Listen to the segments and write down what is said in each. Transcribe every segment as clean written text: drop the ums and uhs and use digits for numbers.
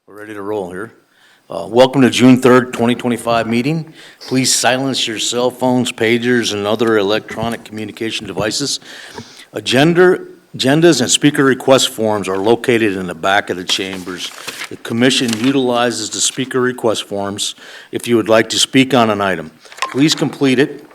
We're ready to roll here. Welcome to June 3rd, 2025 meeting. Please silence your cell phones, pagers, and other electronic communication devices. Agendas and speaker request forms are located in the back of the chambers. The commission utilizes the speaker request forms if you would like to speak on an item. Please complete it,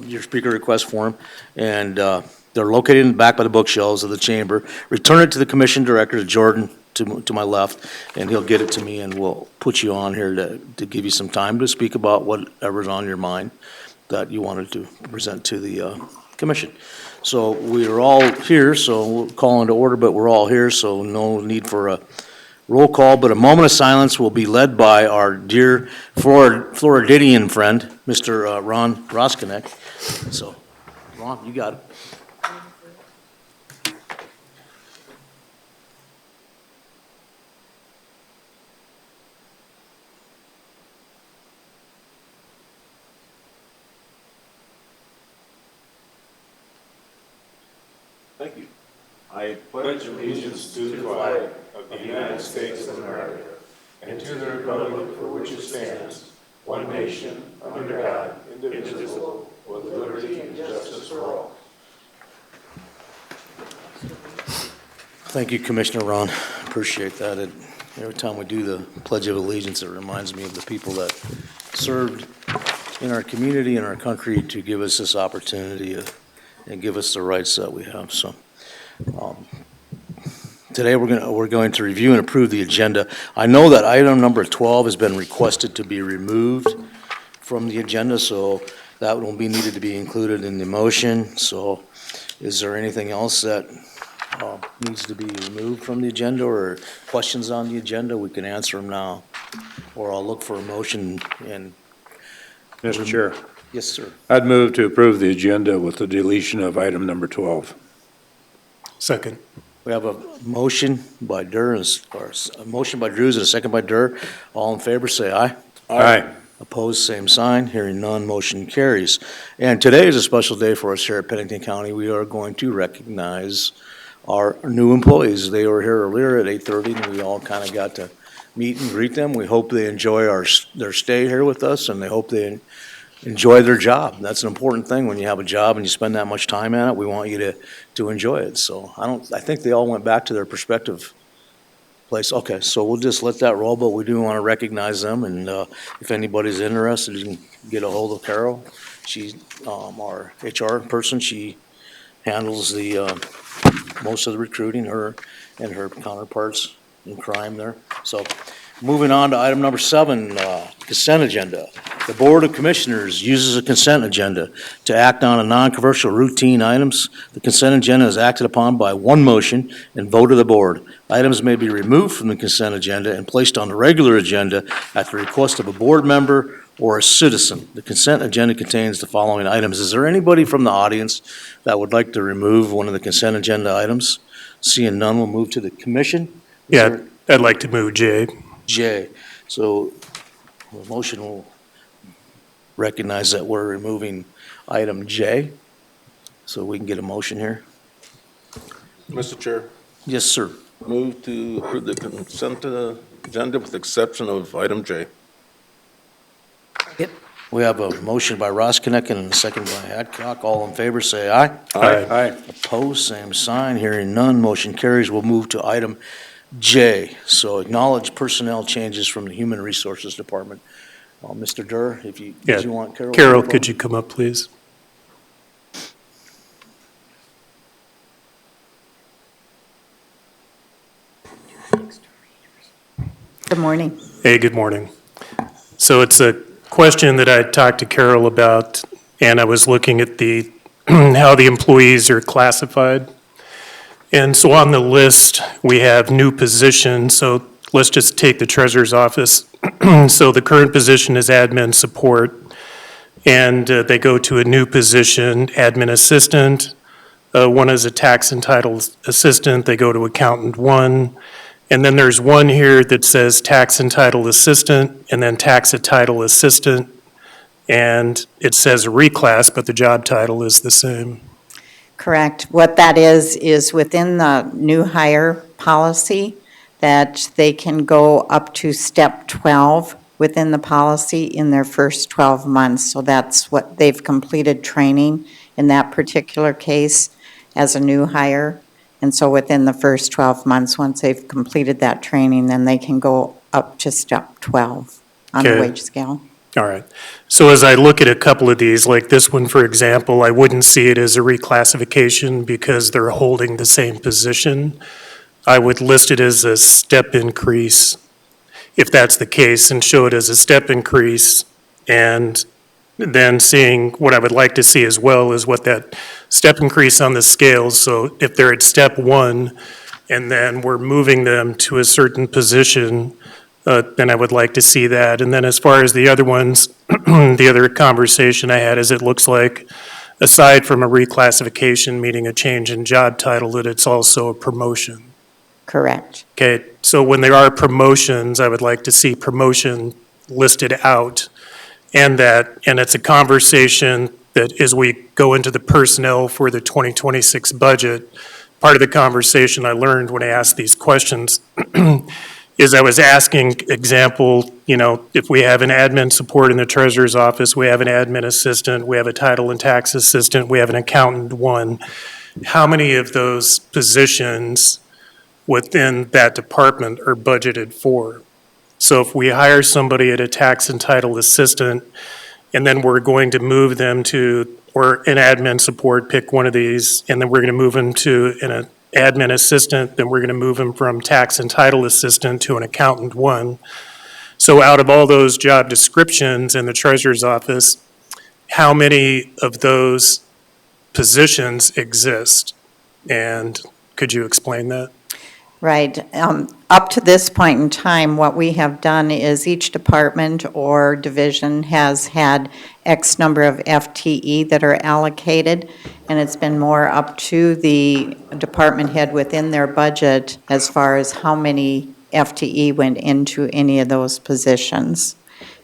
your speaker request form, and they're located in the back by the bookshelves of the chamber. Return it to the commission director, Jordan, to my left, and he'll get it to me, and we'll put you on here to give you some time to speak about whatever's on your mind that you wanted to present to the commission. So we are all here, so we'll call into order, but we're all here, so no need for a roll call. But a moment of silence will be led by our dear Floridian friend, Mr. Ron Roskinek. So, Ron, you got it. Thank you. I pledge allegiance to the flag of the United States of America and to the republic for which it stands, one nation, under God, indivisible, with liberty and justice for all. Thank you, Commissioner Ron. Appreciate that. Every time we do the Pledge of Allegiance, it reminds me of the people that served in our community and our country to give us this opportunity and give us the rights that we have. So today we're going to review and approve the agenda. I know that item number 12 has been requested to be removed from the agenda, so that will be needed to be included in the motion. So is there anything else that needs to be removed from the agenda, or questions on the agenda? We can answer them now, or I'll look for a motion. And Mr. Chair, yes, sir. I'd move to approve the agenda with the deletion of item number 12. Second. We have a motion by Drews and a second by Durr. All in favor, say aye. Aye. Opposed, same sign. Hearing none, motion carries. And today is a special day for us here at Pennington County. We are going to recognize our new employees. They were here earlier at 8:30, and we all kind of got to meet and greet them. We hope they enjoy their stay here with us, and they hope they enjoy their job. That's an important thing when you have a job and you spend that much time at it. We want you to enjoy it. So I think they all went back to their prospective place. Okay, so we'll just let that roll, but we do want to recognize them, and if anybody's interested, you can get a hold of Carol. She's our HR person. She handles the most of the recruiting, her and her counterparts in crime there. So moving on to item number 7, consent agenda. The Board of Commissioners uses a consent agenda to act on a non-controversial routine items. The consent agenda is acted upon by one motion and vote of the board. Items may be removed from the consent agenda and placed on the regular agenda at the request of a board member or a citizen. The consent agenda contains the following items. Is there anybody from the audience that would like to remove one of the consent agenda items? Seeing none, we'll move to the commission. Yeah, I'd like to move J. J. So the motion will recognize that we're removing item J. So we can get a motion here. Mr. Chair, Yes, sir. move to approve the consent agenda with the exception of item J. We have a motion by Roskinek and a second by Adcock. All in favor, say aye. Aye. Opposed, same sign. Hearing none, motion carries. We'll move to item J. So acknowledge personnel changes from the Human Resources Department. Mr. Durr, did you want Carol? Carol, could you come up, please? Good morning. Hey, good morning. So it's a question that I talked to Carol about, and I was looking at the how the employees are classified. And so on the list, we have new positions. So let's just take the treasurer's office. So the current position is admin support, and they go to a new position, admin assistant. One is a tax and title assistant. They go to accountant 1. And then there's one here that says tax and title assistant, and then tax and title assistant. And it says reclass, but the job title is the same. Correct. What that is within the new hire policy, that they can go up to step 12 within the policy in their first 12 months. So that's what they've completed training in that particular case as a new hire. And so within the first 12 months, once they've completed that training, then they can go up to step 12 on the Okay. wage scale. All right. So as I look at a couple of these, like this one, for example, I wouldn't see it as a reclassification because they're holding the same position. I would list it as a step increase, if that's the case, and show it as a step increase. And then seeing, what I would like to see as well is what that step increase on the scales. So if they're at step 1, and then we're moving them to a certain position, then I would like to see that. And then as far as the other ones, the other conversation I had is it looks like, aside from a reclassification, meaning a change in job title, that it's also a promotion. Correct. Okay, so when there are promotions, I would like to see promotion listed out. And it's a conversation that as we go into the personnel for the 2026 budget, part of the conversation I learned when I asked these questions is I was asking, example, if we have an admin support in the treasurer's office, we have an admin assistant, we have a title and tax assistant, we have an accountant 1, how many of those positions within that department are budgeted for? So if we hire somebody at a tax and title assistant, and then we're going to move them to, or an admin support, pick one of these, and then we're going to move them to an admin assistant, then we're going to move them from tax and title assistant to an accountant 1. So out of all those job descriptions in the treasurer's office, how many of those positions exist? And could you explain that? Right. Up to this point in time, what we have done is each department or division has had X number of FTE that are allocated, and it's been more up to the department head within their budget as far as how many FTE went into any of those positions.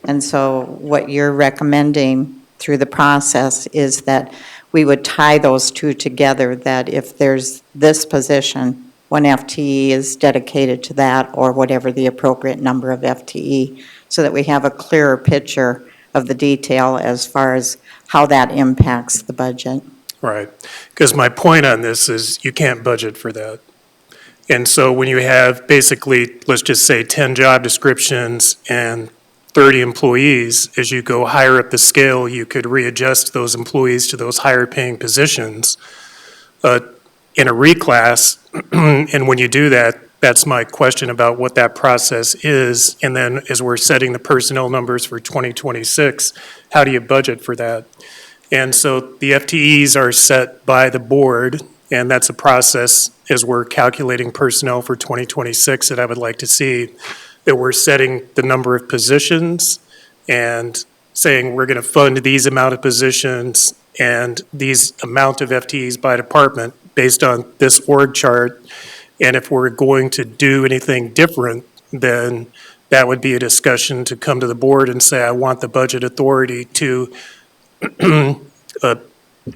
And so what you're recommending through the process is that we would tie those two together, that if there's this position, 1 FTE is dedicated to that, or whatever the appropriate number of FTE, so that we have a clearer picture of the detail as far as how that impacts the budget. Right, because my point on this is you can't budget for that. And so when you have basically, let's just say 10 job descriptions and 30 employees, as you go higher up the scale, you could readjust those employees to those higher paying positions in a reclass. And when you do that, that's my question about what that process is. And then as we're setting the personnel numbers for 2026, how do you budget for that? And so the FTEs are set by the board, and that's a process as we're calculating personnel for 2026 that I would like to see, that we're setting the number of positions and saying we're going to fund these amount of positions and these amount of FTEs by department based on this org chart. And if we're going to do anything different, then that would be a discussion to come to the board and say, I want the budget authority to,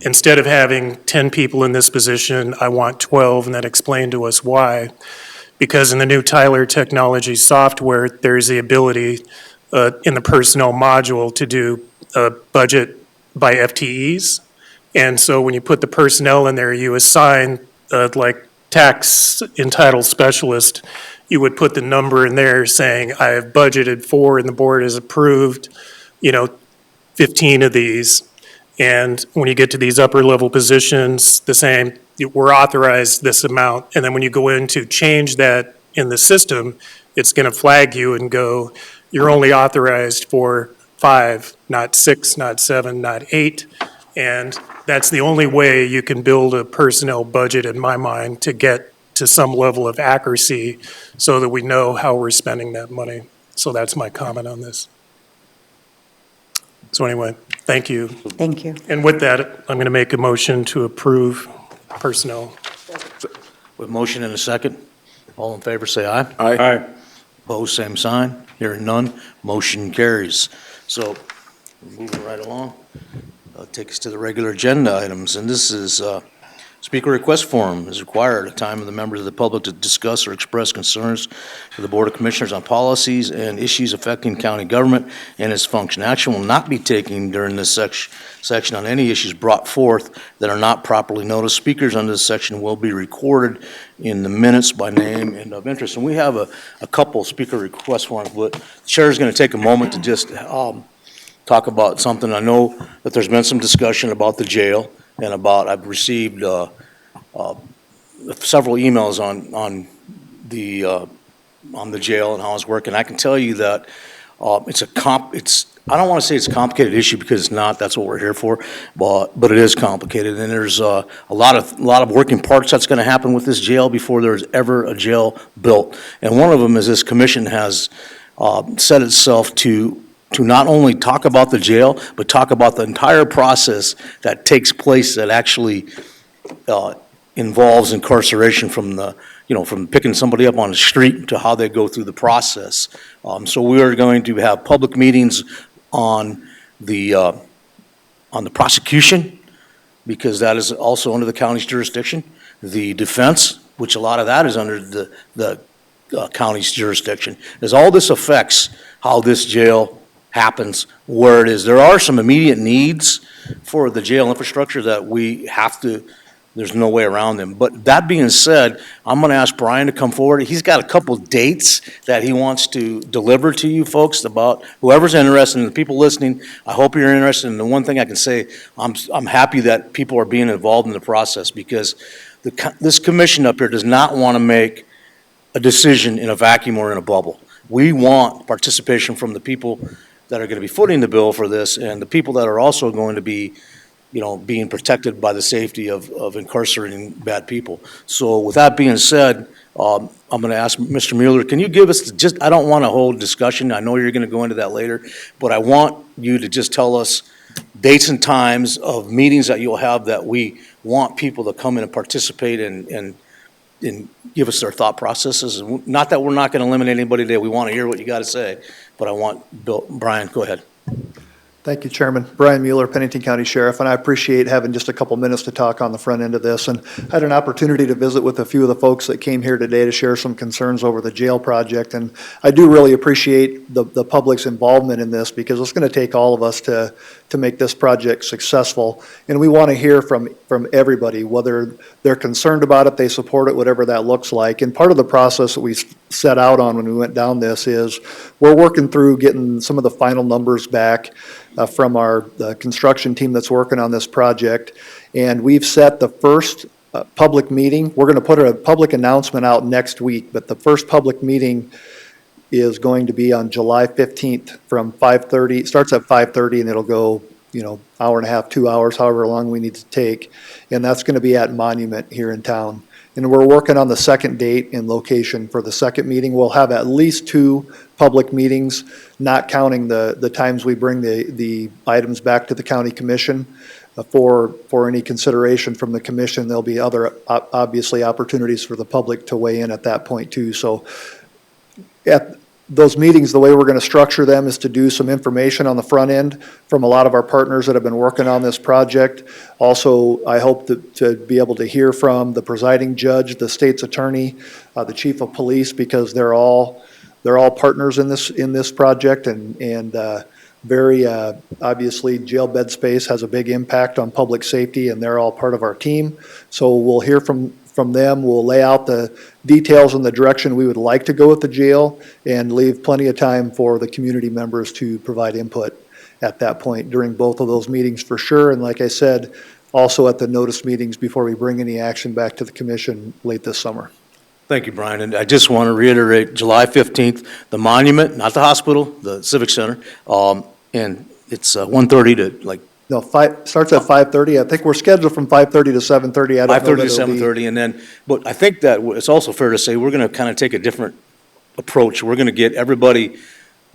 instead of having 10 people in this position, I want 12, and then explain to us why. Because in the new Tyler Technology software, there's the ability in the personnel module to do a budget by FTEs. And so when you put the personnel in there, you assign, like tax entitled specialist, you would put the number in there saying, I have budgeted for, and the board has approved, 15 of these. And when you get to these upper level positions, the same, we're authorized this amount. And then when you go in to change that in the system, it's going to flag you and go, you're only authorized for 5, not 6, not 7, not 8. And that's the only way you can build a personnel budget, in my mind, to get to some level of accuracy so that we know how we're spending that money. So that's my comment on this. So anyway, thank you. Thank you. And with that, I'm going to make a motion to approve personnel. With motion and a second, all in favor say aye. Aye. Opposed, same sign. Hearing none, motion carries. So, we're moving right along. Take us to the regular agenda items, and this is Speaker request forum is required, a time of the members of the public to discuss or express concerns to the Board of Commissioners on policies and issues affecting county government and its function. Action will not be taken during this section on any issues brought forth that are not properly noticed. Speakers under this section will be recorded in the minutes by name and of interest. And we have a couple speaker request forms, but the chair is going to take a moment to just talk about something. I know that there's been some discussion about the jail and about, I've received several emails on the jail and how it's working. I can tell you that I don't want to say it's a complicated issue because it's not. That's what we're here for, but it is complicated, and there's a lot of working parts that's going to happen with this jail before there's ever a jail built. And one of them is this commission has set itself to not only talk about the jail, but talk about the entire process that takes place that actually involves incarceration from picking somebody up on the street to how they go through the process. So we are going to have public meetings on the prosecution, because that is also under the county's jurisdiction. The defense, which a lot of that is under the county's jurisdiction, as all this affects how this jail happens, where it is. There are some immediate needs for the jail infrastructure that we have to, there's no way around them. But that being said, I'm going to ask Brian to come forward. He's got a couple dates that he wants to deliver to you folks about whoever's interested, and the people listening, I hope you're interested. And the one thing I can say, I'm happy that people are being involved in the process, because this commission up here does not want to make a decision in a vacuum or in a bubble. We want participation from the people that are going to be footing the bill for this, and the people that are also going to be, being protected by the safety of incarcerating bad people. So with that being said, I'm going to ask Mr. Mueller, can you give us I don't want to hold discussion. I know you're going to go into that later, but I want you to just tell us dates and times of meetings that you'll have that we want people to come in and participate and give us their thought processes. Not that we're not going to eliminate anybody today. We want to hear what you got to say, but I want Brian, go ahead. Thank you, Chairman. Brian Mueller, Pennington County Sheriff, and I appreciate having just a couple minutes to talk on the front end of this. And I had an opportunity to visit with a few of the folks that came here today to share some concerns over the jail project. And I do really appreciate the public's involvement in this, because it's going to take all of us to make this project successful. And we want to hear from everybody, whether they're concerned about it, they support it, whatever that looks like. And part of the process that we set out on when we went down this is we're working through getting some of the final numbers back from our construction team that's working on this project. And we've set the first public meeting. We're going to put a public announcement out next week, but the first public meeting is going to be on July 15th from 5:30. It starts at 5:30 and it'll go, hour and a half, 2 hours, however long we need to take. And that's going to be at Monument here in town. And we're working on the second date and location for the second meeting. We'll have at least 2 public meetings, not counting the times we bring the items back to the county commission for any consideration from the commission. There'll be other, obviously, opportunities for the public to weigh in at that point too. So at those meetings, the way we're going to structure them is to do some information on the front end from a lot of our partners that have been working on this project. Also, I hope to be able to hear from the presiding judge, the state's attorney, the chief of police, because they're all partners in this project, and very obviously jail bed space has a big impact on public safety, and they're all part of our team. So we'll hear from them. We'll lay out the details and the direction we would like to go with the jail, and leave plenty of time for the community members to provide input at that point during both of those meetings for sure. And like I said, also at the notice meetings before we bring any action back to the commission late this summer. Thank you, Brian. And I just want to reiterate, July 15th, the Monument, not the hospital, the Civic Center, and it's 1:30 to No, starts at 5:30. I think we're scheduled from 5:30 to 7:30. 5:30 to 7:30, and then, but I think that it's also fair to say we're going to kind of take a different approach. We're going to get everybody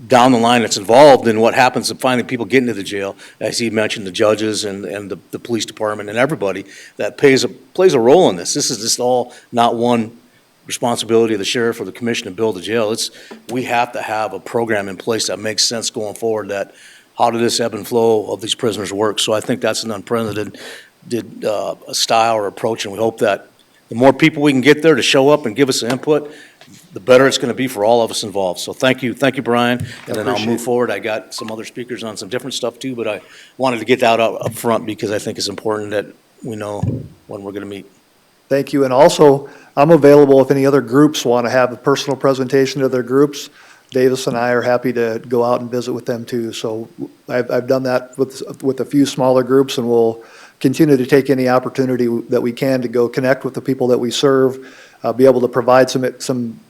down the line that's involved in what happens to finally people get into the jail. As he mentioned, the judges and the police department and everybody that plays a role in this. This is just all not one responsibility of the sheriff or the commission to build a jail. We have to have a program in place that makes sense going forward, that how did this ebb and flow of these prisoners work. So I think that's an unprecedented a style or approach, and we hope that the more people we can get there to show up and give us input, the better it's going to be for all of us involved. So thank you, Brian, and then I'll Appreciate move it. forward. I got some other speakers on some different stuff too, but I wanted to get that out up front because I think it's important that we know when we're going to meet. Thank you. And also, I'm available if any other groups want to have a personal presentation to their groups. Davis and I are happy to go out and visit with them too. So I've done that with a few smaller groups, and we'll continue to take any opportunity that we can to go connect with the people that we serve, be able to provide some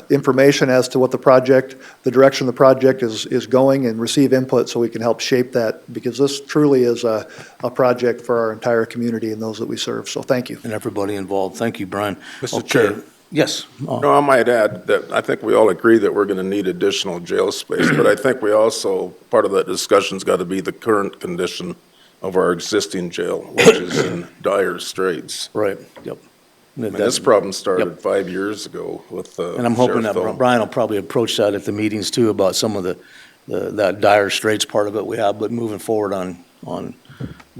information as to what the direction the project is going, and receive input so we can help shape that, because this truly is a project for our entire community and those that we serve. So thank you. And everybody involved. Thank you, Brian. Mr. Okay. Chair. Yes. No, I might add that I think we all agree that we're going to need additional jail space, but I think we also, part of that discussion's got to be the current condition of our existing jail, which is in dire straits. Right, yep. I mean, this problem started 5 years ago with And I'm hoping that Sheriff Phil. Brian will probably approach that at the meetings too, about some of that dire straits part of it we have, but moving forward on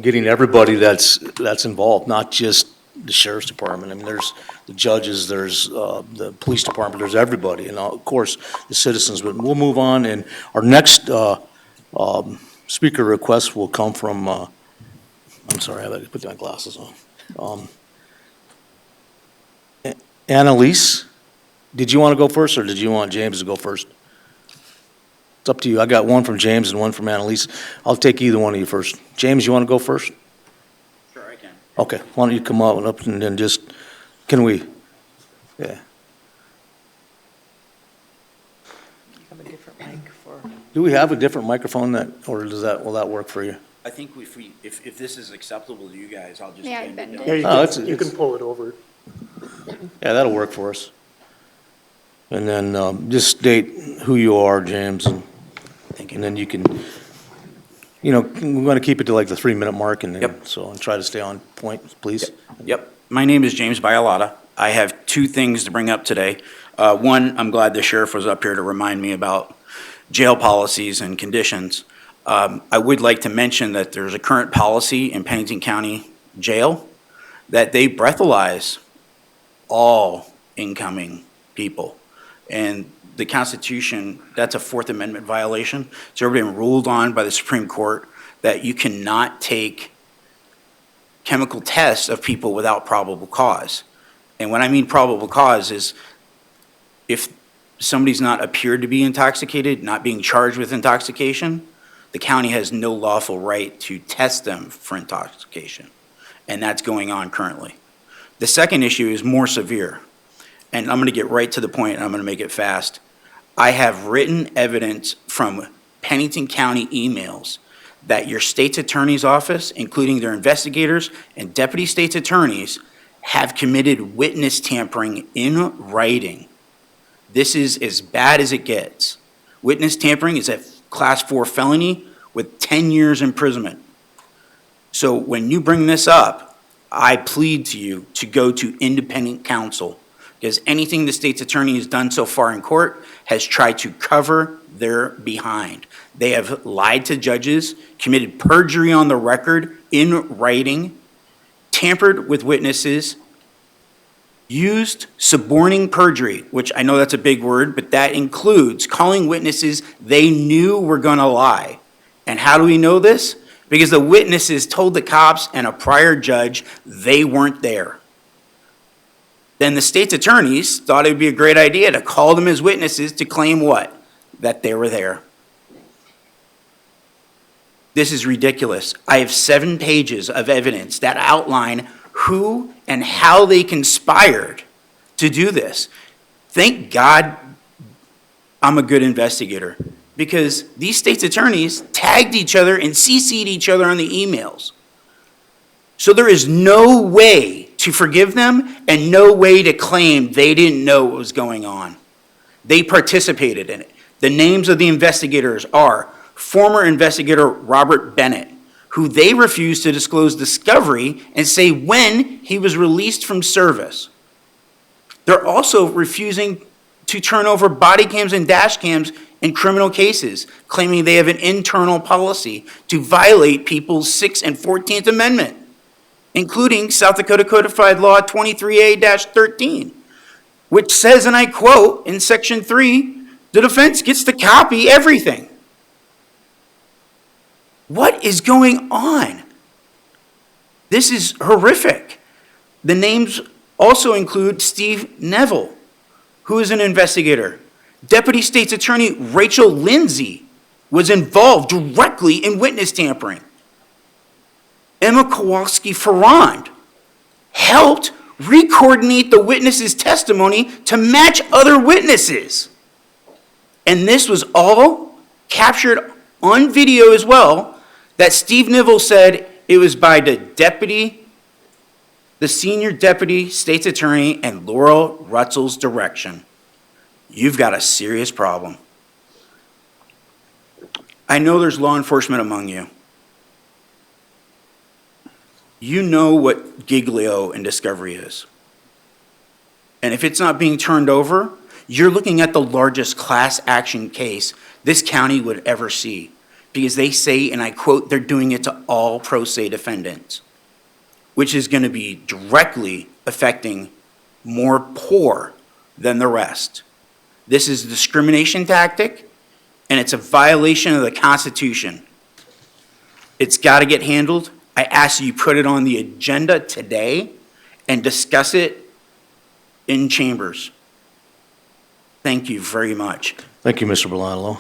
getting everybody that's involved, not just the sheriff's department. I mean, there's the judges, there's the police department, there's everybody, and of course, the citizens. But we'll move on, and our next speaker request will come from, I'm sorry, I had to put my glasses on. Annalise, did you want to go first, or did you want James to go first? It's up to you. I got one from James and one from Annalise. I'll take either one of you first. James, you want to go first? Sure, I can. Okay, why don't you come up and then just, can we, yeah. Have a different mic for. Do we have a different microphone or will that work for you? I think if this is acceptable to you guys, I'll just Yeah, bend bend it it. down. Yeah, Oh, you can pull it over. Yeah, that'll work for us. And then just state who you are, James, and Thank and you. then you can, we want to keep it to like the 3-minute mark, and then, Yep. so, and try to stay on point, please. Yep. My name is James Bialotta. I have two things to bring up today. One, I'm glad the sheriff was up here to remind me about jail policies and conditions. I would like to mention that there's a current policy in Pennington County Jail that they breathalyze all incoming people. And the Constitution, that's a Fourth Amendment violation. It's already been ruled on by the Supreme Court that you cannot take chemical tests of people without probable cause. And when I mean probable cause is if somebody's not appeared to be intoxicated, not being charged with intoxication, the county has no lawful right to test them for intoxication. And that's going on currently. The second issue is more severe. And I'm going to get right to the point, and I'm going to make it fast. I have written evidence from Pennington County emails that your state's attorney's office, including their investigators and deputy state's attorneys, have committed witness tampering in writing. This is as bad as it gets. Witness tampering is a Class 4 felony with 10 years imprisonment. So when you bring this up, I plead to you to go to independent counsel, because anything the state's attorney has done so far in court has tried to cover their behind. They have lied to judges, committed perjury on the record in writing, tampered with witnesses, used suborning perjury, which I know that's a big word, but that includes calling witnesses they knew were going to lie. And how do we know this? Because the witnesses told the cops and a prior judge they weren't there. Then the state's attorneys thought it would be a great idea to call them as witnesses to claim what? That they were there. This is ridiculous. I have 7 pages of evidence that outline who and how they conspired to do this. Thank God I'm a good investigator, because these state's attorneys tagged each other and CC'd each other on the emails. So there is no way to forgive them and no way to claim they didn't know what was going on. They participated in it. The names of the investigators are former investigator Robert Bennett, who they refused to disclose discovery and say when he was released from service. They're also refusing to turn over body cams and dash cams in criminal cases, claiming they have an internal policy to violate people's 6th and 14th Amendment including South Dakota Codified Law 23A-13, which says, and I quote, in Section 3, the defense gets to copy everything. What is going on? This is horrific. The names also include Steve Neville, who is an investigator. Deputy State's Attorney Rachel Lindsay was involved directly in witness tampering. Emma Kowalski-Ferrand helped re-coordinate the witness's testimony to match other witnesses. And this was all captured on video as well, that Steve Neville said it was by the senior deputy state's attorney and Laurel Rutzel's direction. You've got a serious problem. I know there's law enforcement among you. You know what Giglio and Discovery is. And if it's not being turned over, you're looking at the largest class action case this county would ever see. Because they say, and I quote, they're doing it to all pro se defendants, which is going to be directly affecting more poor than the rest. This is a discrimination tactic, and it's a violation of the Constitution. It's got to get handled. I ask you put it on the agenda today and discuss it in chambers. Thank you very much. Thank you, Mr. Belanelo.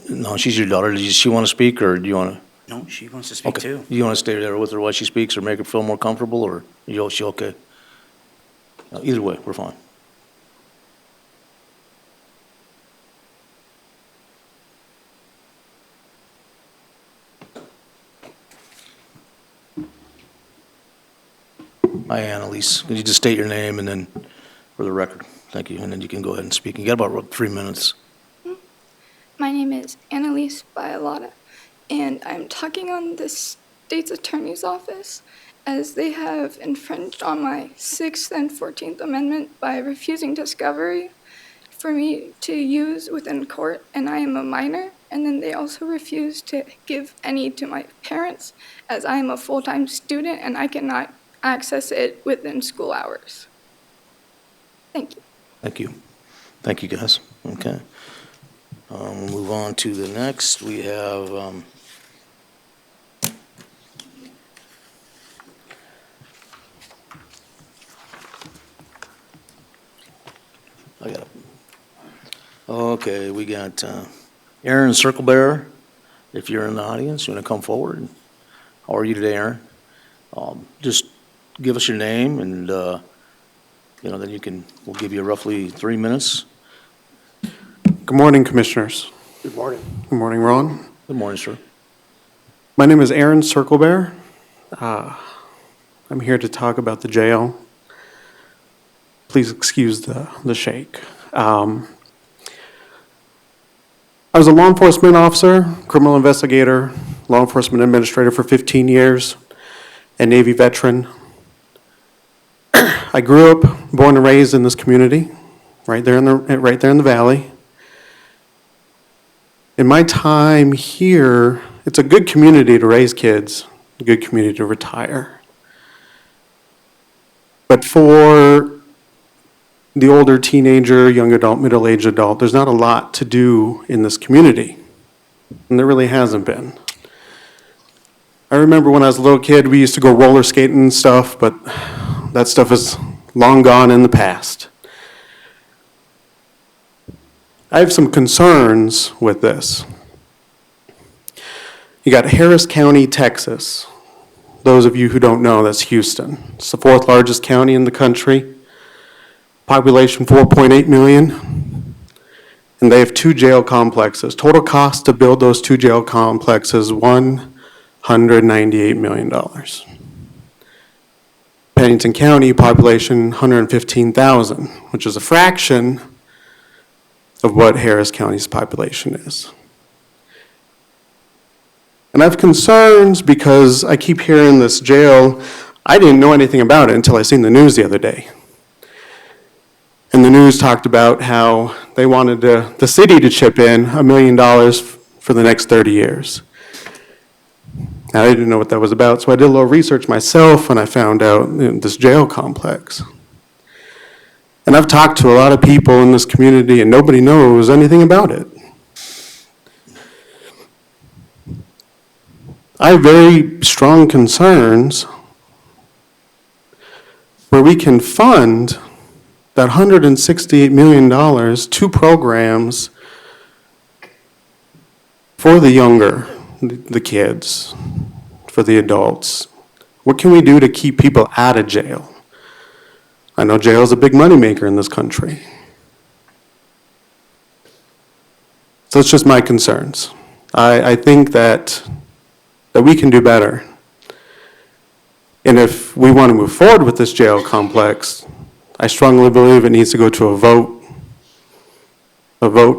No, she's your daughter. Does she want to speak, or do you want to? No, she wants to speak Okay. too. Do you want to stay there with her while she speaks, or make her feel more comfortable, or is she okay? Either way, we're fine. Hi, Annalise. Can you just state your name and then, for the record? Thank you. And then you can go ahead and speak. You got about 3 minutes. My name is Annalise Bialotta, and I'm talking on the state's attorney's office as they have infringed on my 6th and 14th Amendment by refusing discovery for me to use within court, and I am a minor. And then they also refuse to give any to my parents as I am a full-time student and I cannot access it within school hours. Thank you. Thank you. Thank you, guys. Okay. We'll move on to the next. We have, I got it. Okay, we got Aaron Circlebearer. If you're in the audience, you want to come forward? How are you today, Aaron? Just give us your name and, then we'll give you roughly 3 minutes. Good morning, Commissioners. Good morning. Good morning, Ron. Good morning, sir. My name is Aaron Circlebear. I'm here to talk about the jail. Please excuse the shake. I was a law enforcement officer, criminal investigator, law enforcement administrator for 15 years, and Navy veteran. I grew up, born and raised in this community, right there in the valley. In my time here, it's a good community to raise kids, a good community to retire. But for the older teenager, young adult, middle-aged adult, there's not a lot to do in this community. And there really hasn't been. I remember when I was a little kid, we used to go roller skating and stuff, but that stuff is long gone in the past. I have some concerns with this. You got Harris County, Texas. Those of you who don't know, that's Houston. It's the 4th largest county in the country. Population 4.8 million. And they have 2 jail complexes. Total cost to build those 2 jail complexes, $198 million. Pennington County, population 115,000, which is a fraction of what Harris County's population is. And I have concerns because I keep hearing this jail. I didn't know anything about it until I seen the news the other day. And the news talked about how they wanted the city to chip in $1 million for the next 30 years. I didn't know what that was about, so I did a little research myself when I found out this jail complex. And I've talked to a lot of people in this community, and nobody knows anything about it. I have very strong concerns where we can fund that $168 million to programs for the younger, the kids, for the adults. What can we do to keep people out of jail? I know jail is a big moneymaker in this country. So it's just my concerns. I think that we can do better. And if we want to move forward with this jail complex, I strongly believe it needs to go to a vote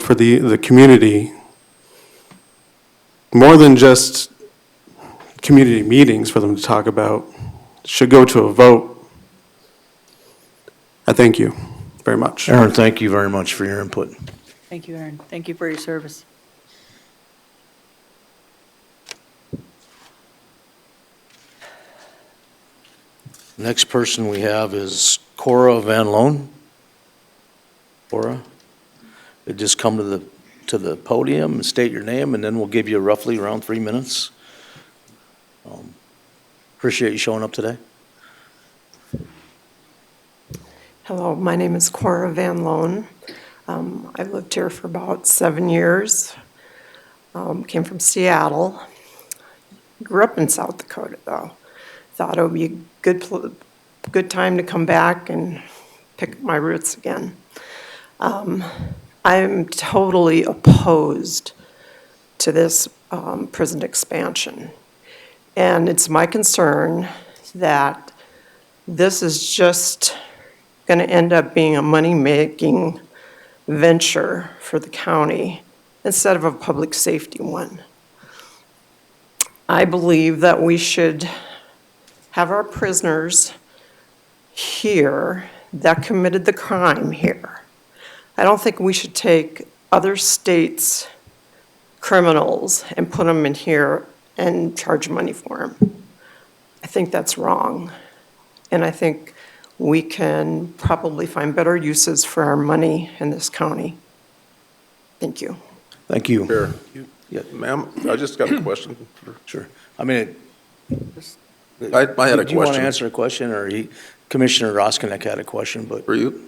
for the community, more than just community meetings for them to talk about. It should go to a vote. I thank you very much. Aaron, thank you very much for your input. Thank you, Aaron. Thank you for your service. Next person we have is Cora Van Loan. Cora, just come to the podium and state your name, and then we'll give you roughly around 3 minutes. Appreciate you showing up today. Hello, my name is Cora Van Loan. I lived here for about 7 years. Came from Seattle. Grew up in South Dakota, though. Thought it would be a good time to come back and pick up my roots again. I'm totally opposed to this prison expansion. And it's my concern that this is just going to end up being a money-making venture for the county instead of a public safety one. I believe that we should have our prisoners here that committed the crime here. I don't think we should take other states' criminals and put them in here and charge money for them. I think that's wrong. And I think we can probably find better uses for our money in this county. Thank you. Thank you. Sure. Yeah. Ma'am, I just got a question. Sure. I mean, I had a question. do you want to answer a question, or Commissioner Roskinek had a question, but. For you?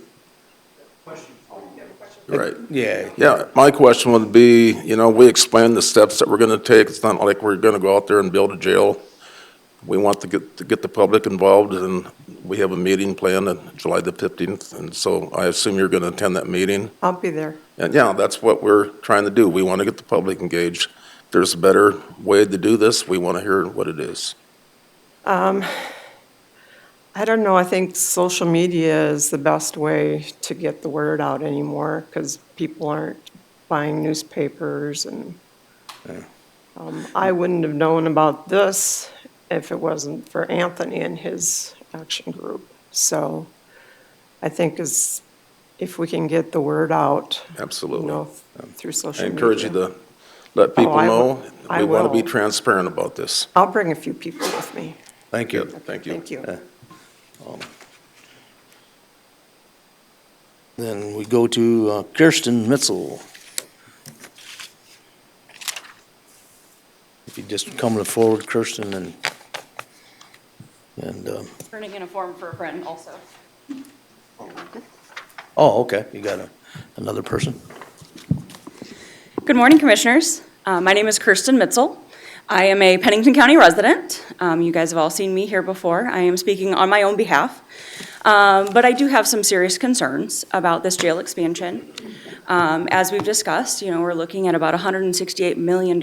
Right. Yeah. Yeah, my question would be, we explained the steps that we're going to take. It's not like we're going to go out there and build a jail. We want to get the public involved, and we have a meeting planned on July the 15th, and so I assume you're going to attend that meeting. I'll be there. And yeah, that's what we're trying to do. We want to get the public engaged. If there's a better way to do this, we want to hear what it is. I don't know, I think social media is the best way to get the word out anymore because people aren't buying newspapers and I wouldn't have known about this if it wasn't for Anthony and his action group. So I think if we can get the word out, Absolutely. through I social media. encourage you to let people I know. will. I We want to be will. transparent about this. I'll bring a few people with me. Thank you. Thank you. Thank you. Then we go to Kirsten Mitzel. If you just come forward, Kirsten, and Turning in a form for a friend also. oh, okay, you got another person? Good morning, Commissioners. My name is Kirsten Mitzel. I am a Pennington County resident. You guys have all seen me here before. I am speaking on my own behalf. But I do have some serious concerns about this jail expansion. As we've discussed, we're looking at about $168 million,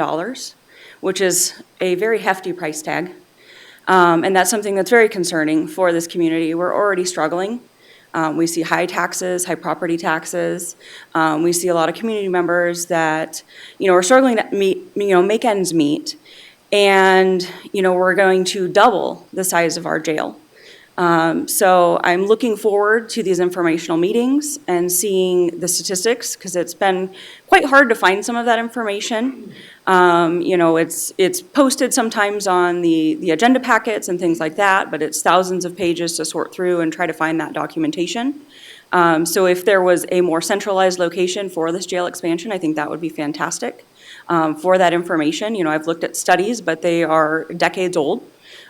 which is a very hefty price tag. And that's something that's very concerning for this community. We're already struggling. We see high taxes, high property taxes. We see a lot of community members that, are struggling to make ends meet. And, we're going to double the size of our jail. So I'm looking forward to these informational meetings and seeing the statistics, because it's been quite hard to find some of that information. It's posted sometimes on the agenda packets and things like that, but it's thousands of pages to sort through and try to find that documentation. So if there was a more centralized location for this jail expansion, I think that would be fantastic. For that information, I've looked at studies, but they are decades old.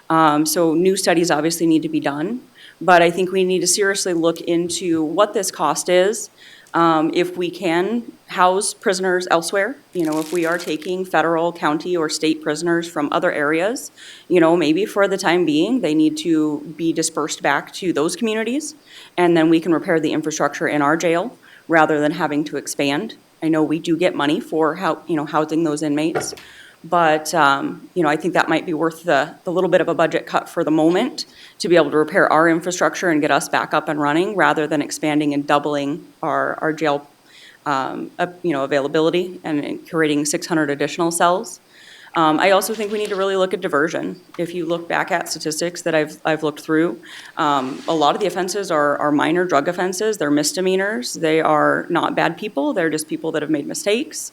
So new studies obviously need to be done. But I think we need to seriously look into what this cost is, if we can house prisoners elsewhere, if we are taking federal, county, or state prisoners from other areas, maybe for the time being, they need to be dispersed back to those communities, and then we can repair the infrastructure in our jail rather than having to expand. I know we do get money for housing those inmates, but, I think that might be worth the little bit of a budget cut for the moment to be able to repair our infrastructure and get us back up and running, rather than expanding and doubling our jail, availability and creating 600 additional cells. I also think we need to really look at diversion. If you look back at statistics that I've looked through, a lot of the offenses are minor drug offenses. They're misdemeanors. They are not bad people. They're just people that have made mistakes.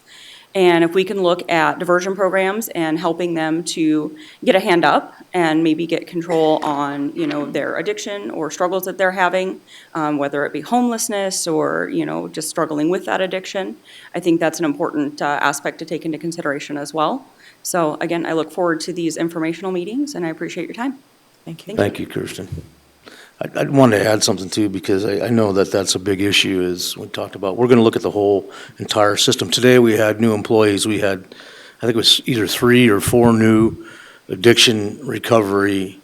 And if we can look at diversion programs and helping them to get a hand up and maybe get control on, their addiction or struggles that they're having, whether it be homelessness or, just struggling with that addiction, I think that's an important aspect to take into consideration as well. So again, I look forward to these informational meetings, and I appreciate your time. Thank you. Thank you, Kirsten. I wanted to add something too, because I know that that's a big issue, as we talked about. We're going to look at the whole entire system. Today, we had new employees. We had, I think it was either 3 or 4 new addiction recovery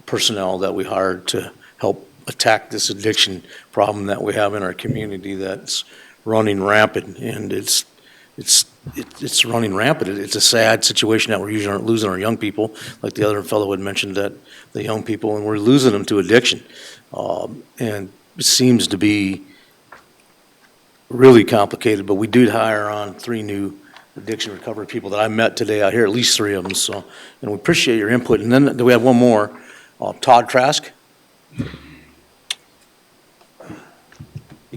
personnel that we hired to help attack this addiction problem that we have in our community that's running rampant, and it's running rampant. It's a sad situation that we're losing our young people, like the other fellow had mentioned, that the young people, and we're losing them to addiction. And it seems to be really complicated, but we did hire on 3 new addiction recovery people that I met today out here, at least 3 of them, so, and we appreciate your input. And then we have one more, Todd Trask. You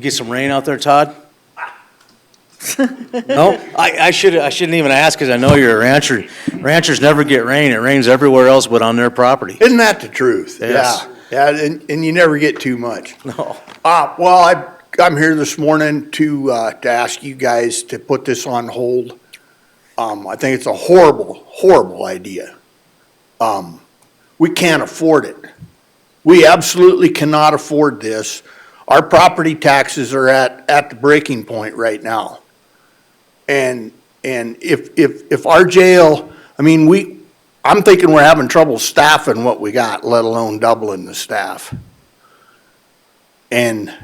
get some rain out there, Todd? No, I shouldn't even ask, because I know you're a rancher. Ranchers never get rain. It rains everywhere else but on their property. Isn't that the truth? Yes. Yeah, and you never get too much. No. Well, I'm here this morning to ask you guys to put this on hold. I think it's a horrible, horrible idea. We can't afford it. We absolutely cannot afford this. Our property taxes are at the breaking point right now. And if our jail, I'm thinking we're having trouble staffing what we got, let alone doubling the staff. And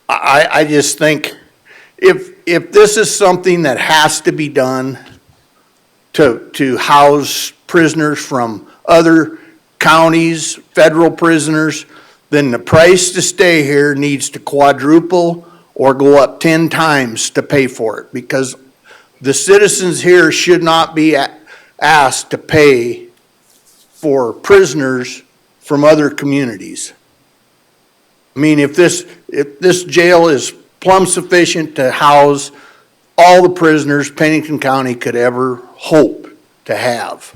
I just think if this is something that has to be done to house prisoners from other counties, federal prisoners, then the price to stay here needs to quadruple or go up 10 times to pay for it, because the citizens here should not be asked to pay for prisoners from other communities. If this jail is plumb sufficient to house all the prisoners Pennington County could ever hope to have.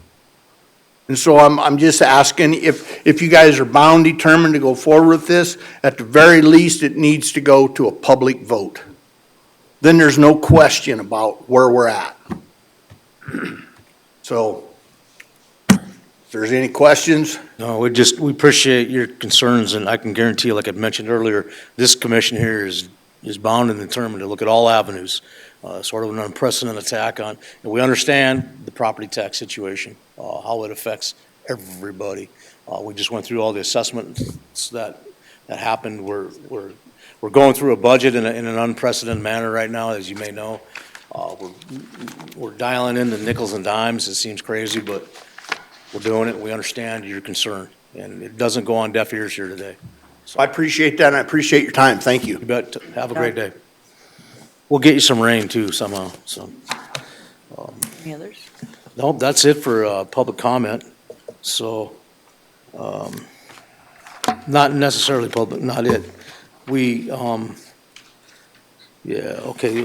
And so I'm just asking if you guys are bound, determined to go forward with this, at the very least, it needs to go to a public vote. Then there's no question about where we're at. So, if there's any questions? No, we appreciate your concerns, and I can guarantee you, like I mentioned earlier, this commission here is bound and determined to look at all avenues, sort of an unprecedented attack on, and we understand the property tax situation, how it affects everybody. We just went through all the assessments that happened. We're going through a budget in an unprecedented manner right now, as you may know. We're dialing in the nickels and dimes. It seems crazy, but we're doing it. We understand your concern, and it doesn't go on deaf ears here today. I appreciate that, and I appreciate your time. Thank you. You bet. Have a great day. We'll get you some rain too somehow, so. Any others? No, that's it for public comment. So, Not necessarily public, not it. We, yeah, okay,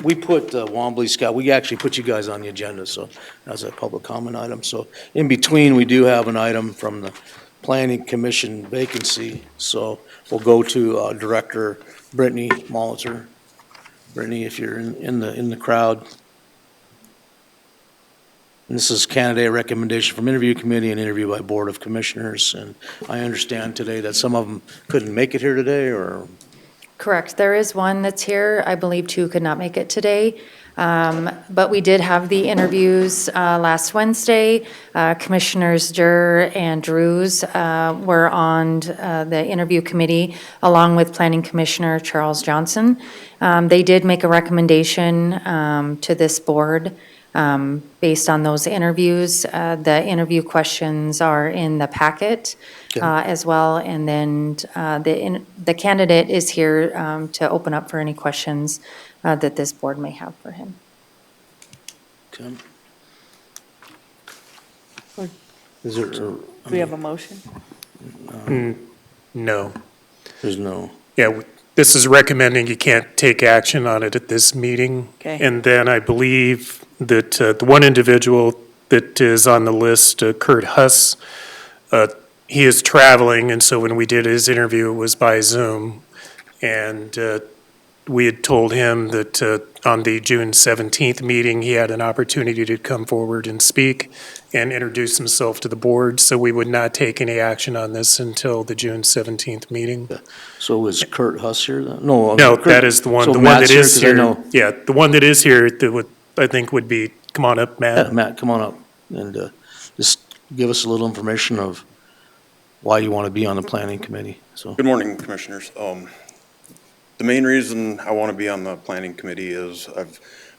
we put Wombly Scott, we actually put you guys on the agenda, so, as a public comment item. So in between, we do have an item from the Planning Commission vacancy, so we'll go to Director Brittany Molitor. Brittany, if you're in the crowd. And this is candidate recommendation from interview committee and interview by Board of Commissioners. And I understand today that some of them couldn't make it here today, or? Correct. There is one that's here. I believe two could not make it today. But we did have the interviews last Wednesday. Commissioners Durr and Drews were on the interview committee, along with Planning Commissioner Charles Johnson. They did make a recommendation to this board based on those interviews. The interview questions are in the packet as well. And then the candidate is here to open up for any questions that this board may have for him. Okay. Is there? Do we have a motion? No. There's no. Yeah, this is recommending you can't take action on it at this meeting. Okay. And then I believe that the one individual that is on the list, Kurt Huss, he is traveling, and so when we did his interview, it was by Zoom. And we had told him that on the June 17th meeting, he had an opportunity to come forward and speak and introduce himself to the board, so we would not take any action on this until the June 17th meeting. So is Kurt Huss here then? No. No, Kurt- that is the one, so the one Matt's that is 'cause I here. know- Yeah, the one that is here, that would, I think would be, come on up, Yeah, Matt. Matt, come on up and just give us a little information of why you want to be on the planning committee, so. Good morning, Commissioners. The main reason I want to be on the planning committee is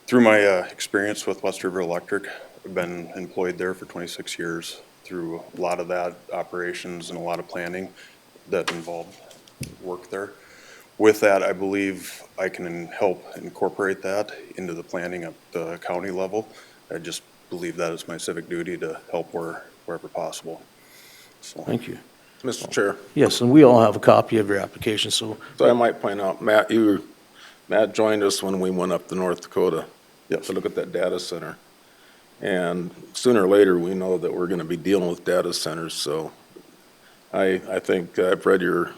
through my experience with West River Electric, I've been employed there for 26 years through a lot of that operations and a lot of planning that involved work there. With that, I believe I can help incorporate that into the planning at the county level. I just believe that is my civic duty to help wherever possible. So. Thank you. Mr. Chair, Yes, and we all have a copy of your application, so. so I might point out, Matt joined us when we went up to North Dakota to look at that data center. And sooner or later, we know that we're going to be dealing with data centers, so I think I've read your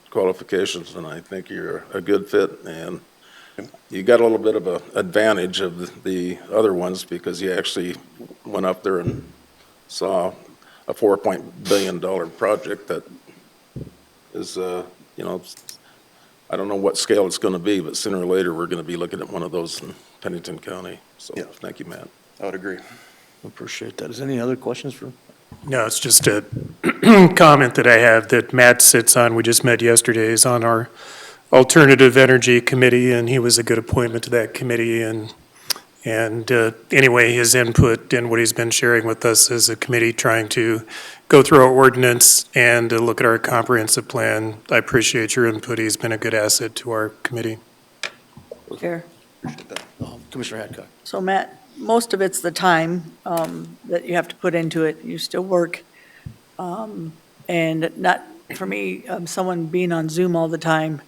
qualifications, and I think you're a good fit, and you got a little bit of an advantage of the other ones because you actually went up there and saw a $4 billion project that is, I don't know what scale it's going to be, but sooner or later, we're going to be looking at one of those in Pennington County. So, Yeah. thank you, Matt. I would agree. Appreciate that. Is any other questions for? No, it's just a comment that I have that Matt sits on, we just met yesterday, is on our Alternative Energy Committee, and he was a good appointment to that committee. And anyway, his input and what he's been sharing with us as a committee trying to go through our ordinance and to look at our comprehensive plan. I appreciate your input. He's been a good asset to our committee. Chair. Commissioner Hadcock. So Matt, most of it's the time that you have to put into it. You still work. And not, for me, someone being on Zoom all the time,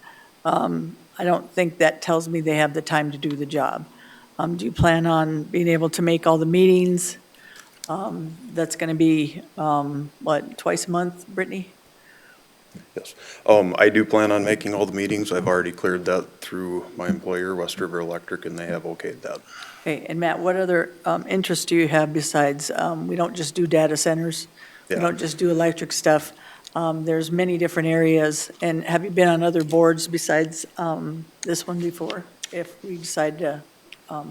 I don't think that tells me they have the time to do the job. Do you plan on being able to make all the meetings? That's going to be, twice a month, Brittany? Yes. I do plan on making all the meetings. I've already cleared that through my employer, West River Electric, and they have okayed that. Okay, and Matt, what other interests do you have besides, we don't just do data centers? We Yeah. don't just do electric stuff. There's many different areas. And have you been on other boards besides this one before, if we decide to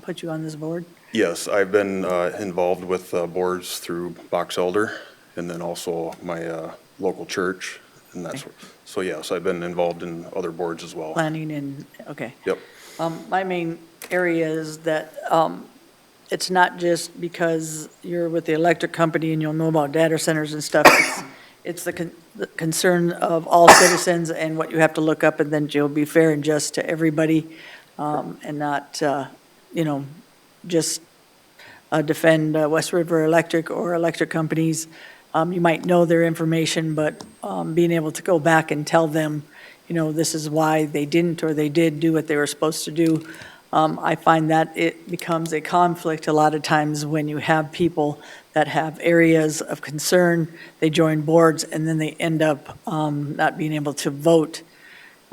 put you on this board? Yes, I've been involved with boards through Box Elder and then also my local church. And that's, so yes, I've been involved in other boards as well. Planning and, okay. Yep. My main area is that it's not just because you're with the electric company and you'll know about data centers and stuff. It's the concern of all citizens and what you have to look up, and then you'll be fair and just to everybody, and not, just defend West River Electric or electric companies. You might know their information, but being able to go back and tell them, this is why they didn't or they did do what they were supposed to do. I find that it becomes a conflict a lot of times when you have people that have areas of concern, they join boards, and then they end up not being able to vote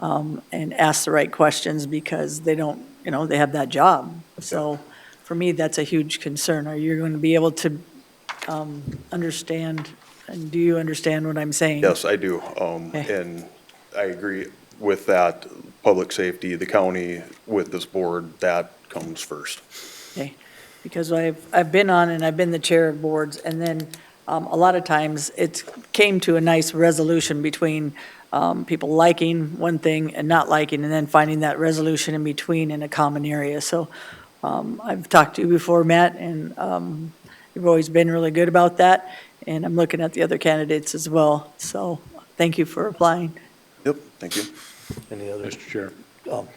and ask the right questions because they don't, they have that job. So for me, that's a huge concern. Are you going to be able to understand, and do you understand what I'm saying? Yes, I do. Okay. And I agree with that. Public safety, the county with this board, that comes first. Okay, because I've been on and I've been the chair of boards, and then a lot of times it came to a nice resolution between people liking one thing and not liking, and then finding that resolution in between in a common area. So I've talked to you before, Matt, and you've always been really good about that, and I'm looking at the other candidates as well. So thank you for applying. Yep, thank you. Any others? Mr. Chair.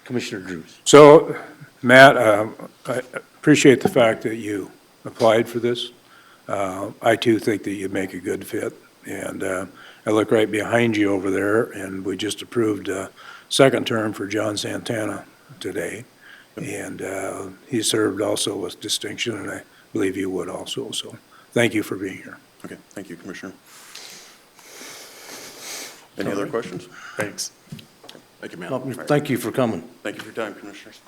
Commissioner Drews. So, Matt, I appreciate the fact that you applied for this. I too think that you make a good fit, and I look right behind you over there, and we just approved a second term for John Santana today, and he served also with distinction, and I believe you would also, so thank you for being here. Okay, thank you, Commissioner. Any other questions? Thanks. Thank you, ma'am. Thank you for coming. Thank you for your time, Commissioners.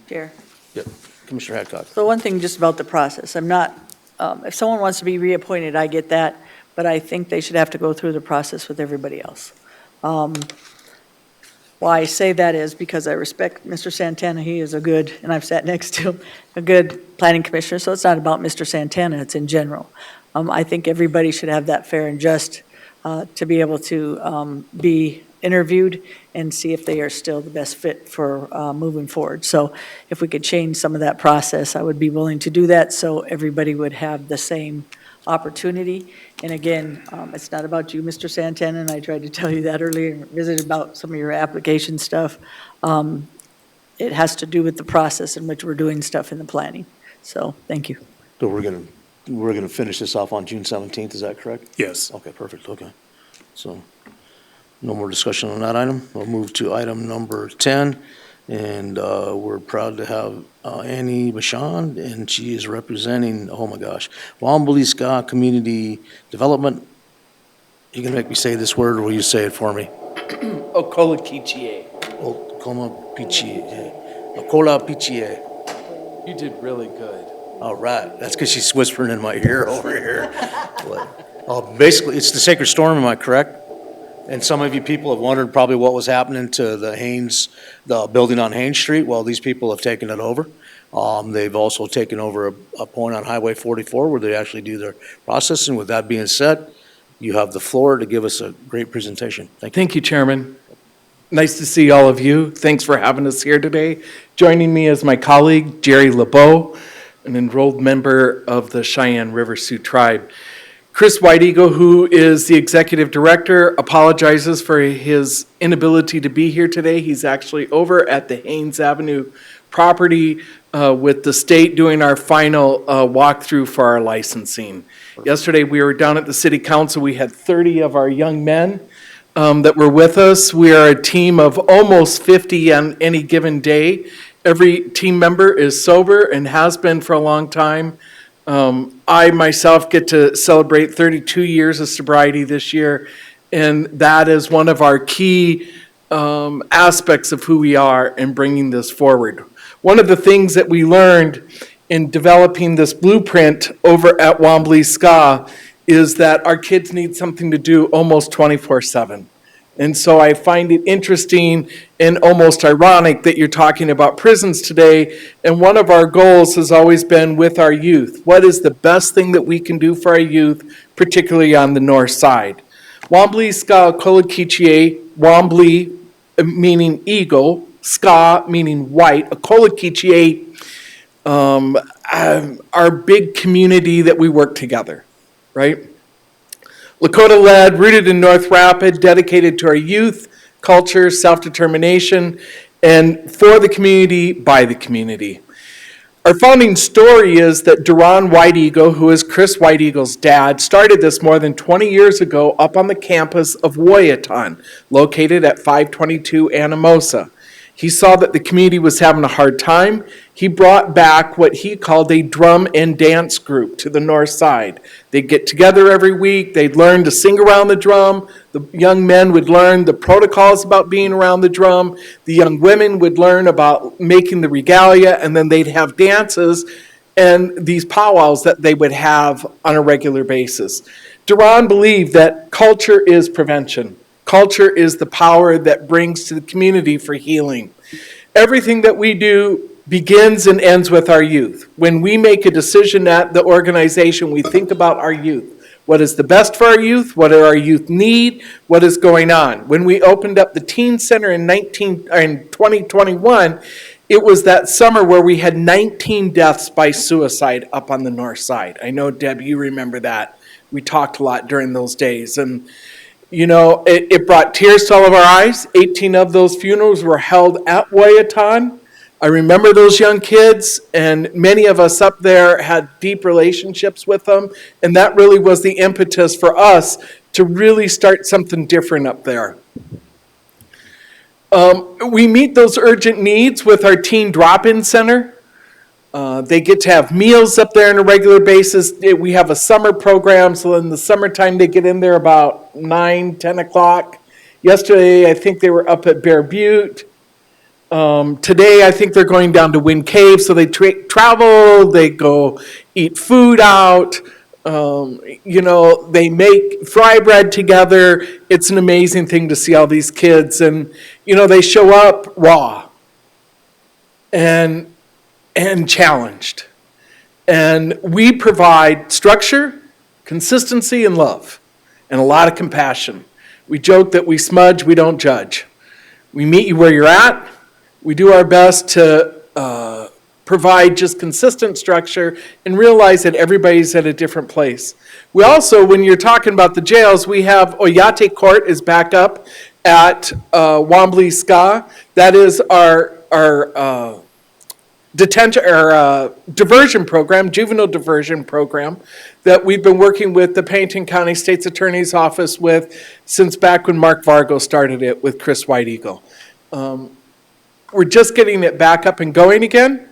Chair. Yep. Commissioner Hadcock. So one thing just about the process, I'm not, if someone wants to be reappointed, I get that, but I think they should have to go through the process with everybody else. Why I say that is because I respect Mr. Santana. He is a good, and I've sat next to him, a good planning commissioner, so it's not about Mr. Santana, it's in general. I think everybody should have that fair and just to be able to be interviewed and see if they are still the best fit for moving forward. So if we could change some of that process, I would be willing to do that so everybody would have the same opportunity. And again, it's not about you, Mr. Santana, and I tried to tell you that earlier, visited about some of your application stuff. It has to do with the process in which we're doing stuff in the planning. So thank you. So we're gonna finish this off on June 17th, is that correct? Yes. Okay, perfect, okay. So, no more discussion on that item. We'll move to item number 10, and we're proud to have Annie Bashand, and she is representing, oh my gosh, Wombly Ska Community Development. You gonna make me say this word, or will you say it for me? Okolakichie. Okola Pichie. You did really good. All right, that's because she's whispering in my ear over here. Basically, it's the Sacred Storm, am I correct? And some of you people have wondered probably what was happening to the building on Haynes Street. Well, these people have taken it over. They've also taken over a point on Highway 44 where they actually do their processing. With that being said, you have the floor to give us a great presentation. Thank you. Thank you, Chairman. Nice to see all of you. Thanks for having us here today. Joining me is my colleague, Jerry LeBeau, an enrolled member of the Cheyenne River Sioux Tribe. Chris White Eagle, who is the executive director, apologizes for his inability to be here today. He's actually over at the Haynes Avenue property with the state doing our final walkthrough for our licensing. Yesterday, we were down at the city council. We had 30 of our young men that were with us. We are a team of almost 50 on any given day. Every team member is sober and has been for a long time. I myself get to celebrate 32 years of sobriety this year, and that is one of our key aspects of who we are in bringing this forward. One of the things that we learned in developing this blueprint over at Wombly Ska is that our kids need something to do almost 24/7. And so I find it interesting and almost ironic that you're talking about prisons today. And one of our goals has always been with our youth. What is the best thing that we can do for our youth, particularly on the north side? Wombly Ska Okolakichie, Wombly meaning eagle, Ska meaning white, Okolakichie, our big community that we work together, right? Lakota-led, rooted in North Rapid, dedicated to our youth, culture, self-determination, and for the community, by the community. Our founding story is that Duran White Eagle, who is Chris White Eagle's dad, started this more than 20 years ago up on the campus of Woyaton, located at 522 Anamosa. He saw that the community was having a hard time. He brought back what he called a drum and dance group to the north side. They'd get together every week. They'd learn to sing around the drum. The young men would learn the protocols about being around the drum. The young women would learn about making the regalia, and then they'd have dances and these powwows that they would have on a regular basis. Duran believed that culture is prevention. Culture is the power that brings to the community for healing. Everything that we do begins and ends with our youth. When we make a decision at the organization, we think about our youth. What is the best for our youth? What do our youth need? What is going on? When we opened up the Teen Center in 2021, it was that summer where we had 19 deaths by suicide up on the north side. I know, Deb, you remember that. We talked a lot during those days. And you know, it brought tears to all of our eyes. 18 of those funerals were held at Woyaton. I remember those young kids, and many of us up there had deep relationships with them, and that really was the impetus for us to really start something different up there. We meet those urgent needs with our teen drop-in center. They get to have meals up there on a regular basis. We have a summer program, so in the summertime they get in there about 9, 10 o'clock. Yesterday, I think they were up at Bear Butte. Today, I think they're going down to Wind Cave, so they travel, they go eat food out. You know, they make fry bread together. It's an amazing thing to see all these kids, and, you know, they show up raw and challenged. And we provide structure, consistency, and love, and a lot of compassion. We joke that we smudge, we don't judge. We meet you where you're at. We do our best to provide just consistent structure and realize that everybody's at a different place. We also, when you're talking about the jails, we have Oyate Court is back up at Wambley Ska. That is our detention or diversion program, juvenile diversion program, that we've been working with the Pennington County State's Attorney's Office with since back when Mark Vargo started it with Chris White Eagle. We're just getting it back up and going again,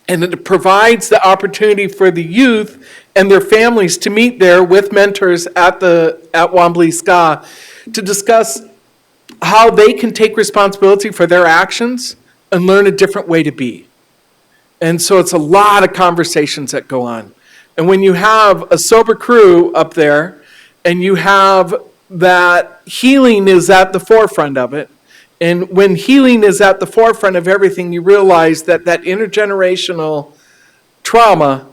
and it provides the opportunity for the youth and their families to meet there with mentors at Wambley Ska to discuss how they can take responsibility for their actions and learn a different way to be. And so it's a lot of conversations that go on. And when you have a sober crew up there and you have that healing is at the forefront of it, and when healing is at the forefront of everything, you realize that that intergenerational trauma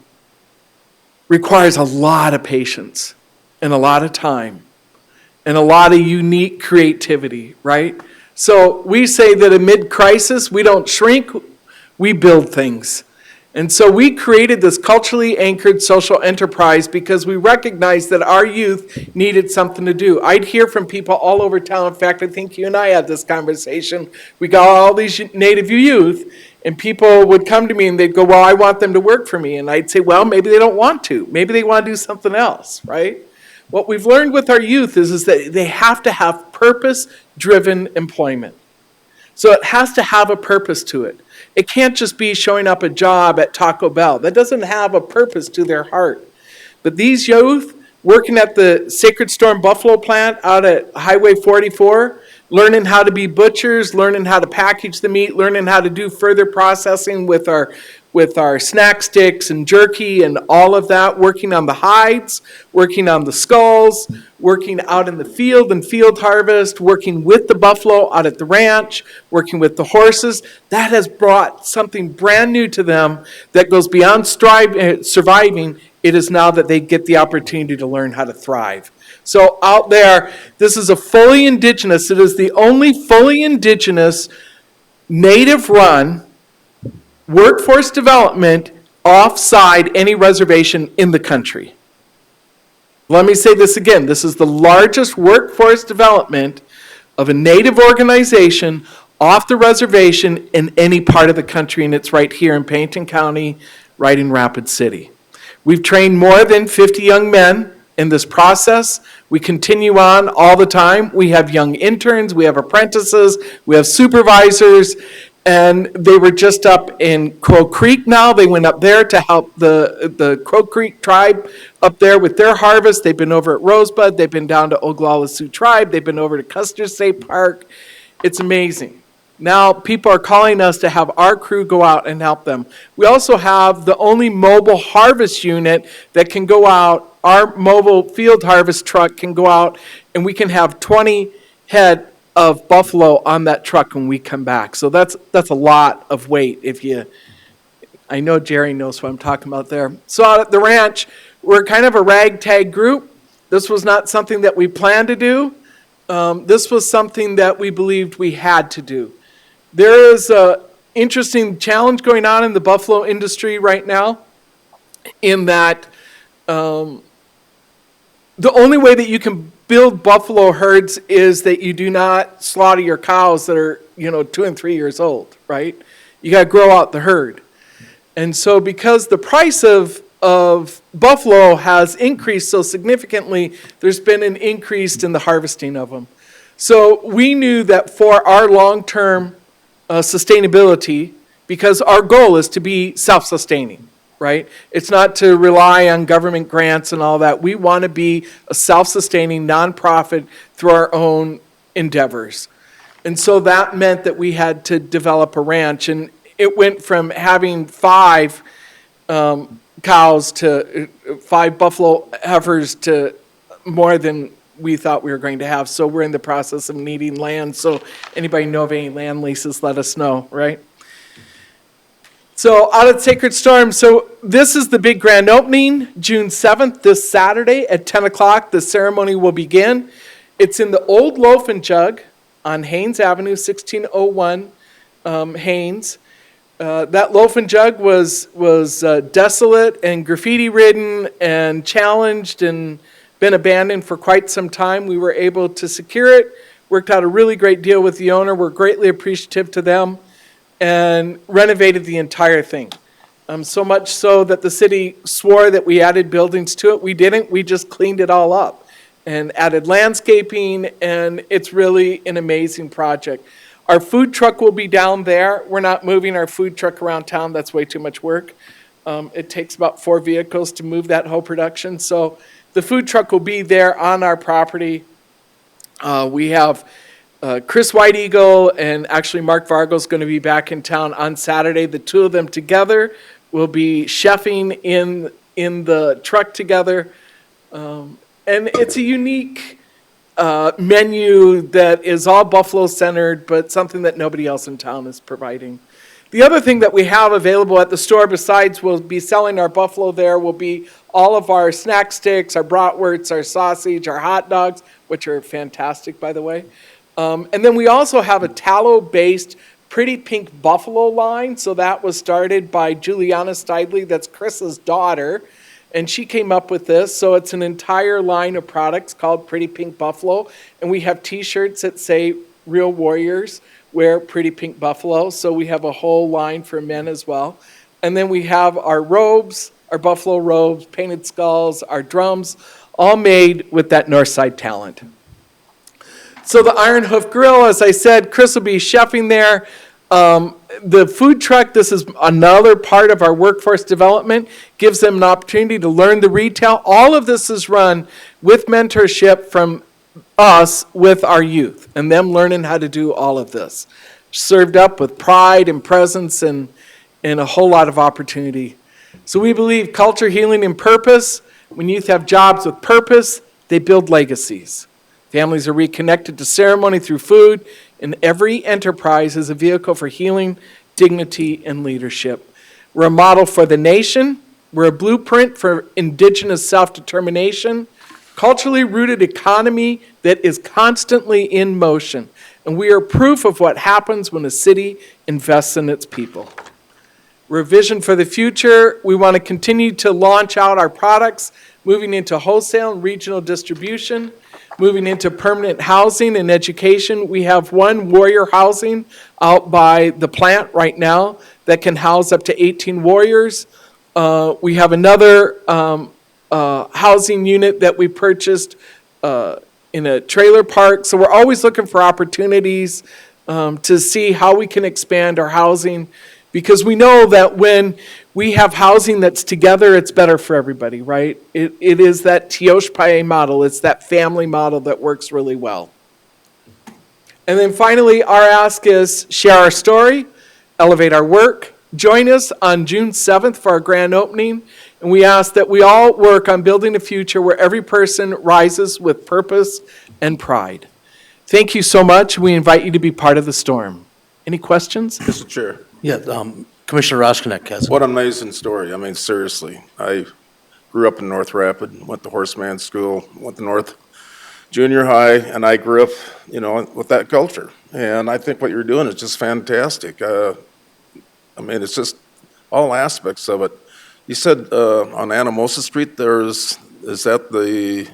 requires a lot of patience and a lot of time and a lot of unique creativity, right? So we say that amid crisis, we don't shrink, we build things. And so we created this culturally anchored social enterprise because we recognized that our youth needed something to do. I'd hear from people all over town. In fact, I think you and I had this conversation. We got all these Native youth, and people would come to me and they'd go, well, I want them to work for me. And I'd say, well, maybe they don't want to. Maybe they want to do something else, right? What we've learned with our youth is that they have to have purpose-driven employment. So it has to have a purpose to it. It can't just be showing up a job at Taco Bell. That doesn't have a purpose to their heart. But these youth working at the Sacred Storm Buffalo plant out at Highway 44, learning how to be butchers, learning how to package the meat, learning how to do further processing with our snack sticks and jerky and all of that, working on the hides, working on the skulls, working out in the field and field harvest, working with the buffalo out at the ranch, working with the horses. That has brought something brand new to them that goes beyond surviving. It is now that they get the opportunity to learn how to thrive. So out there, this is a fully indigenous, it is the only fully indigenous, native-run workforce development offside any reservation in the country. Let me say this again. This is the largest workforce development of a native organization off the reservation in any part of the country, and it's right here in Pennington County, right in Rapid City. We've trained more than 50 young men in this process. We continue on all the time. We have young interns, we have apprentices, we have supervisors, and they were just up in Crow Creek now. They went up there to help the Crow Creek tribe up there with their harvest. They've been over at Rosebud, they've been down to Oglala Sioux tribe, they've been over to Custer State Park. It's amazing. Now, people are calling us to have our crew go out and help them. We also have the only mobile harvest unit that can go out. Our mobile field harvest truck can go out, and we can have 20 head of buffalo on that truck when we come back. So that's a lot of weight. I know Jerry knows what I'm talking about there. So out at the ranch, we're kind of a ragtag group. This was not something that we planned to do. This was something that we believed we had to do. There is an interesting challenge going on in the buffalo industry right now, in that the only way that you can build buffalo herds is that you do not slaughter your cows that are 2 and 3 years old, right? You got to grow out the herd. And so because the price of buffalo has increased so significantly, there's been an increase in the harvesting of them. So we knew that for our long-term sustainability, because our goal is to be self-sustaining, right? It's not to rely on government grants and all that. We want to be a self-sustaining nonprofit through our own endeavors. And so that meant that we had to develop a ranch, and it went from having 5 cows to 5 buffalo heifers to more than we thought we were going to have. So we're in the process of needing land. So anybody know of any land leases, let us know, right? So out at Sacred Storm, so this is the big grand opening, June 7th, this Saturday at 10 o'clock. The ceremony will begin. It's in the old Loaf and Jug on Haynes Avenue, 1601 Haynes. That Loaf and Jug was desolate and graffiti-ridden and challenged and been abandoned for quite some time. We were able to secure it, worked out a really great deal with the owner. We're greatly appreciative to them, and renovated the entire thing. So much so that the city swore that we added buildings to it. We didn't. We just cleaned it all up and added landscaping, and it's really an amazing project. Our food truck will be down there. We're not moving our food truck around town. That's way too much work. It takes about 4 vehicles to move that whole production. So the food truck will be there on our property. We have Chris White Eagle and actually Mark Vargo's going to be back in town on Saturday. The two of them together will be chefing in the truck together. And it's a unique menu that is all buffalo centered, but something that nobody else in town is providing. The other thing that we have available at the store, besides we'll be selling our buffalo there, will be all of our snack sticks, our bratwursts, our sausage, our hot dogs, which are fantastic, by the way. And then we also have a tallow-based Pretty Pink Buffalo line. So that was started by Juliana Steidley, that's Chris's daughter. And she came up with this. So it's an entire line of products called Pretty Pink Buffalo. And we have t-shirts that say Real Warriors wear Pretty Pink Buffalo. So we have a whole line for men as well. And then we have our robes, our buffalo robes, painted skulls, our drums, all made with that Northside talent. So the Iron Hoof Grill, as I said, Chris will be chefing there. The food truck, this is another part of our workforce development, gives them an opportunity to learn the retail. All of this is run with mentorship from us with our youth and them learning how to do all of this. Served up with pride and presence and a whole lot of opportunity. So we believe culture, healing, and purpose. When youth have jobs with purpose, they build legacies. Families are reconnected to ceremony through food, and every enterprise is a vehicle for healing, dignity, and leadership. We're a model for the nation. We're a blueprint for indigenous self-determination, culturally rooted economy that is constantly in motion. And we are proof of what happens when a city invests in its people. We're a vision for the future. We want to continue to launch out our products moving into wholesale and regional distribution, moving into permanent housing and education. We have one Warrior Housing out by the plant right now that can house up to 18 Warriors. We have another housing unit that we purchased in a trailer park. So we're always looking for opportunities to see how we can expand our housing, because we know that when we have housing that's together, it's better for everybody, right? It is that Tioshpaye model, it's that family model that works really well. And then finally, our ask is share our story, elevate our work. Join us on June 7th for our grand opening, and we ask that we all work on building a future where every person rises with purpose and pride. Thank you so much. We invite you to be part of the storm. Any questions? Mr. Chair. Yeah, Commissioner Roskinek has. What an amazing story. I mean, seriously. I grew up in North Rapid, went to Horseman School, went to North Junior High, and I grew up, with that culture. And I think what you're doing is just fantastic. I mean, it's just all aspects of it. You said on Anamosa Street, is that the,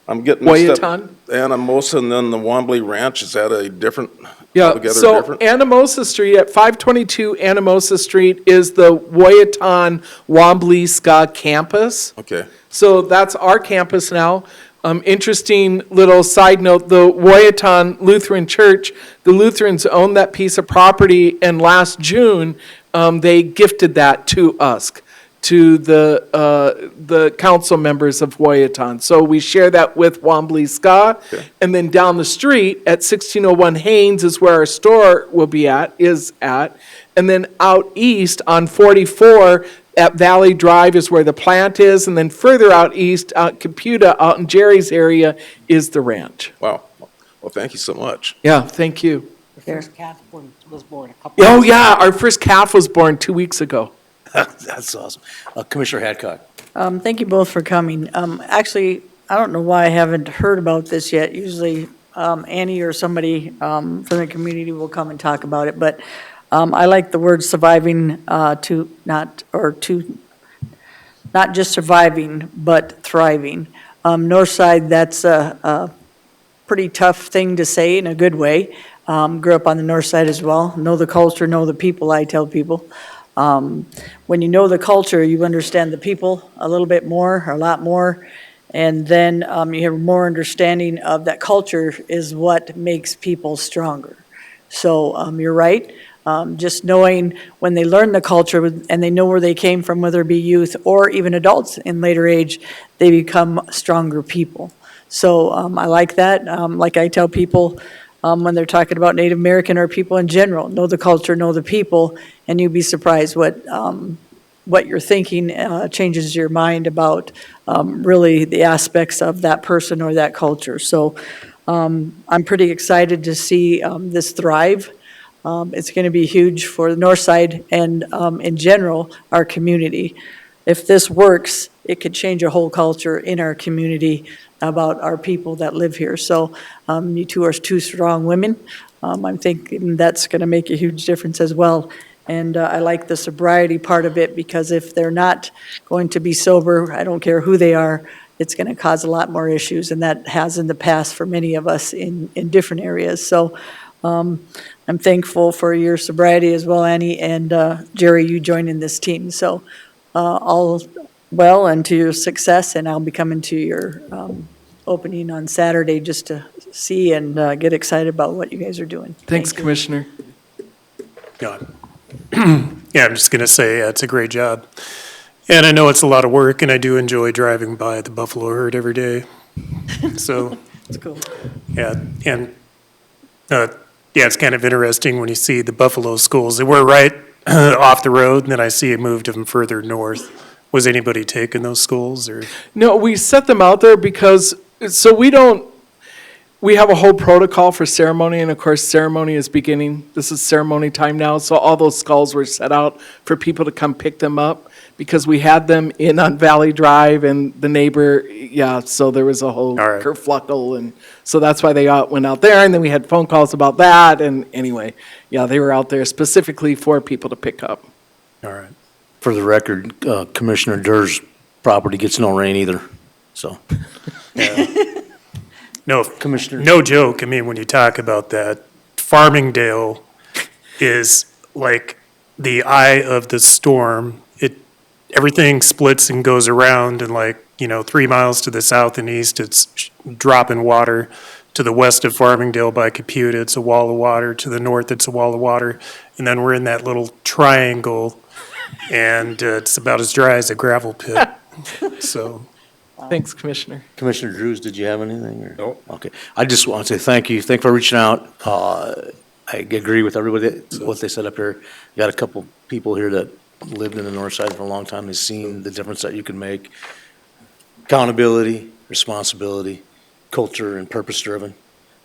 I'm getting mixed up. Wyaton? Anamosa and then the Wombly Ranch, is that a different, Yeah, altogether so different? Anamosa Street, at 522 Anamosa Street is the Wyaton Wombly Ska campus. Okay. So that's our campus now. Interesting little side note, the Wyaton Lutheran Church, the Lutherans own that piece of property, and last June, they gifted that to us, to the council members of Wyaton. So we share that with Wombly Ska. Okay. And then down the street at 1601 Haynes is where our store is at. And then out east on 44 at Valley Drive is where the plant is. And then further out east, out Caputa, out in Jerry's area, is the ranch. Wow. Well, thank you so much. Yeah, thank you. The first calf was born a couple. Oh, yeah, our first calf was born 2 weeks ago. That's awesome. Commissioner Hadcock. Thank you both for coming. Actually, I don't know why I haven't heard about this yet. Usually Annie or somebody from the community will come and talk about it, but I like the word surviving not just surviving, but thriving. Northside, that's a pretty tough thing to say in a good way. Grew up on the north side as well. Know the culture, know the people, I tell people. When you know the culture, you understand the people a little bit more, a lot more, and then you have more understanding of that culture is what makes people stronger. So you're right. Just knowing when they learn the culture and they know where they came from, whether it be youth or even adults in later age, they become stronger people. So I like that. Like I tell people, when they're talking about Native American or people in general, know the culture, know the people, and you'd be surprised what you're thinking changes your mind about really the aspects of that person or that culture. So I'm pretty excited to see this thrive. It's going to be huge for the north side and in general, our community. If this works, it could change a whole culture in our community about our people that live here. So you two are two strong women. I'm thinking that's going to make a huge difference as well. And I like the sobriety part of it, because if they're not going to be sober, I don't care who they are, it's going to cause a lot more issues, and that has in the past for many of us in different areas. So I'm thankful for your sobriety as well, Annie, and Jerry, you joining this team. So all well and to your success, and I'll be coming to your opening on Saturday just to see and get excited about what you guys are doing. Thanks, Thank you. Commissioner. Yeah, I'm just going to say, it's a great job. And I know it's a lot of work, and I do enjoy driving by the buffalo herd every day. So, It's cool. yeah, and, it's kind of interesting when you see the buffalo schools. They were right off the road, and then I see it moved them further north. Was anybody taking those schools, or? No, we set them out there because, so we have a whole protocol for ceremony, and of course, ceremony is beginning. This is ceremony time now, so all those skulls were set out for people to come pick them up, because we had them in on Valley Drive, and the neighbor, so there was a whole right. kerfluffle, and so that's why they went out there, and then we had phone calls about that, and anyway, they were out there specifically for people to pick up. All right. For the record, Commissioner Durs property gets no rain either, so. No, Commissioners? no joke. I mean, when you talk about that, Farmingdale is like the eye of the storm. Everything splits and goes around, and 3 miles to the south and east, it's dropping water. To the west of Farmingdale by Caputa, it's a wall of water. To the north, it's a wall of water. And then we're in that little triangle, and it's about as dry as a gravel pit. So, Thanks, Commissioner. Commissioner Drews, did you have anything? Or? Nope. Okay. I just want to say thank you. Thank you for reaching out. I agree with everybody, what they said up here. You got a couple people here that lived in the north side for a long time. They've seen the difference that you can make. Accountability, responsibility, culture, and purpose-driven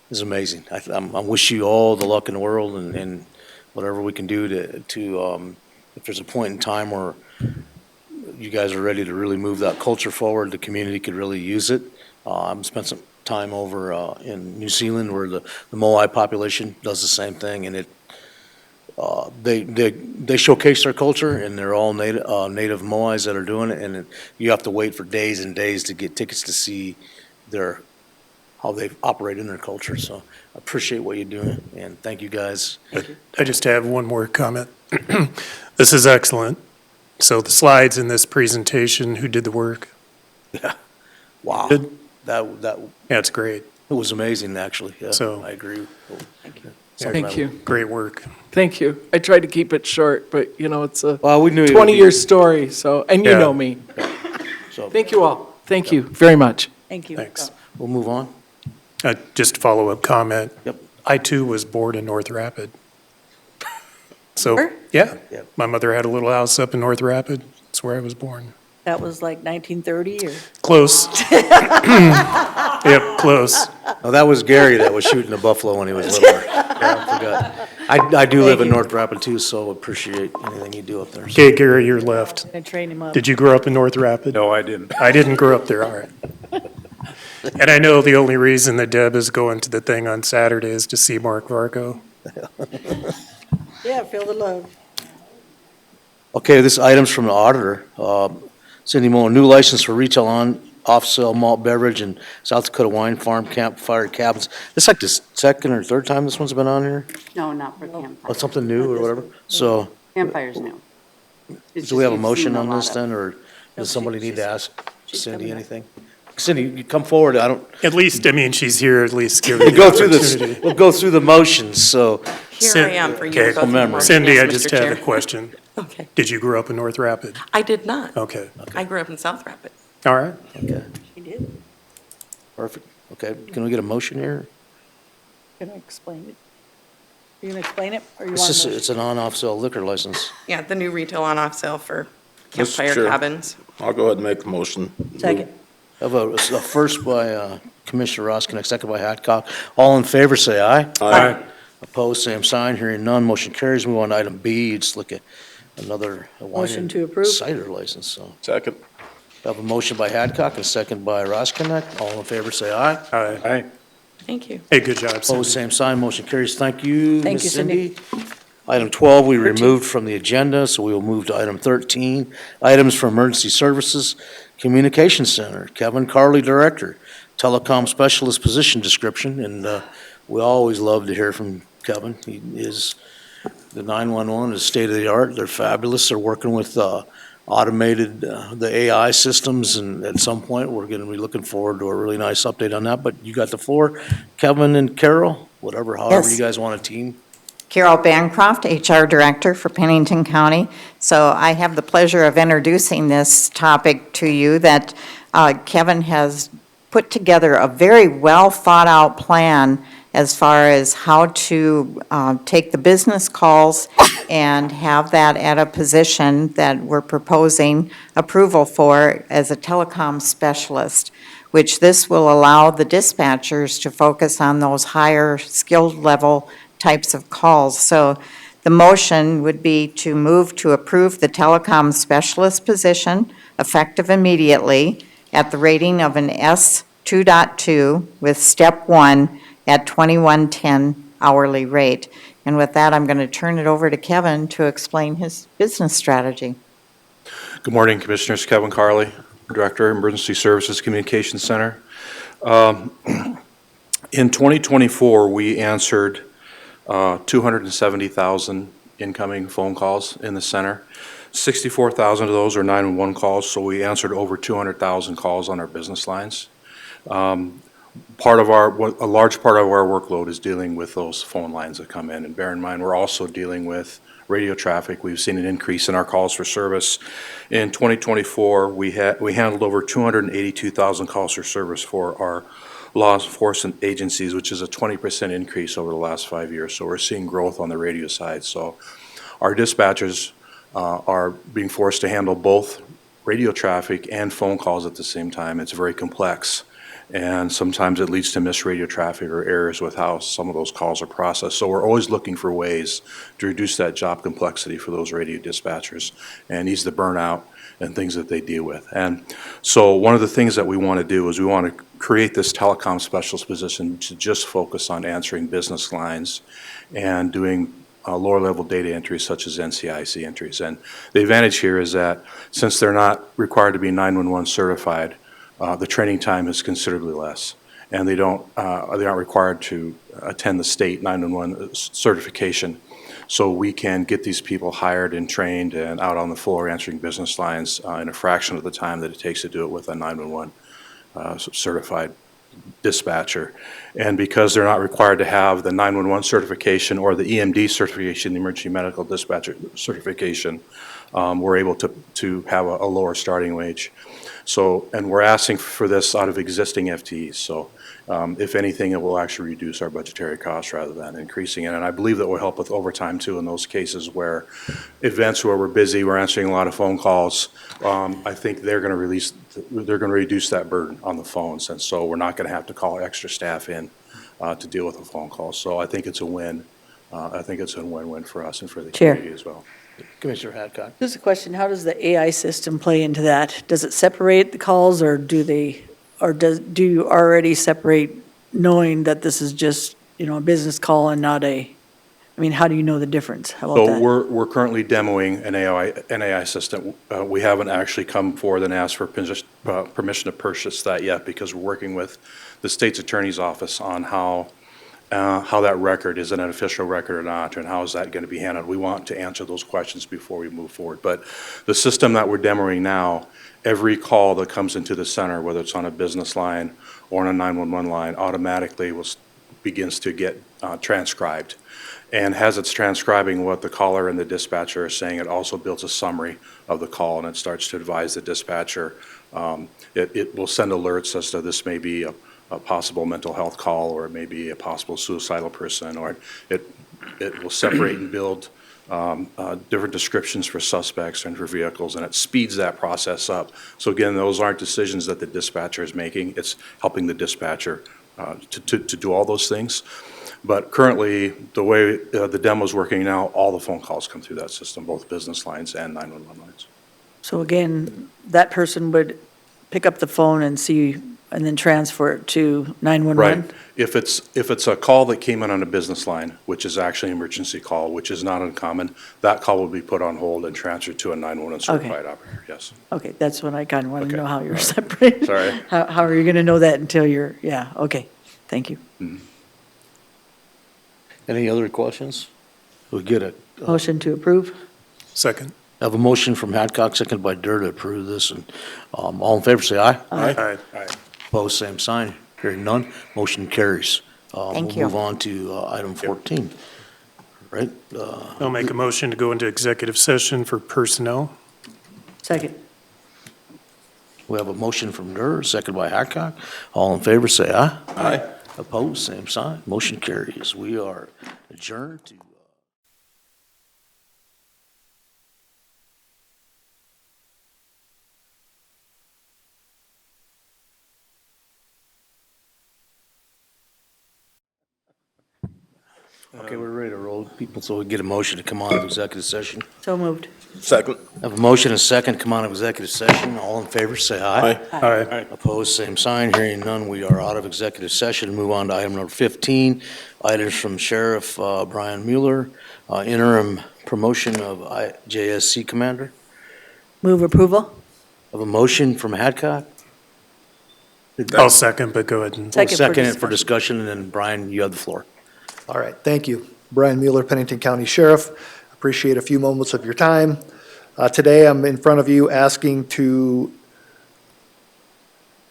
is amazing. I wish you all the luck in the world and whatever we can do to if there's a point in time where you guys are ready to really move that culture forward, the community could really use it. I've spent some time over in New Zealand where the Moai population does the same thing, and they showcase their culture, and they're all native Moais that are doing it, and you have to wait for days and days to get tickets to see how they operate in their culture. So I appreciate what you're doing, and thank you guys. I just have one more comment. This is excellent. So the slides in this presentation, who did the work? Wow, Good. that That's great. it was amazing, actually. Yeah, So- I agree. Thank you. Great work. Thank you. I tried to keep it short, but it's a Well, we knew it would 20-year be- story, and you Yeah. know me. So Thank you all. Thank you very much. Thank you. Thanks. we'll move on. Just a follow-up comment. Yep. I too was born in North Rapid. So, Were? yeah, Yep. my mother had a little house up in North Rapid. That's where I was born. That was like 1930 or? Close. Yep, close. Oh, that was Gary that was shooting a buffalo when he was littler. Yeah, I forgot. I do live in North Rapid too, so appreciate anything you do up there. So. Okay, Gary, you're left. I train him up. Did you grow up in North Rapid? No, I didn't. I didn't grow up there, all right. And I know the only reason that Deb is going to the thing on Saturday is to see Mark Vargo. Yeah, feel the love. Okay, this item's from the auditor. Cindy Moore, new license for retail off-sale malt beverage and South Dakota Wine Farm Campfire Cabins. This is like the second or third time this one's been on here? No, not for campfire. Oh, something new or whatever? So, Campfire's new. It's do we have a just you've motion seen on lot this of- then, or No, does somebody need to ask she's Cindy coming up. anything? Cindy, you come forward, I don't, At least, I mean, she's here, at least give her we the go through this, opportunity. we'll go through the motions, so, Here I am for you to Okay, go through the remember. motion. Cindy, Yes, I just Mr. have a Chair. question. Okay. Did you grow up in North Rapid? I did not. Okay, I grew up in South Rapid. all right. okay, He did. perfect. Okay, can we get a motion here? Can I explain it? You gonna explain it, or you It's want just, to? it's an on-off-sale liquor license. Yeah, the new retail on-off sale for Mr. campfire Chair. cabins. I'll go ahead and make the motion. Second. I have a first by Commissioner Roskinek, second by Hadcock. All in favor, say aye. Aye. Opposed, same sign. Hearing none, motion carries. Move on to item B. Just look at another wine Motion and to approve. cider license. So Second. I have a motion by Hadcock and a second by Roskinek. All in favor, say aye. Aye. Thank you. Hey, good job, Opposed, Cindy. same sign. Motion carries. Thank you, Thank Ms. you, Cindy. Item 12, we removed from the agenda, so we will move to item 13. Items for Emergency Services Communications Center. Kevin Carley, Director. Telecom Specialist Position Description, and we always love to hear from Kevin. He is, the 911 is state-of-the-art. They're fabulous. They're working with automated, the AI systems, and at some point, we're going to be looking forward to a really nice update on that. But you got the floor. Kevin and Carol, however Yes. you guys want to team. Carol Bancroft, HR Director for Pennington County. So I have the pleasure of introducing this topic to you that Kevin has put together a very well-thought-out plan as far as how to take the business calls and have that at a position that we're proposing approval for as a telecom specialist, which this will allow the dispatchers to focus on those higher skilled level types of calls. So the motion would be to move to approve the telecom specialist position effective immediately at the rating of an S2.2 with step 1 at $21.10 hourly rate. And with that, I'm going to turn it over to Kevin to explain his business strategy. Good morning, Commissioners. Kevin Carley, Director, Emergency Services Communications Center. In 2024, we answered 270,000 incoming phone calls in the center. 64,000 of those are 911 calls, so we answered over 200,000 calls on our business lines. A large part of our workload is dealing with those phone lines that come in. And bear in mind, we're also dealing with radio traffic. We've seen an increase in our calls for service. In 2024, we handled over 282,000 calls for service for our law enforcement agencies, which is a 20% increase over the last 5 years. So we're seeing growth on the radio side. So our dispatchers are being forced to handle both radio traffic and phone calls at the same time. It's very complex. And sometimes it leads to missed radio traffic or errors with how some of those calls are processed. So we're always looking for ways to reduce that job complexity for those radio dispatchers and ease the burnout and things that they deal with. And so one of the things that we want to do is we want to create this telecom specialist position to just focus on answering business lines and doing lower level data entries such as NCIC entries. And the advantage here is that since they're not required to be 911 certified, the training time is considerably less, and they aren't required to attend the state 911 certification. So we can get these people hired and trained and out on the floor answering business lines in a fraction of the time that it takes to do it with a 911 certified dispatcher. And because they're not required to have the 911 certification or the EMD certification, the emergency medical dispatcher certification, we're able to have a lower starting wage. So, and we're asking for this out of existing FTEs. So if anything, it will actually reduce our budgetary costs rather than increasing it. And I believe that will help with overtime too in those cases where events where we're busy, we're answering a lot of phone calls. I think they're going to reduce that burden on the phones. And so we're not going to have to call extra staff in to deal with a phone call. So I think it's a win. I think it's a win-win for us and for the community as well. Commissioner Hadcock. Just a question, how does the AI system play into that? Does it separate the calls, or do you already separate knowing that this is just, a business call and not how do you know the difference? How about So that? we're currently demoing an AI system. We haven't actually come forward and asked for permission to purchase that yet because we're working with the state's attorney's office on how that record, is it an official record or not, and how is that going to be handled. We want to answer those questions before we move forward. But the system that we're demoing now, every call that comes into the center, whether it's on a business line or on a 911 line, automatically begins to get transcribed. And as it's transcribing what the caller and the dispatcher are saying, it also builds a summary of the call, and it starts to advise the dispatcher. It will send alerts as to this may be a possible mental health call, or it may be a possible suicidal person, or it will separate and build different descriptions for suspects and for vehicles, and it speeds that process up. So again, those aren't decisions that the dispatcher is making. It's helping the dispatcher to do all those things. But currently, the way the demo is working now, all the phone calls come through that system, both business lines and 911 lines. So again, that person would pick up the phone and see, and then transfer it to 911? Right. If it's a call that came in on a business line, which is actually an emergency call, which is not uncommon, that call will be put on hold and transferred to a 911 certified operator, yes. Okay, that's what I kind of want to Okay. know, how you're All right. separated. Sorry. How are you going to know that until okay, thank you. Any other questions? We get it. Motion to approve? Second. I have a motion from Hadcock, second by Dur to approve this, and all in favor, say aye. Aye. Opposed, same sign. Hearing none, motion carries. Thank you. We'll move on to item 14. Right? I'll make a motion to go into executive session for personnel. Second. We have a motion from Dur, second by Hadcock. All in favor, say aye. Aye. Opposed, same sign. Motion carries. We are adjourned to. Okay, we're ready to roll, people, so we get a motion to come on to executive session. So moved. Second. Have a motion and a second, come on to executive session. All in favor, say aye. Aye. Opposed, same sign. Hearing none, we are out of executive session. Move on to item number 15, items from Sheriff Brian Mueller, interim promotion of JSC Commander. Move approval? Have a motion from Hadcock? I'll second, but go ahead and. Second it for discussion, and then Brian, you have the floor. All right, thank you. Brian Mueller, Pennington County Sheriff. Appreciate a few moments of your time. Today, I'm in front of you asking to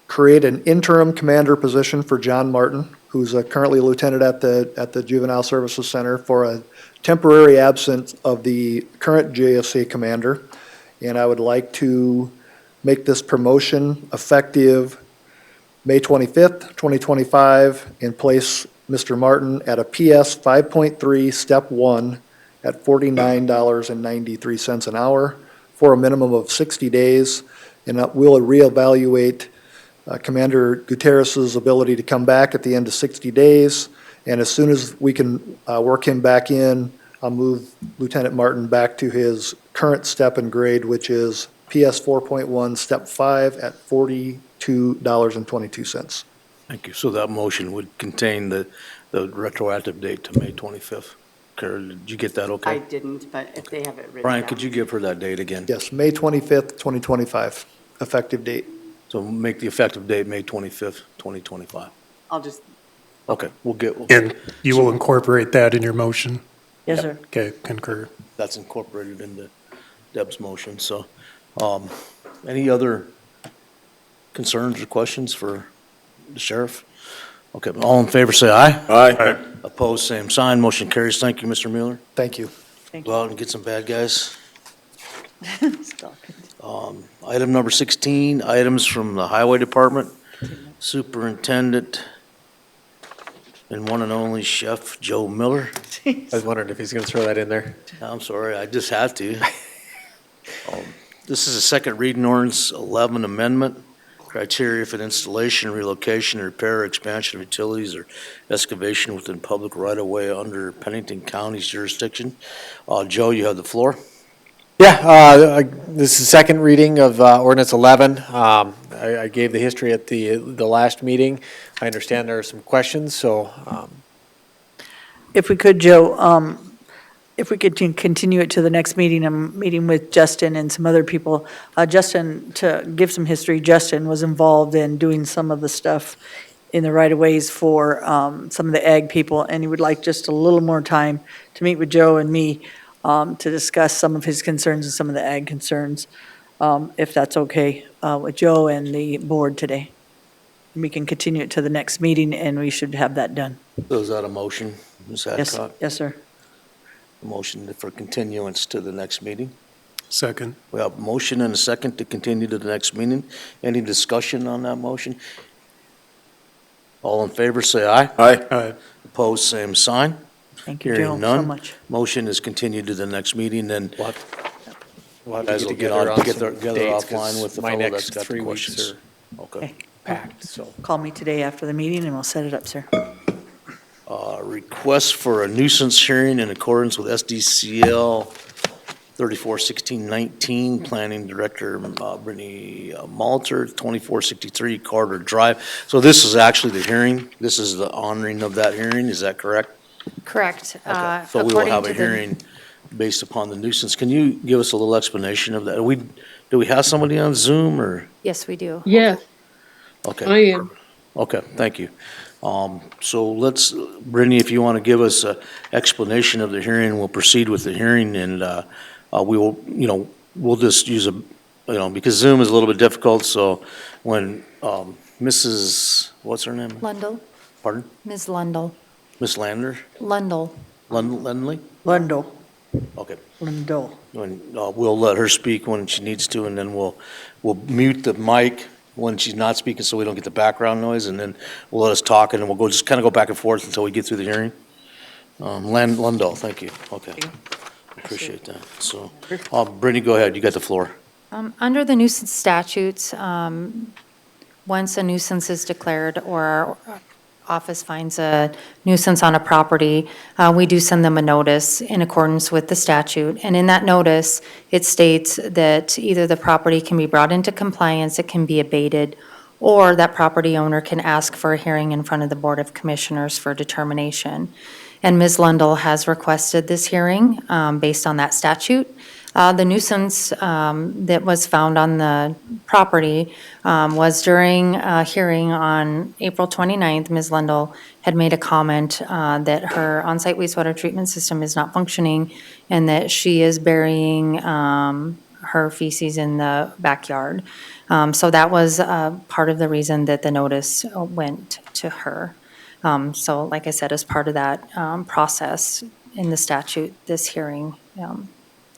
create an interim commander position for John Martin, who's currently a lieutenant at the Juvenile Services Center, for a temporary absence of the current JSA commander. And I would like to make this promotion effective May 25th, 2025, and place Mr. Martin at a PS 5.3, Step 1, at $49.93 an hour for a minimum of 60 days. And we'll reevaluate Commander Gutierrez's ability to come back at the end of 60 days. And as soon as we can work him back in, I'll move Lieutenant Martin back to his current step and grade, which is PS 4.1, Step 5 at $42.22. Thank you. So that motion would contain the retroactive date to May 25th. Kara, did you get that okay? I didn't, but if they have it written Brian, down. could you give her that date again? Yes, May 25th, 2025, effective date. So make the effective date May 25th, 2025. I'll just, Okay, And you will incorporate that in your motion? Yes, sir. Okay, concur. That's incorporated into Deb's motion, so, any other concerns or questions for the sheriff? Okay, all in favor, say aye. Aye. Opposed, same sign, motion carries. Thank you, Mr. Mueller. Thank you. Go out and get some bad guys. Item number 16, items from the Highway Department. Superintendent and one and only Chef Joe Miller. I was wondering if he's going to throw that in there. I'm sorry, I just had to. This is a second reading ordinance, 11 amendment, criteria for the installation, relocation, repair, expansion of utilities or excavation within public right-of-way under Pennington County's jurisdiction. Joe, you have the floor. Yeah, this is second reading of ordinance 11. I gave the history at the last meeting. I understand there are some questions, so. If we could, Joe, if we could continue it to the next meeting, I'm meeting with Justin and some other people. Justin, to give some history, Justin was involved in doing some of the stuff in the right-of-ways for some of the ag people, and he would like just a little more time to meet with Joe and me to discuss some of his concerns and some of the ag concerns, if that's okay with Joe and the board today. We can continue it to the next meeting, and we should have that done. So is that a motion, Ms. Yes, Hadcock? yes, sir. A motion for continuance to the next meeting? Second. We have a motion and a second to continue to the next meeting. Any discussion on that motion? All in favor, say aye. Aye. Opposed, same sign. Thank you, Hearing Joe, so none. much. Motion is continued to the next meeting, then We'll have Guys to will get get together on- on get some together dates, offline 'cause with the my fellow next that's got the 3 weeks questions. are Okay. packed, so. Call me today after the meeting, and we'll set it up, sir. Request for a nuisance hearing in accordance with SDCL 341619, Planning Director Brittany Malter, 2463 Carter Drive. So this is actually the hearing. This is the honoring of that hearing. Is that correct? Correct. Okay. So we will According have to a the- hearing based upon the nuisance. Can you give us a little explanation of that? Do we have somebody on Zoom or? Yes, we do. Yeah, Okay. I am. Okay, thank you. So let's, Brittany, if you want to give us an explanation of the hearing, we'll proceed with the hearing, and we will, we'll just use because Zoom is a little bit difficult, so when Mrs., what's her name? Lundell, Pardon? Ms. Lundell, Miss Lander? Lundell. Lindley? Lundell. Okay. Lundell. And we'll let her speak when she needs to, and then we'll mute the mic when she's not speaking so we don't get the background noise, and then we'll let us talk, and then we'll just kind of go back and forth until we get through the hearing. Lundell, thank you. Okay. Appreciate that. So, Brittany, go ahead. You got the floor. Under the nuisance statutes, once a nuisance is declared or our office finds a nuisance on a property, we do send them a notice in accordance with the statute. And in that notice, it states that either the property can be brought into compliance, it can be abated, or that property owner can ask for a hearing in front of the Board of Commissioners for determination. And Ms. Lundell has requested this hearing based on that statute. The nuisance that was found on the property was during a hearing on April 29th. Ms. Lundell had made a comment that her on-site wastewater treatment system is not functioning and that she is burying her feces in the backyard. So that was part of the reason that the notice went to her. So like I said, as part of that process in the statute, this hearing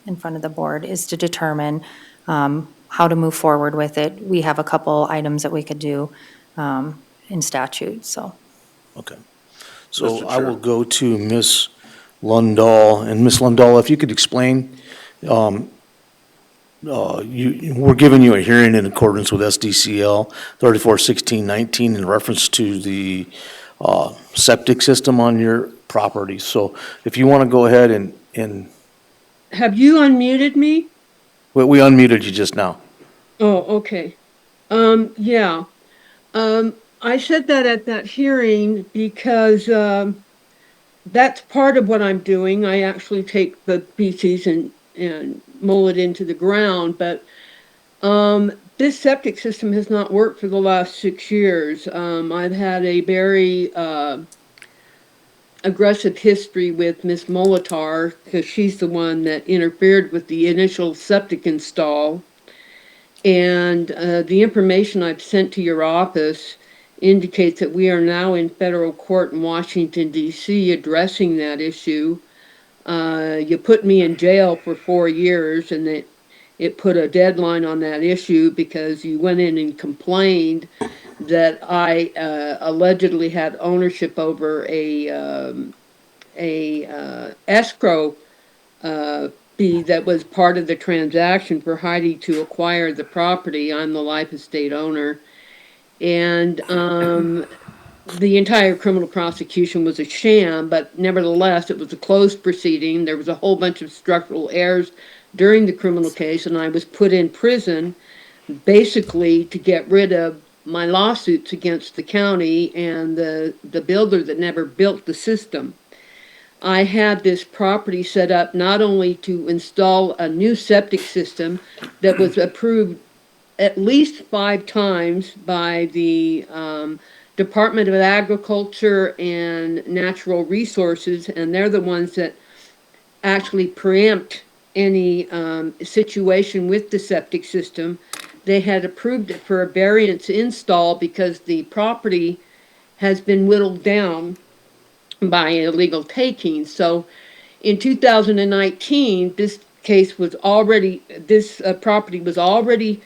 in front of the board is to determine how to move forward with it. We have a couple items that we could do in statute, so. Okay. So Mr. I will Chair. go to Ms. Lundahl, and Ms. Lundahl, if you could explain, we're giving you a hearing in accordance with SDCL 341619 in reference to the septic system on your property. So if you want to go ahead and, Have you unmuted me? we unmuted you just now. Oh, okay. Yeah. I said that at that hearing because, that's part of what I'm doing. I actually take the feces and mold it into the ground, but, this septic system has not worked for the last 6 years. I've had a very, aggressive history with Miss Molitar because she's the one that interfered with the initial septic install. And the information I've sent to your office indicates that we are now in federal court in Washington, D.C. addressing that issue. You put me in jail for 4 years, and it put a deadline on that issue because you went in and complained that I allegedly had ownership over a escrow fee that was part of the transaction for Heidi to acquire the property. I'm the life estate owner. And the entire criminal prosecution was a sham, but nevertheless, it was a closed proceeding. There was a whole bunch of structural errors during the criminal case, and I was put in prison basically to get rid of my lawsuits against the county and the builder that never built the system. I had this property set up not only to install a new septic system that was approved at least 5 times by the Department of Agriculture and Natural Resources, and they're the ones that actually preempt any situation with the septic system. They had approved it for a variance install because the property has been whittled down by illegal taking. So in 2019, this property was already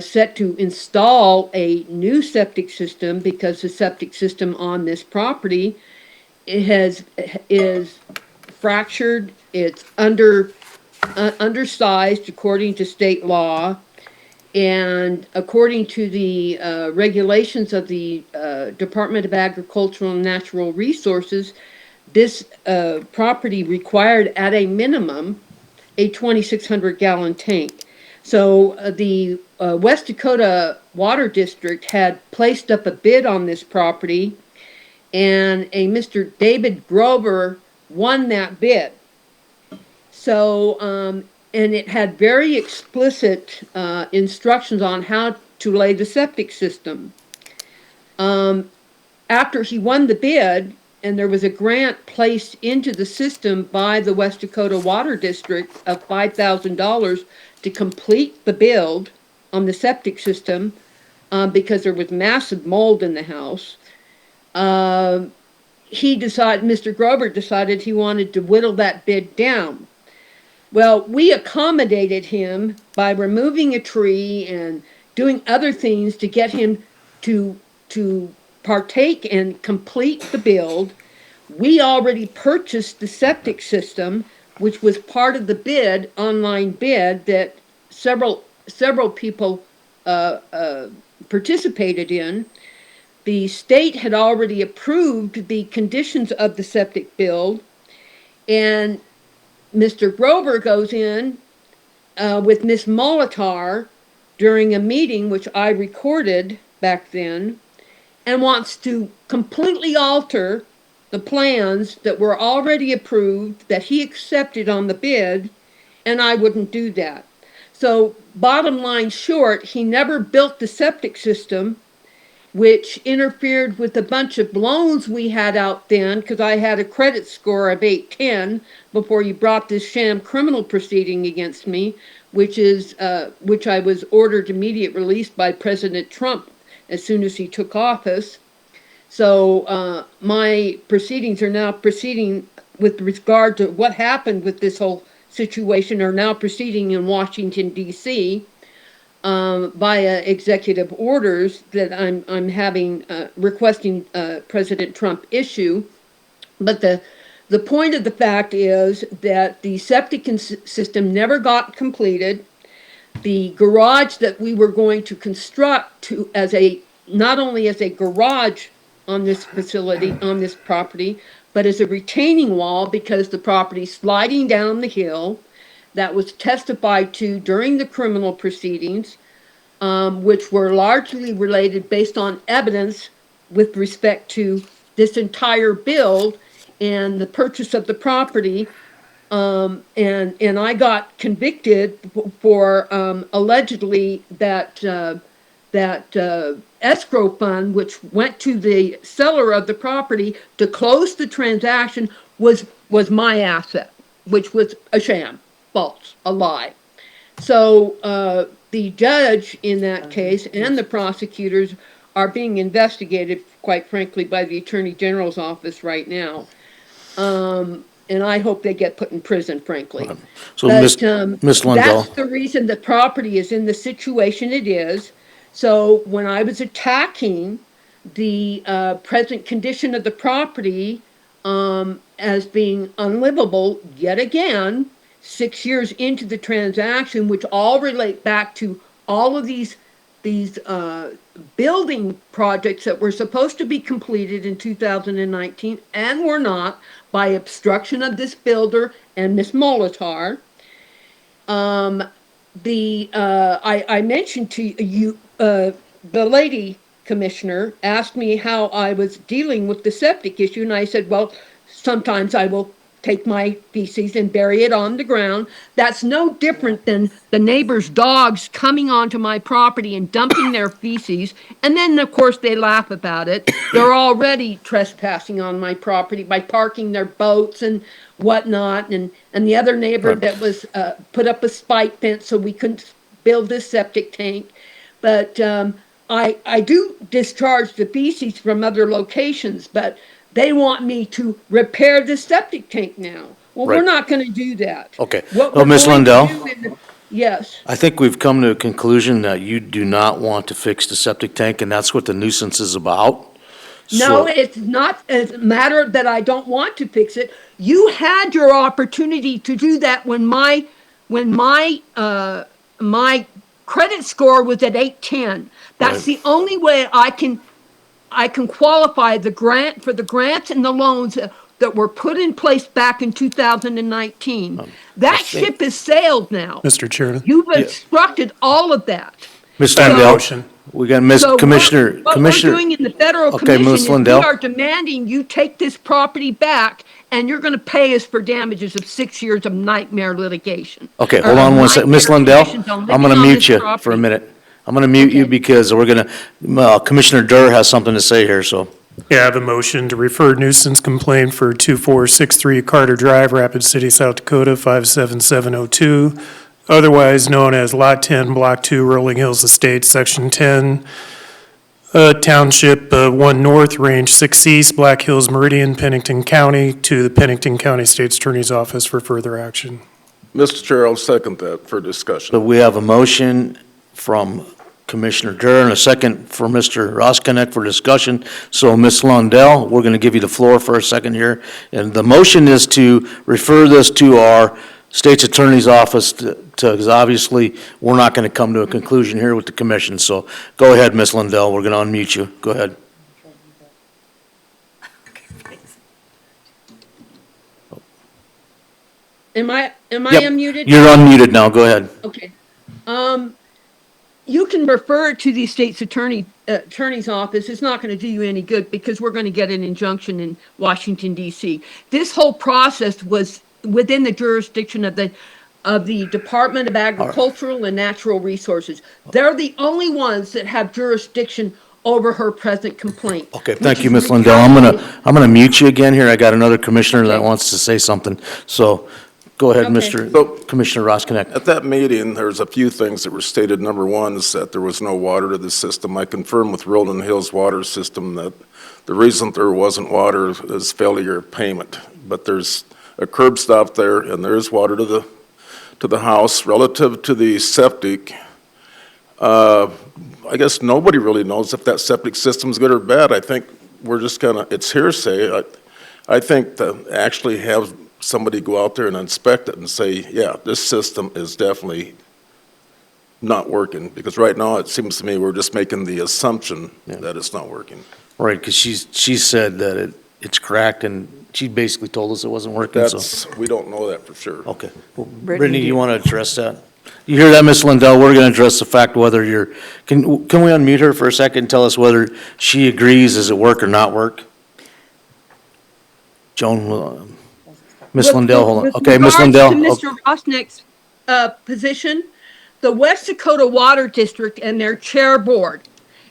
set to install a new septic system because the septic system on this property is fractured. It's undersized according to state law. And according to the regulations of the Department of Agricultural and Natural Resources, this property required at a minimum a 2,600 gallon tank. So the West Dakota Water District had placed up a bid on this property, and a Mr. David Grover won that bid. So, and it had very explicit instructions on how to lay the septic system. After he won the bid, and there was a grant placed into the system by the West Dakota Water District of $5,000 to complete the build on the septic system because there was massive mold in the house. Mr. Grover decided he wanted to whittle that bid down. Well, we accommodated him by removing a tree and doing other things to get him to partake and complete the build. We already purchased the septic system, which was part of the bid, online bid that several people participated in. The state had already approved the conditions of the septic build, and Mr. Grover goes in with Miss Molitar during a meeting, which I recorded back then, and wants to completely alter the plans that were already approved, that he accepted on the bid, and I wouldn't do that. So bottom line short, he never built the septic system, which interfered with a bunch of loans we had out then, because I had a credit score of 810 before you brought this sham criminal proceeding against me, which I was ordered immediate release by President Trump as soon as he took office. So my proceedings are now proceeding with regard to what happened with this whole situation are now proceeding in Washington, D.C. Via executive orders that I'm having requesting President Trump issue. But the point of the fact is that the septic system never got completed. The garage that we were going to construct not only as a garage on this facility, on this property, but as a retaining wall because the property's sliding down the hill. That was testified to during the criminal proceedings, which were largely related based on evidence with respect to this entire build and the purchase of the property. And I got convicted for allegedly that escrow fund, which went to the seller of the property to close the transaction, was my asset, which was a sham, false, a lie. So the judge in that case and the prosecutors are being investigated, quite frankly, by the Attorney General's office right now. And I hope they get put in prison, frankly. So, But, Ms. Lundell. that's the reason the property is in the situation it is. So when I was attacking the present condition of the property as being unlivable, yet again, 6 years into the transaction, which all relate back to all of these building projects that were supposed to be completed in 2019 and were not by obstruction of this builder and Miss Molitor. I mentioned to you, the lady commissioner asked me how I was dealing with the septic issue, and I said, well, sometimes I will take my feces and bury it on the ground. That's no different than the neighbor's dogs coming onto my property and dumping their feces. And then, of course, they laugh about it. They're already trespassing on my property by parking their boats and whatnot. And the other neighbor that was put up a spike fence so we couldn't build this septic tank. But I do discharge the feces from other locations, but they want me to repair the septic tank now. Well, we're Right. not going to do that. Okay. What Well, we're Ms. going to Lundell? do yes. I think we've come to a conclusion that you do not want to fix the septic tank, and that's what the nuisance is about. No, So- it's not a matter that I don't want to fix it. You had your opportunity to do that when my credit score was at 810. That's Right. the only way I can qualify the grants and the loans that were put in place back in 2019. That ship has sailed now. Mr. Chairman. You've obstructed all of that. Ms. I have a Lundell, motion. we got Ms. So Commissioner, what Commissioner. we're doing in the federal Okay, commission Ms. is we Lundell. are demanding you take this property back, and you're going to pay us for damages of 6 years of nightmare litigation. Okay, Or hold on one second. Ms. nightmare Lundell, conditions on I'm living going to on mute this you for a property. minute. I'm going to mute you Okay. because we're going to, Commissioner Durr has something to say here, so. Yeah, I have a motion to refer nuisance complaint for 2463 Carter Drive, Rapid City, South Dakota, 57702, otherwise known as Lot 10, Block 2, Rolling Hills Estates, Section 10, Township 1 North, Range 6 East, Black Hills Meridian, Pennington County, to the Pennington County State's Attorney's Office for further action. Mr. Chair, I'll second that for So discussion. we have a motion from Commissioner Durr and a second for Mr. Roskinek for discussion. So Ms. Lundell, we're going to give you the floor for a second here. And the motion is to refer this to our state's attorney's office because obviously we're not going to come to a conclusion here with the commission. So go ahead, Ms. Lundell. We're going to unmute you. Go ahead. Am I Yep, unmuted? you're unmuted now. Go ahead. Okay. You can refer it to the state's attorney's office. It's not going to do you any good because we're going to get an injunction in Washington, D.C. This whole process was within the jurisdiction of the of the Department of Agricultural and Natural Resources. They're the only ones that have jurisdiction over her present complaint. Okay, which thank you, is Ms. Lindell. I'm retaliation. gonna mute you again here. I got another commissioner that Okay. wants to say something. So go ahead, Okay. Commissioner Roskinick. At that meeting, there's a few things that were stated. Number one is that there was no water to the system. I confirmed with Rolling Hills Water System that the reason there wasn't water is failure of payment. But there's a curb stop there, and there is water to the house. Relative to the septic, I guess nobody really knows if that septic system's good or bad. I think we're just it's hearsay. I think to actually have somebody go out there and inspect it and say, yeah, this system is definitely not working, because right now it seems to me we're just making the assumption that it's not working. Right, because she said that it's cracked, and she basically told us it wasn't working, so. We don't know that for sure. Okay. Brittany, do you want to address that? You hear that, Ms. Lindell? We're going to address the fact whether can we unmute her for a second and tell us whether she agrees, does it work or not work? Joan, Ms. Lindell, hold on. With Okay, Ms. Lindell. regards to Mr. Rosnick's position, the West Dakota Water District and their chair board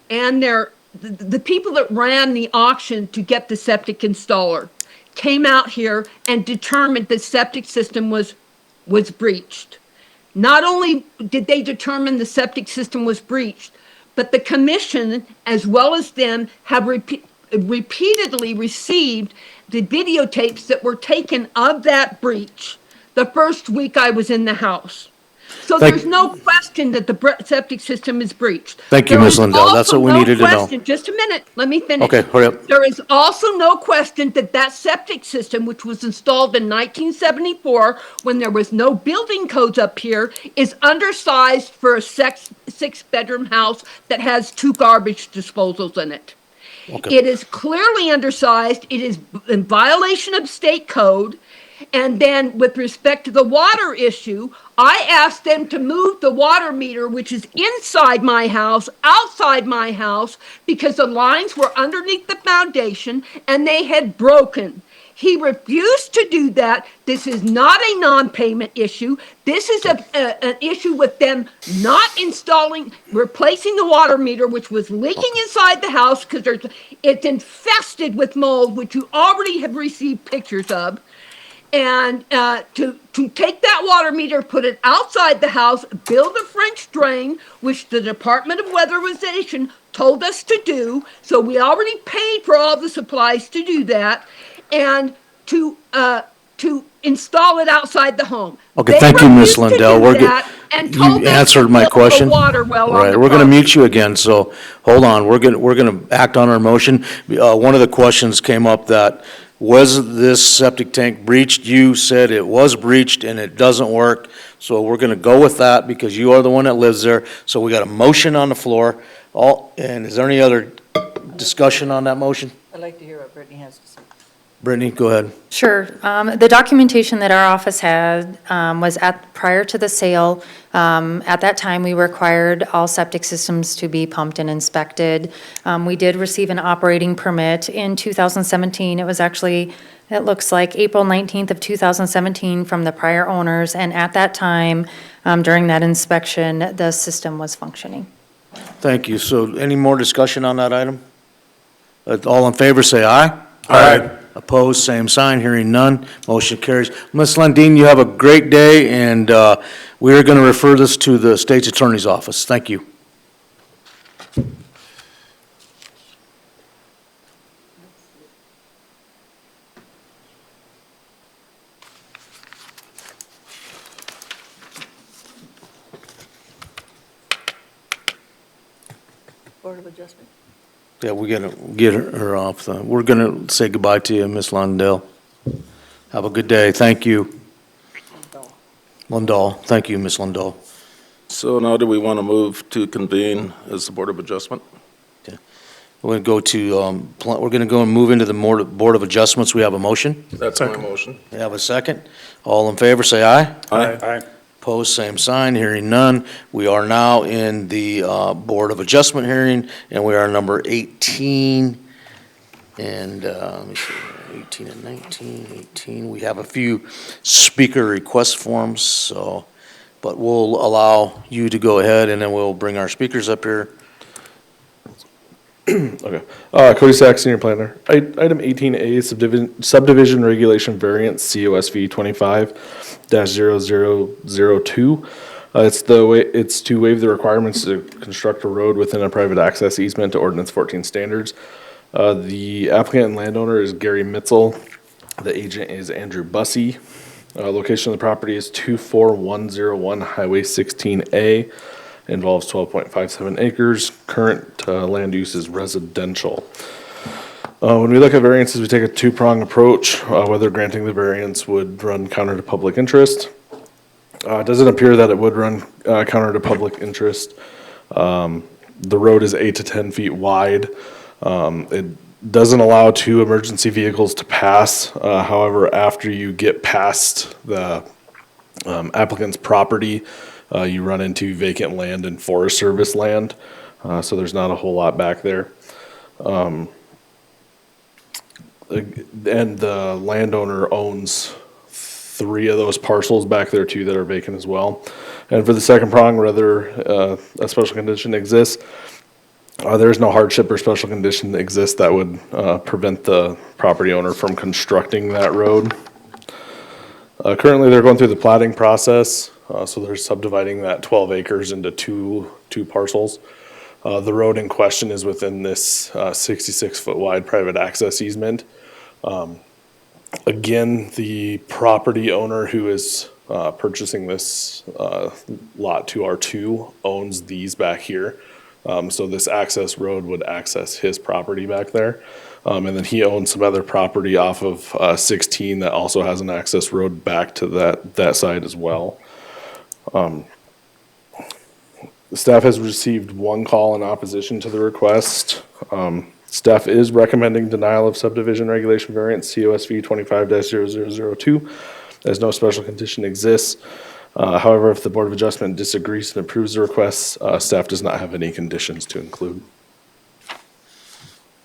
and the people that ran the auction to get the septic installer came out here and determined the septic system was breached. Not only did they determine the septic system was breached, but the commission, as well as them, have repeatedly received the videotapes that were taken of that breach the first week I was in the house. So there's no question that the septic system is breached. Thank you, There Ms. is Lindell. That's also what we no needed to know. question- Just a minute, let me finish. Okay, hurry up. There is also no question that that septic system, which was installed in 1974, when there was no building codes up here, is undersized for a six-bedroom house that has 2 garbage disposals in it. Okay. It is clearly undersized. It is in violation of state code. And then with respect to the water issue, I asked them to move the water meter, which is inside my house, outside my house, because the lines were underneath the foundation and they had broken. He refused to do that. This is not a non-payment issue. This is an issue with them not replacing the water meter, which was leaking inside the house because it's infested with mold, which you already have received pictures of. And to take that water meter, put it outside the house, build a French drain, which the Department of Weatherization told us to do. So we already paid for all the supplies to do that, and to install it outside the home. Okay, They thank you, Ms. refused to Lindell. do We're good. that and told You us answered to my build a question. water well on Right, the we're going to property. mute you again, so hold on. We're going to act on our motion. One of the questions came up that, was this septic tank breached? You said it was breached and it doesn't work. So we're going to go with that because you are the one that lives there. So we got a motion on the floor. And is there any other discussion on that motion? I'd like to hear what Brittany has to say. Brittany, go ahead. Sure. The documentation that our office had was prior to the sale. At that time, we required all septic systems to be pumped and inspected. We did receive an operating permit in 2017. It was actually, it looks like April 19th of 2017 from the prior owners. And at that time, during that inspection, the system was functioning. Thank you. So any more discussion on that item? All in favor, say aye. Aye. Opposed, same sign. Hearing none, motion carries. Ms. Lundin, you have a great day, and we are going to refer this to the state's attorney's office. Thank you. Board of Adjustment. Yeah, we're going to get her off. We're going to say goodbye to you, Ms. Lundell. Have a good day. Thank you. Lundahl. Thank you, Ms. Lundahl. So now do we want to move to convene as the Board of Adjustment? We're going to go to, we're going to go and move into the Board of Adjustments. We have a motion. That's my motion. We have a second. All in favor, say aye. Aye. Opposed, same sign. Hearing none. We are now in the Board of Adjustment hearing, and we are number 18. And let me see 18 and 19, 18. We have a few speaker request forms, so, but we'll allow you to go ahead, and then we'll bring our speakers up here. Okay. Cody Sack, Senior Planner. Item 18A, subdivision regulation variance, COSV 25-0002. It's to waive the requirements to construct a road within a private access easement to ordinance 14 standards. The applicant and landowner is Gary Mitzel. The agent is Andrew Bussey. Location of the property is 24101 Highway 16A. Involves 12.57 acres. Current land use is residential. When we look at variances, we take a two-prong approach. Whether granting the variance would run counter to public interest. It doesn't appear that it would run counter to public interest. The road is 8 to 10 feet wide. It doesn't allow two emergency vehicles to pass. However, after you get past the applicant's property, you run into vacant land and Forest Service land, so there's not a whole lot back there. And the landowner owns 3 of those parcels back there too that are vacant as well. And for the second prong, whether a special condition exists, there is no hardship or special condition that exists that would prevent the property owner from constructing that road. Currently, they're going through the plating process. So they're subdividing that 12 acres into two parcels. The road in question is within this 66-foot wide private access easement. Again, the property owner who is purchasing this lot 2R2 owns these back here. So this access road would access his property back there. And then he owns some other property off of 16 that also has an access road back to that side as well. The staff has received 1 call in opposition to the request. Staff is recommending denial of subdivision regulation variance COSV 25-0002 as no special condition exists. However, if the Board of Adjustment disagrees and approves the request, staff does not have any conditions to include.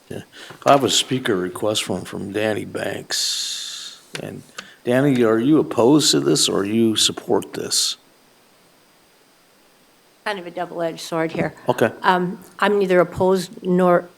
Yeah. I have a speaker request form from Danny Banks. And Danny, are you opposed to this or you support this? Kind of a double-edged sword here. Okay. I'm neither opposed nor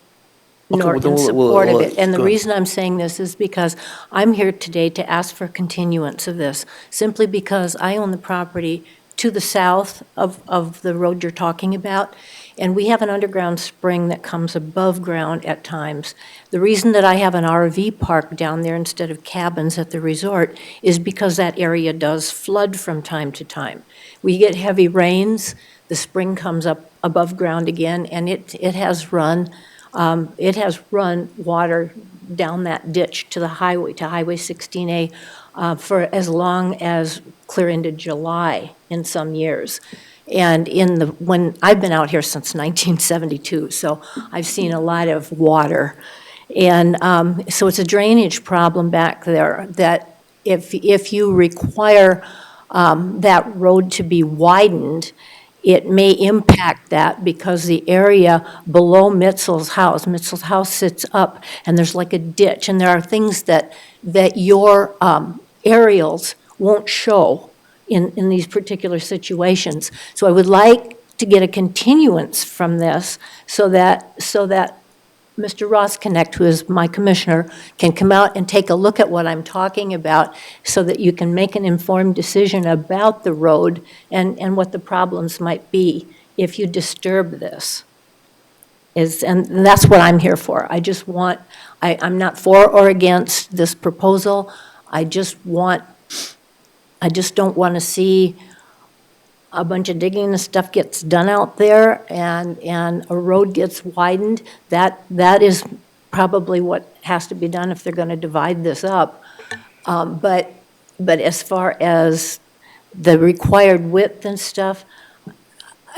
well, in we'll- support of we'll- it. And the go ahead. reason I'm saying this is because I'm here today to ask for continuance of this, simply because I own the property to the south of the road you're talking about, and we have an underground spring that comes above ground at times. The reason that I have an RV park down there instead of cabins at the resort is because that area does flood from time to time. We get heavy rains, the spring comes up above ground again, and it has run water down that ditch to Highway 16A for as long as clear into July in some years. And when I've been out here since 1972, so I've seen a lot of water. And so it's a drainage problem back there that if you require that road to be widened, it may impact that because the area below Mitzel's house sits up and there's like a ditch, and there are things that your aerials won't show in these particular situations. So I would like to get a continuance from this so that Mr. Ross Connect, who is my commissioner, can come out and take a look at what I'm talking about so that you can make an informed decision about the road and what the problems might be if you disturb this. And that's what I'm here for. I'm not for or against this proposal. I just don't want to see a bunch of digging and stuff gets done out there and a road gets widened. That is probably what has to be done if they're going to divide this up. But as far as the required width and stuff,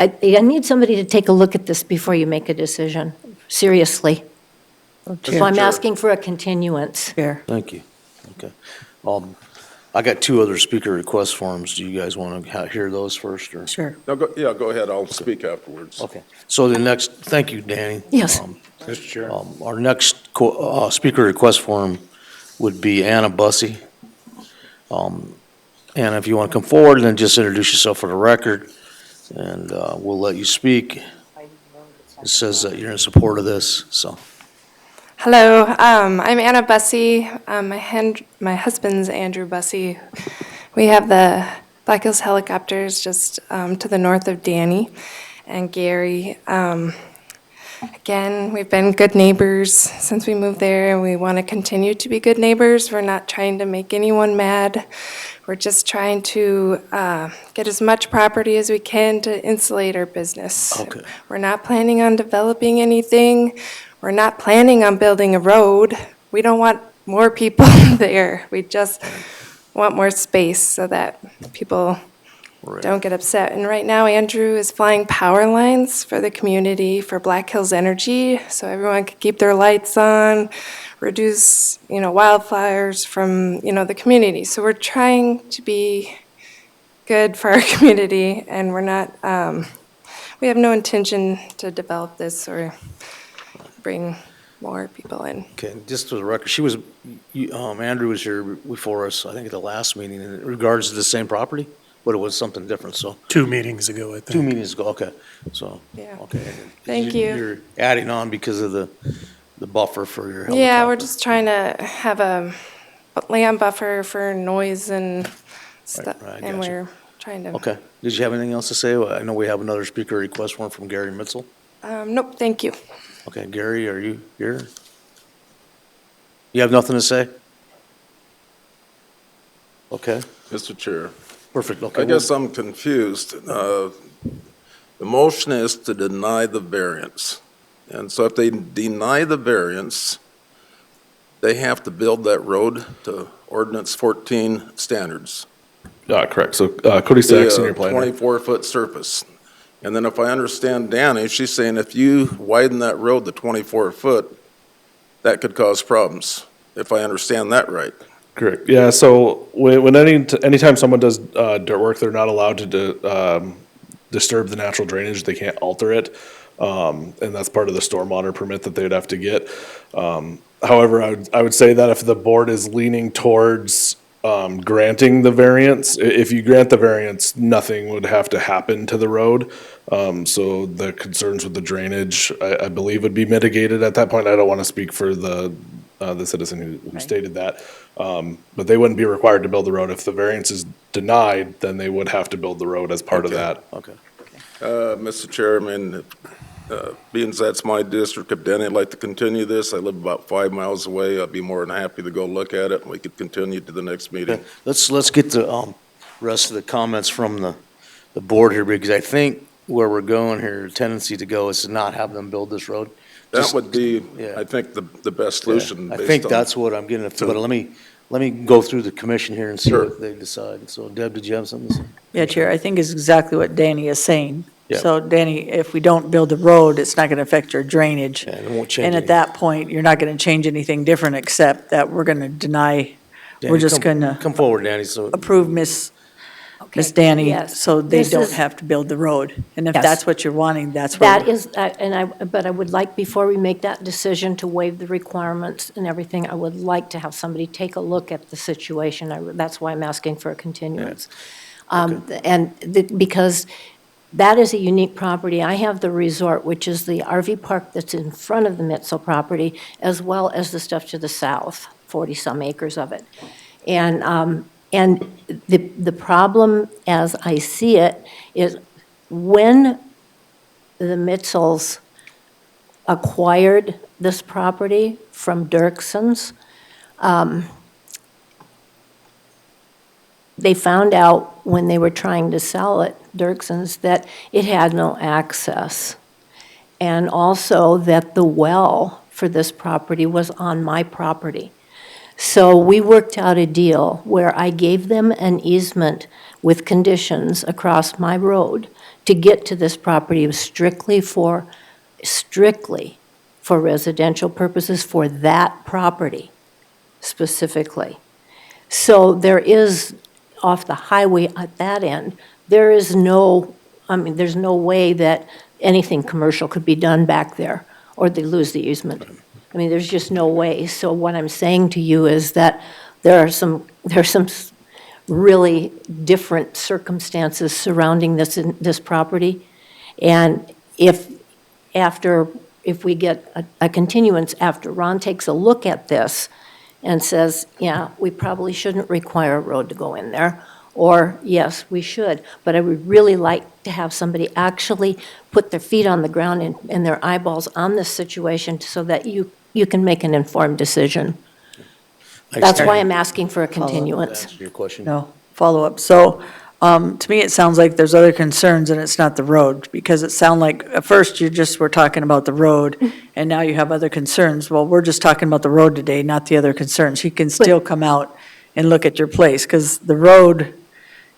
I need somebody to take a look at this before you make a decision, seriously. So I'm asking for a continuance. Thank you. Okay. I got 2 other speaker request forms. Do you guys want to hear those first, or? Sure. No, go ahead, I'll speak afterwards. Okay. So thank you, Danny. Yes. Mr. Chair. Our next speaker request form would be Anna Bussey. Anna, if you want to come forward, then just introduce yourself for the record, and we'll let you speak. It says that you're in support of this, so. Hello, I'm Anna Bussey. My husband's Andrew Bussey. We have the Black Hills helicopters just to the north of Danny and Gary. Again, we've been good neighbors since we moved there, and we want to continue to be good neighbors. We're not trying to make anyone mad. We're just trying to get as much property as we can to insulate our business. Okay. We're not planning on developing anything. We're not planning on building a road. We don't want more people there. We just want more space so that people don't get upset. And right now, Andrew is flying power lines for the community for Black Hills Energy, so everyone can keep their lights on, reduce, wildfires from, the community. So we're trying to be good for our community, and we're not, we have no intention to develop this or bring more people in. Okay, just for the record, Andrew was here before us, I think at the last meeting, in regards to the same property, but it was something different, so. 2 meetings ago, I think. 2 meetings ago, okay, so, Yeah. okay. Thank you. You're adding on because of the buffer for your helicopter. Yeah, we're just trying to have a land buffer for noise and stuff, right, and gotcha. we're trying to. Okay, did you have anything else to say? I know we have another speaker request, one from Gary Mitzel. Nope, thank you. Okay, Gary, are you here? You have nothing to say? Okay, Mr. Chair, perfect, okay. I guess I'm confused. The motion is to deny the variance. And so if they deny the variance, they have to build that road to ordinance 14 standards. Correct. So Cody Sachs, senior The planner. 24-foot surface. And then if I understand Danny, she's saying if you widen that road to 24 foot, that could cause problems, if I understand that right. Correct. Yeah. So anytime someone does dirt work, they're not allowed to disturb the natural drainage. They can't alter it, and that's part of the stormwater permit that they'd have to get. However, I would say that if the board is leaning towards granting the variance, if you grant the variance, nothing would have to happen to the road. So the concerns with the drainage, I believe, would be mitigated at that point. I don't want to speak for the citizen who stated that. But they wouldn't be required to build the road. If the variance is denied, then they would have to build the road as part of that. Okay. Mr. Chairman, being that's my district, if Danny would like to continue this, I live about 5 miles away. I'd be more than happy to go look at it, and we could continue to the next meeting. Okay, let's get the rest of the comments from the board here, because I think where we're going here, tendency to go is to not have them build this road. That would be, Yeah. I think, the best solution. I based think on- that's what I'm getting at, but let me go through the commission here and see Sure. what they decide. So Deb, did you have something to say? Yeah, Chair, I think is exactly what Danny is saying. Yeah. So Danny, if we don't build a road, it's not going to affect your drainage. Yeah, it won't change And at anything. that point, you're not going to change anything different except that we're going to deny, we're Danny, just come- going to Come forward, Danny, so. approve Miss Okay, Danny, yes. so they This don't is- have to build the road. And if Yes. that's what you're wanting, that's where. That is, but I would like, before we make that decision to waive the requirements and everything, I would like to have somebody take a look at the situation. That's why I'm asking for a continuance. Because that is a unique property. I have the resort, which is the RV park that's in front of the Mitzel property, as well as the stuff to the south, 40-some acres of it. And the problem, as I see it, is when the Mitzels acquired this property from Dirksons, they found out when they were trying to sell it, Dirksons, that it had no access. And also that the well for this property was on my property. So we worked out a deal where I gave them an easement with conditions across my road to get to this property. It was strictly for residential purposes for that property specifically. So there is, off the highway at that end, there's no way that anything commercial could be done back there, or they lose the easement. I mean, there's just no way. So what I'm saying to you is that there's some really different circumstances surrounding this property. And if we get a continuance after Ron takes a look at this and says, yeah, we probably shouldn't require a road to go in there, or yes, we should, but I would really like to have somebody actually put their feet on the ground and their eyeballs on this situation so that you can make an informed decision. That's why I'm asking for a continuance. Answer your question. No, follow-up. So, to me, it sounds like there's other concerns and it's not the road, because it sounded like, at first, we're talking about the road, and now you have other concerns. Well, we're just talking about the road today, not the other concerns. He can still come out and look at your place, because the road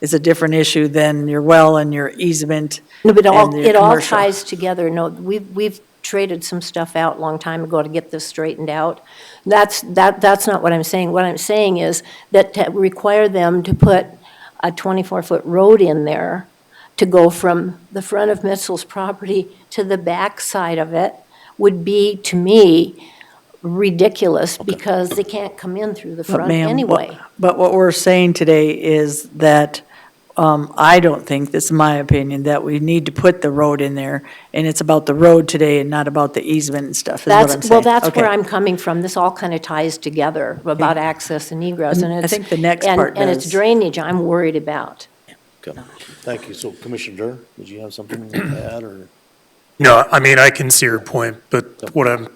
is a different issue than your well and your easement No, but and your it all commercial. ties together. No, we've traded some stuff out a long time ago to get this straightened out. That's not what I'm saying. What I'm saying is that to require them to put a 24-foot road in there to go from the front of Mitchell's property to the back side of it would be, to me, ridiculous, because they can't come in through the But front ma'am, anyway. But what we're saying today is that I don't think, this is my opinion, that we need to put the road in there, and it's about the road today and not about the easement and stuff, is what I'm saying. Well, that's Okay. where I'm coming from. This all kind of ties together about access and egress, and I it's. think the next and- part And it's does. drainage I'm worried about. Okay. Thank you. So Commissioner Durr, did you have something to add, or? No, I mean, I can see your point, but what I'm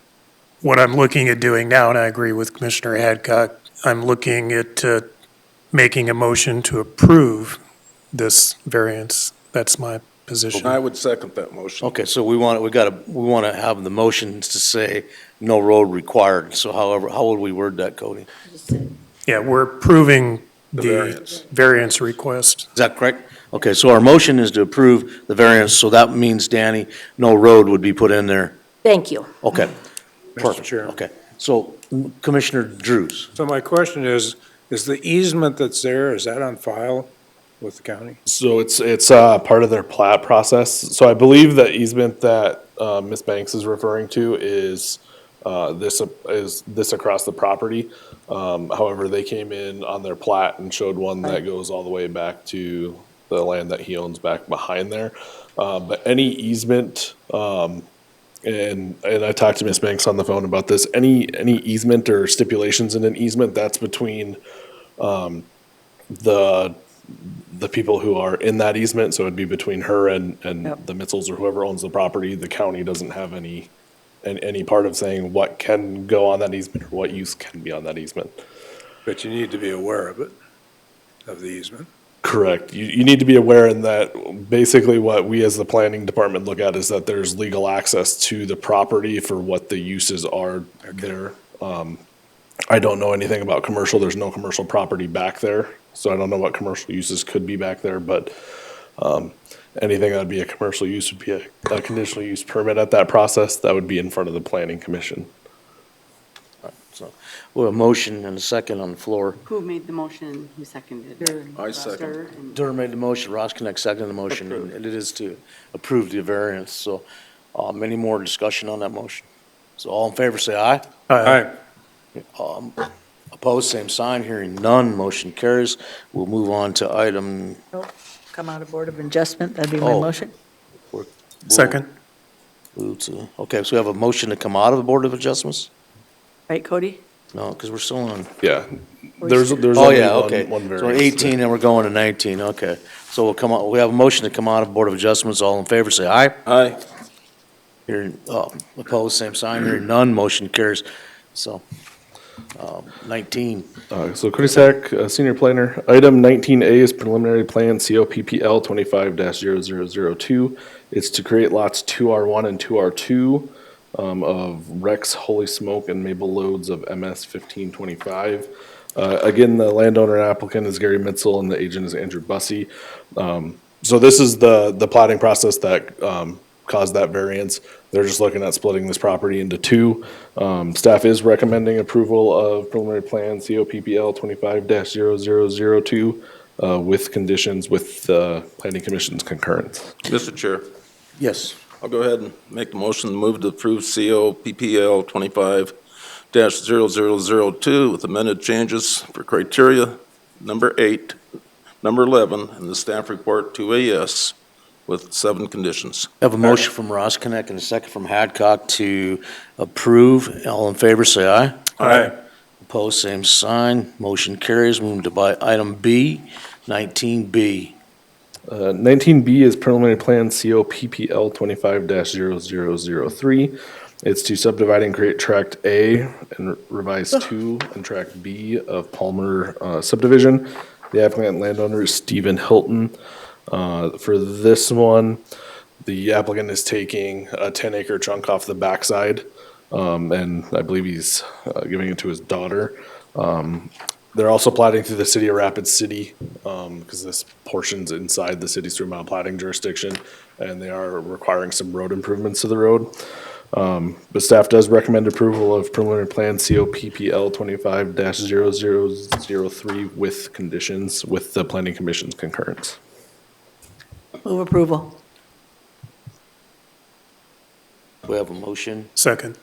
looking at doing now, and I agree with Commissioner Hadcock, I'm looking at making a motion to approve this variance. That's my position. I would second that motion. Okay, so we want to have the motions to say no road required. So how would we word that, Cody? Yeah, we're approving The the variance. variance request. Is that correct? Okay, so our motion is to approve the variance, so that means, Danny, no road would be put in there. Thank you. Okay, Mr. perfect, Chair. okay. So Commissioner Drews, So my question is the easement that's there, is that on file with the county? So it's part of their plat process. So I believe the easement that Ms. Banks is referring to is this across the property. However, they came in on their plat and showed one that goes all the way back to the land that he owns back behind there. But any easement, and I talked to Ms. Banks on the phone about this, any easement or stipulations in an easement, that's between the people who are in that easement, so it'd be between her and Yep. the Mitzells or whoever owns the property. The county doesn't have any part of saying what can go on that easement or what use can be on that easement. But you need to be aware of it, of the easement. Correct. You need to be aware in that basically what we as the planning department look at is that there's legal access to the property for what the uses are there. I don't know anything about commercial. There's no commercial property back there, so I don't know what commercial uses could be back there, but anything that would be a commercial use would be a conditional use permit at that process. That would be in front of the planning commission. so we have a motion and a second on the floor. Who made the motion, who seconded? I second. Stir and- Durham made the motion, Ross Connect seconded the motion, and it is to approve the variance. So any more discussion on that motion? So all in favor, say aye. Aye. Opposed, same sign. Hearing none, motion carries. We'll move on to item. Come out of Board of Adjustment, that'd be my Oh. motion. Second. Okay, so we have a motion to come out of the Board of Adjustments? Right, Cody? No, because we're still on. Yeah, there's Oh, only yeah, okay. one So variance. 18, and we're going to 19, okay. So we'll come out, we have a motion to come out of Board of Adjustments. All in favor, say aye. Aye. Hearing, opposed, same sign. Hearing none, motion carries. So, 19. So Kudisak, Senior Planner, item 19A is preliminary plan COPPL 25-0002. It's to create lots 2R1 and 2R2 of Rex, Holy Smoke, and Maple Loads of MS 1525. Again, the landowner and applicant is Gary Mitzel, and the agent is Andrew Bussey. So this is the platting process that caused that variance. They're just looking at splitting this property into two. Staff is recommending approval of preliminary plan COPPL 25-0002 with conditions with the planning commission's concurrence. Mr. Chair, Yes. I'll go ahead and make the motion to move to approve COPPL 2022 with amended changes for criteria number 8, number 11, and the staff report to a yes with 7 conditions. Have a motion from Ross Connect and a second from Hadcock to approve. All in favor, say aye. Aye. Opposed, same sign. Motion carries. Move to item B, 19B. 19B is preliminary plan CO PPL 25-0003. It's to subdivide and create tract A and revise 2 and tract B of Palmer subdivision. The applicant landowner is Stephen Hilton. For this one, the applicant is taking a 10-acre chunk off the backside, and I believe he's giving it to his daughter. They're also platting through the city of Rapid City, because this portion's inside the city's 3-mile platting jurisdiction, and they are requiring some road improvements to the road. But staff does recommend approval of preliminary plan COPPL 25-0003 with conditions, with the planning commission's concurrence. Move approval. We have a motion. Second.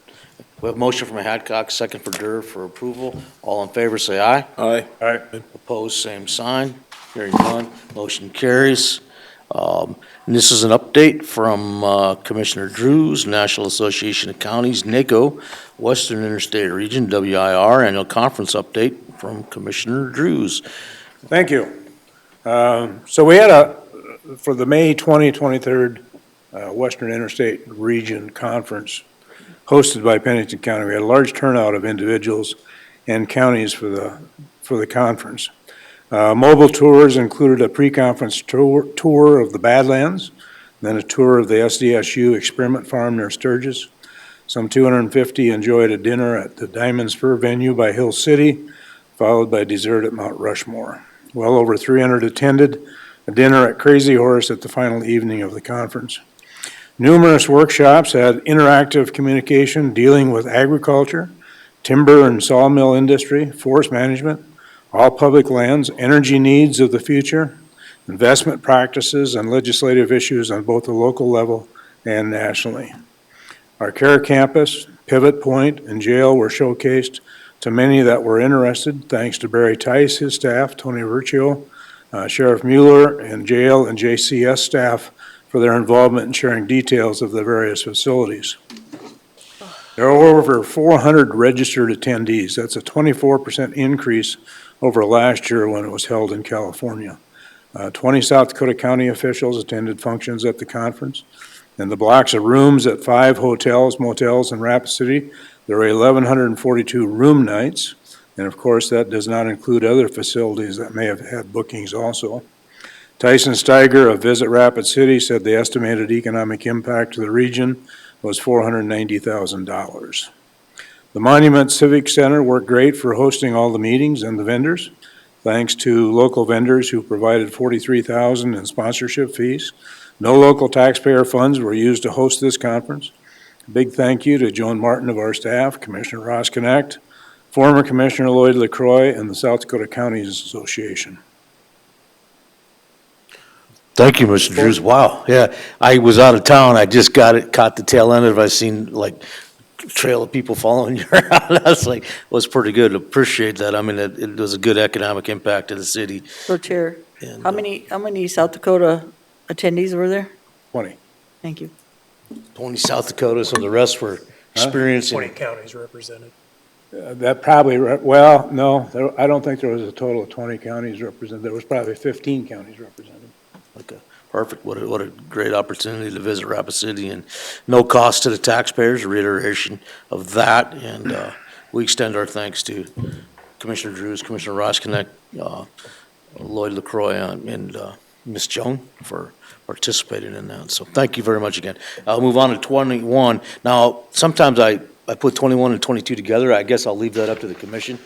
We have a motion from Hadcock, second for Durr for approval. All in favor, say aye. Aye. Aye. Opposed, same sign. Hearing none, motion carries. And this is an update from Commissioner Drews, National Association of Counties, NACO, Western Interstate Region, WIR, Annual Conference Update from Commissioner Drews. Thank you. So we had for the May 2023 Western Interstate Region Conference hosted by Pennington County. We had a large turnout of individuals and counties for the conference. Mobile tours included a pre-conference tour of the Badlands, then a tour of the SDSU Experiment Farm near Sturgis. Some 250 enjoyed a dinner at the Diamond Spur venue by Hill City, followed by dessert at Mount Rushmore. Well over 300 attended a dinner at Crazy Horse at the final evening of the conference. Numerous workshops had interactive communication dealing with agriculture, timber and sawmill industry, forest management, all public lands, energy needs of the future, investment practices, and legislative issues on both the local level and nationally. Our care campus, Pivot Point, and jail were showcased to many that were interested, thanks to Barry Tice, his staff, Tony Vircio, Sheriff Mueller, and jail and JCS staff for their involvement in sharing details of the various facilities. There are over 400 registered attendees. That's a 24% increase over last year when it was held in California. 20 South Dakota County officials attended functions at the conference. In the blocks of rooms at 5 hotels, motels in Rapid City, there were 1,142 room nights. And of course, that does not include other facilities that may have had bookings also. Tyson Steiger of Visit Rapid City said the estimated economic impact to the region was $490,000. The Monument Civic Center worked great for hosting all the meetings and the vendors, thanks to local vendors who provided $43,000 in sponsorship fees. No local taxpayer funds were used to host this conference. A big thank you to Joan Martin of our staff, Commissioner Ross Connect, former Commissioner Lloyd LaCroix, and the South Dakota Counties Association. Thank you, Mr. Drews. Wow, yeah, I was out of town. I just caught the tail end of it. I seen like trail of people following you around. I was like, was pretty good. Appreciate that. I mean, it was a good economic impact to the city. So Chair, And, how many South Dakota attendees were there? 20. Thank you. 20 South Dakota, so the rest were experiencing. 20 counties represented. That probably, well, no, I don't think there was a total of 20 counties represented. There was probably 15 counties represented. Okay, perfect. What a great opportunity to visit Rapid City, and no cost to the taxpayers, a reiteration of that. And we extend our thanks to Commissioner Drews, Commissioner Ross Connect, Lloyd LaCroix, and Ms. Joan for participating in that. So thank you very much again. I'll move on to 21. Now, sometimes I put 21 and 22 together. I guess I'll leave that up to the commission.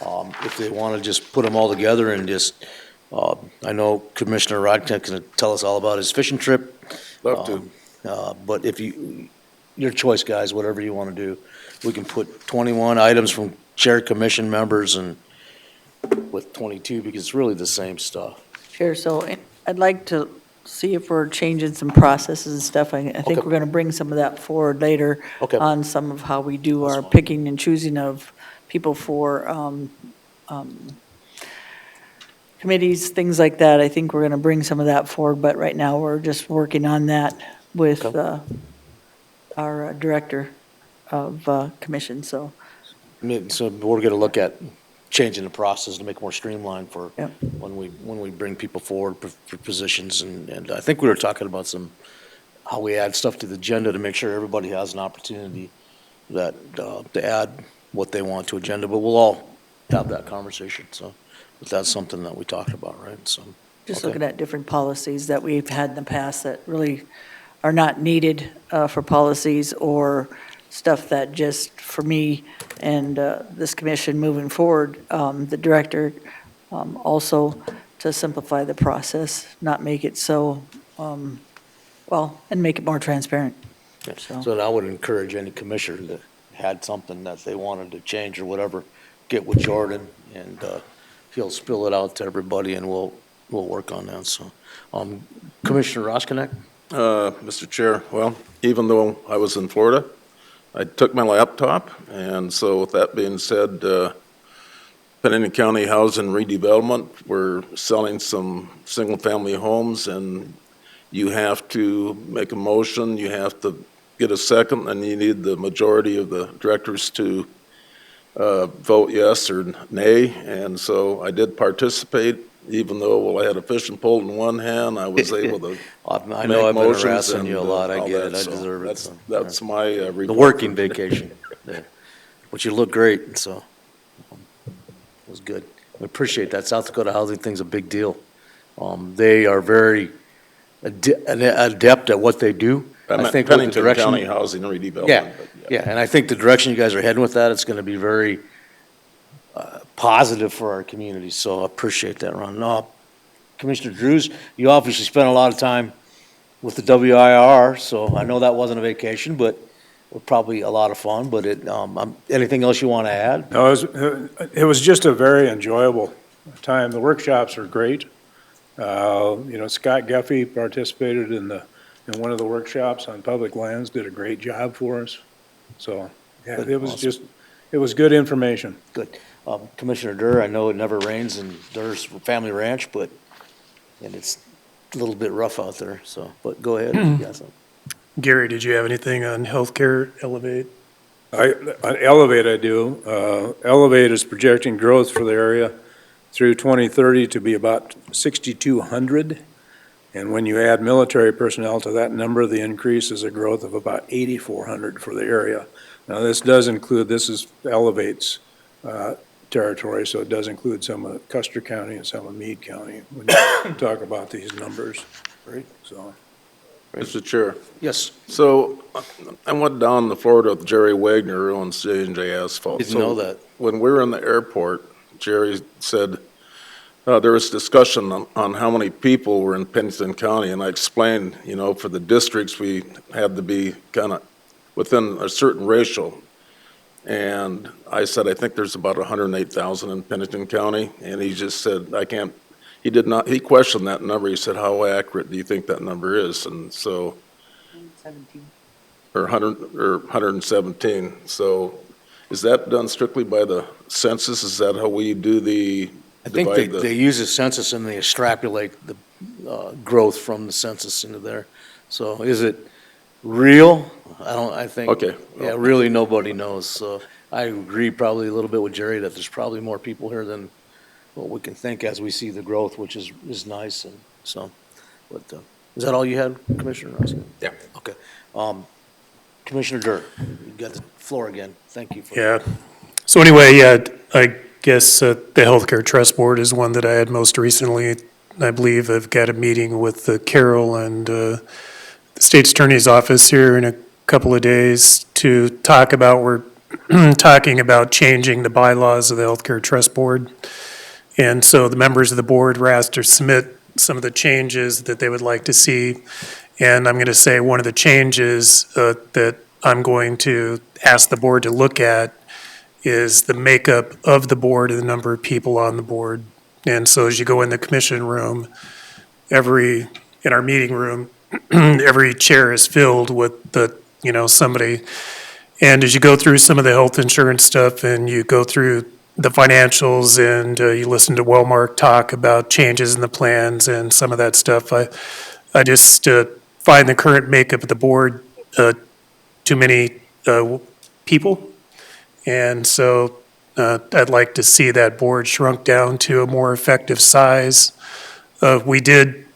If they want to just put them all together and just, I know Commissioner Rodknecht can tell us all about his fishing trip. Love to. But if your choice, guys, whatever you want to do. We can put 21 items from chair commission members and with 22 because it's really the same stuff. Chair, so I'd like to see if we're changing some processes and stuff. I think we're going to bring some of that forward later Okay. on some of how we do our picking and choosing of people for committees, things like that. I think we're going to bring some of that forward, but right now we're just working on that with our director of commission, so. So we're gonna look at changing the process to make it more streamlined for Yep. when we bring people forward for positions, and I think we were talking about how we add stuff to the agenda to make sure everybody has an opportunity to add what they want to agenda, but we'll all have that conversation, so, but that's something that we talked about, right, so. Just okay. looking at different policies that we've had in the past that really are not needed for policies, or stuff that just, for me and this commission moving forward, the director, also to simplify the process, not make it so, and make it more transparent. So I would encourage any commissioner that had something that they wanted to change or whatever, get with Jordan, and he'll spill it out to everybody, and we'll work on that, so. Commissioner Roskinek? Mr. Chair, well, even though I was in Florida, I took my laptop, and so with that being said, Pennington County Housing Redevelopment, we're selling some single-family homes, and you have to make a motion, you have to get a second, and you need the majority of the directors to vote yes or nay, and so I did participate, even though I had a fishing pole in one hand, I was able to I know make I've been motions harassing you a and, lot, I all get that, it, I so deserve it. so. That's my report. The working vacation, yeah. But you look great, so, it was good. We appreciate that. South Dakota housing thing's a big deal. They are very adept at what they do. I think with the Pennington direction. County Housing Redevelopment. Yeah, but yeah, and I think the direction you guys are heading with that, it's gonna be very positive for our community, so I appreciate that, Ron. No, Commissioner Drews, you obviously spent a lot of time with the WIR, so I know that wasn't a vacation, but probably a lot of fun, but anything else you want to add? No, it was just a very enjoyable time. The workshops are great. Scott Guffey participated in one of the workshops on public lands, did a great job for us. So, yeah, Good, it was awesome. it was good information. Good. Commissioner Durr, I know it never rains in Durr's family ranch, and it's a little bit rough out there, so, but go ahead. if you got something. Gary, did you have anything on healthcare Elevate? On Elevate, I do. Elevate is projecting growth for the area through 2030 to be about 6,200. And when you add military personnel to that number, the increase is a growth of about 8,400 for the area. Now, this is Elevate's territory, so it does include some of Custer County and some of Meade County when you talk about these numbers. Great. So. Mr. Chair. Yes. So I went down to Florida with Jerry Wagner, who owns J&J Asphalt. Didn't know that. When we were in the airport, Jerry said there was discussion on how many people were in Pennington County, and I explained, for the districts, we had to be kind of within a certain ratio. And I said, I think there's about 108,000 in Pennington County, and he just said, he questioned that number. He said, how accurate do you think that number is? And so, 17. or 117. So is that done strictly by the census? Is that how we do I think they use the census and they extrapolate the growth from the census into there. So is it real? I think. Okay. Yeah, really nobody knows. So I agree probably a little bit with Jerry that there's probably more people here than what we can think as we see the growth, which is nice. And so, but is that all you had, Commissioner Roskinek? Yeah. Okay. Commissioner Durr, you got the floor again. Thank you. Yeah. So anyway, I guess the Healthcare Trust Board is one that I had most recently. I believe I've got a meeting with Carol and the State's Attorney's Office here in a couple of days to talk about, we're talking about changing the bylaws of the Healthcare Trust Board. And so the members of the board were asked to submit some of the changes that they would like to see. And I'm going to say one of the changes that I'm going to ask the board to look at is the makeup of the board and the number of people on the board. And so as you go in the commission room, every in our meeting room, every chair is filled with somebody. And as you go through some of the health insurance stuff and you go through the financials and you listen to Wellmark talk about changes in the plans and some of that stuff, I just find the current makeup of the board too many people. And so I'd like to see that board shrunk down to a more effective size. We did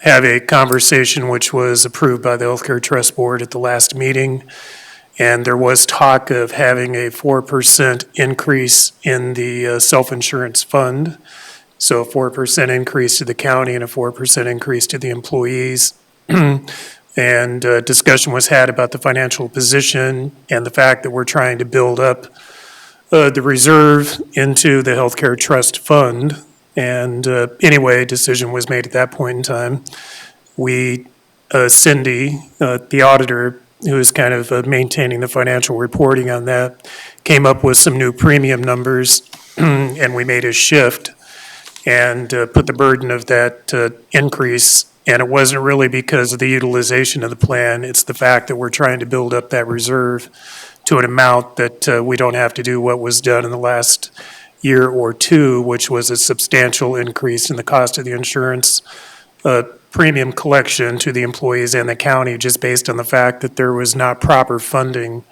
have a conversation which was approved by the Healthcare Trust Board at the last meeting, and there was talk of having a 4% increase in the self-insurance fund. So a 4% increase to the county and a 4% increase to the employees. And discussion was had about the financial position and the fact that we're trying to build up the reserve into the healthcare trust fund. And anyway, a decision was made at that point in time. Cindy, the auditor, who is kind of maintaining the financial reporting on that, came up with some new premium numbers, and we made a shift and put the burden of that increase. And it wasn't really because of the utilization of the plan. It's the fact that we're trying to build up that reserve to an amount that we don't have to do what was done in the last year or two, which was a substantial increase in the cost of the insurance premium collection to the employees and the county, just based on the fact that there was not proper funding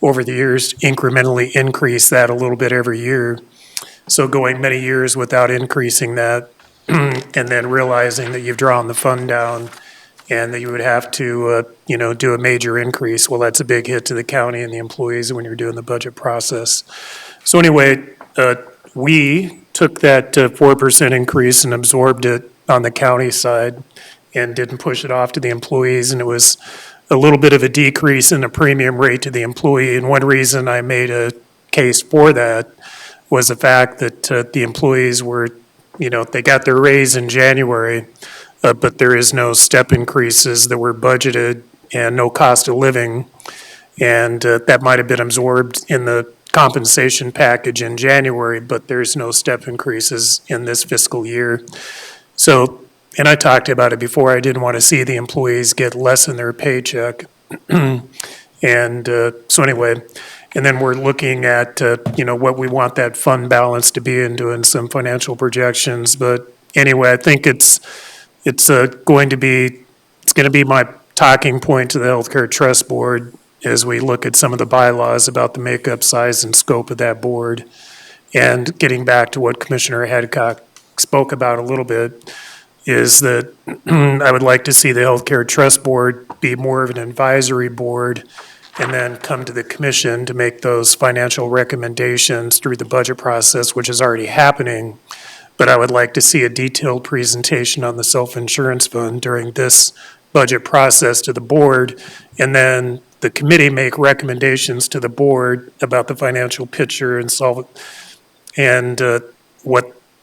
over the years to incrementally increase that a little bit every year. So going many years without increasing that, and then realizing that you've drawn the fund down and that you would have to, do a major increase, well, that's a big hit to the county and the employees when you're doing the budget process. So anyway, we took that 4% increase and absorbed it on the county side and didn't push it off to the employees, and it was a little bit of a decrease in the premium rate to the employee. And one reason I made a case for that was the fact that the employees were, they got their raise in January, but there is no step increases that were budgeted and no cost of living. And that might have been absorbed in the compensation package in January, but there's no step increases in this fiscal year. So, and I talked about it before, I didn't want to see the employees get less in their paycheck. And so anyway, and then we're looking at, what we want that fund balance to be and doing some financial projections. But anyway, I think it's going to be my talking point to the Healthcare Trust Board as we look at some of the bylaws about the makeup, size, and scope of that board. And getting back to what Commissioner Hadcock spoke about a little bit, is that I would like to see the Healthcare Trust Board be more of an advisory board and then come to the commission to make those financial recommendations through the budget process, which is already happening. But I would like to see a detailed presentation on the self-insurance fund during this budget process to the board, and then the committee make recommendations to the board about the financial picture and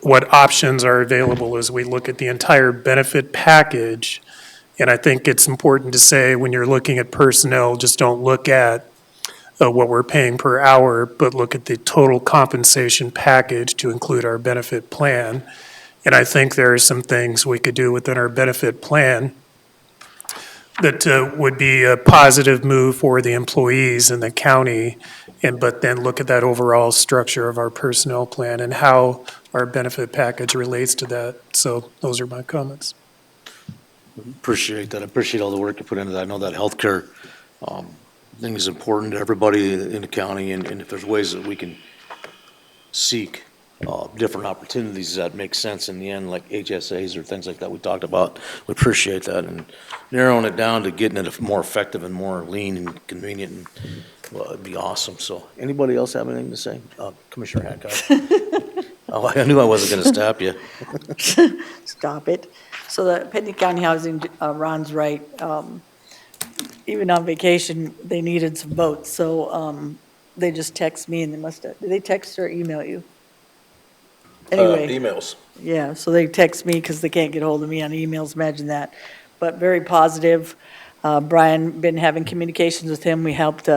what options are available as we look at the entire benefit package. And I think it's important to say, when you're looking at personnel, just don't look at what we're paying per hour, but look at the total compensation package to include our benefit plan. And I think there are some things we could do within our benefit plan that would be a positive move for the employees in the county, but then look at that overall structure of our personnel plan and how our benefit package relates to that. So those are my comments. Appreciate that. I appreciate all the work you put into that. I know that healthcare thing is important to everybody in the county, and if there's ways that we can seek different opportunities that make sense in the end, like HSAs or things like that we talked about, we appreciate that, and narrowing it down to getting it more effective and more lean and convenient, and well, it'd be awesome. So anybody else have anything to say? Commissioner Hancock. Oh, I knew I wasn't going to stop you. Stop it. So the Pennington County Housing, Ron's right. Even on vacation, they needed some votes, so they just text me, and they must have, did they text or email you? Anyway. Emails. Yeah, so they text me because they can't get hold of me on emails, imagine that. But very positive. Brian, been having communications with him. We helped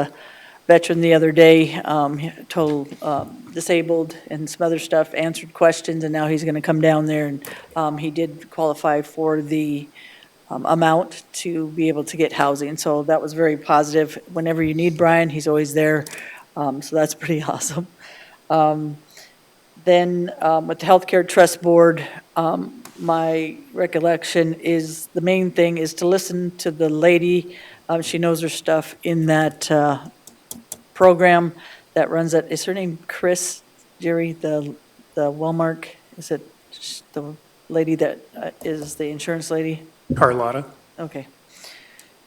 veteran the other day, total disabled and some other stuff, answered questions, and now he's going to come down there, and he did qualify for the amount to be able to get housing. So that was very positive. Whenever you need Brian, he's always there. So that's pretty awesome. Then with the Healthcare Trust Board, my recollection is the main thing is to listen to the lady. She knows her stuff in that program that runs it. Is her name Chris, Jerry, the Wellmark? Is it the lady that is the insurance lady? Carlotta? Okay.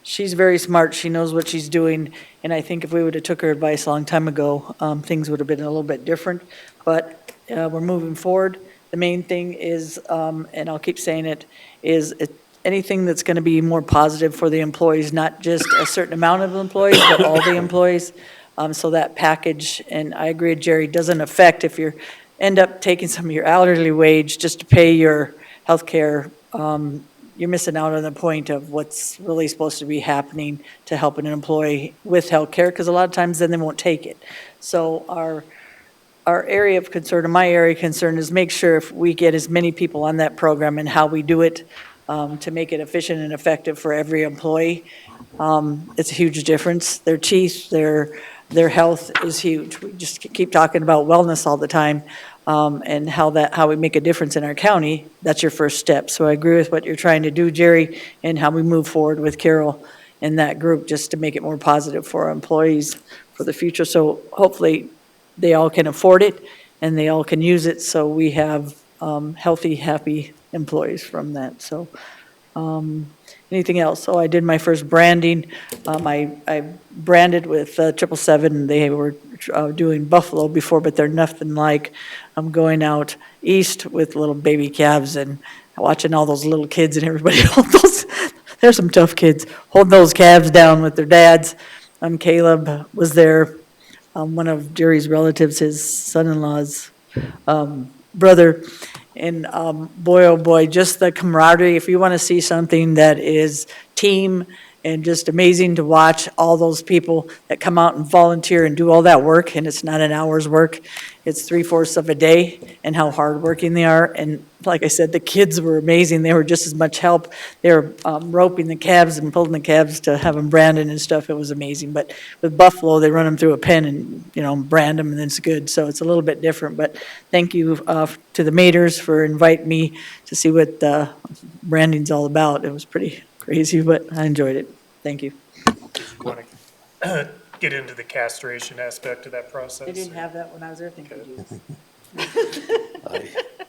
She's very smart. She knows what she's doing. And I think if we would have took her advice a long time ago, things would have been a little bit different. But we're moving forward. The main thing is, and I'll keep saying it, is anything that's going to be more positive for the employees, not just a certain amount of employees, but all the employees. So that package, and I agree, Jerry, doesn't affect if you end up taking some of your hourly wage just to pay your health care. You're missing out on the point of what's really supposed to be happening to help an employee with health care, because a lot of times then they won't take it. So our area of concern, or my area of concern, is make sure if we get as many people on that program and how we do it to make it efficient and effective for every employee. It's a huge difference. Their teeth, their health is huge. We just keep talking about wellness all the time. And how we make a difference in our county. That's your first step. So I agree with what you're trying to do, Jerry, and how we move forward with Carol and that group, just to make it more positive for our employees for the future. So hopefully they all can afford it and they all can use it, so we have healthy, happy employees from that. So anything else? Oh, I did my first branding. I branded with 777. They were doing buffalo before, but they're nothing like going out east with little baby calves and watching all those little kids and everybody hold those. There's some tough kids. Hold those calves down with their dads. Caleb was there. One of Jerry's relatives, his son-in-law's brother. And boy, oh boy, just the camaraderie. If you want to see something that is team and just amazing to watch, all those people that come out and volunteer and do all that work, and it's not an hour's work, it's 3/4 of a day, and how hardworking they are. And like I said, the kids were amazing. They were just as much help. They were roping the calves and pulling the calves to have them branded and stuff. It was amazing. But with buffalo, they run them through a pen and brand them, and it's good. So it's a little bit different. But thank you to the Maters for inviting me to see what branding's all about. It was pretty crazy, but I enjoyed it. Thank you. Want to get into the castration aspect of that process? They didn't have that when I was there. Thank you.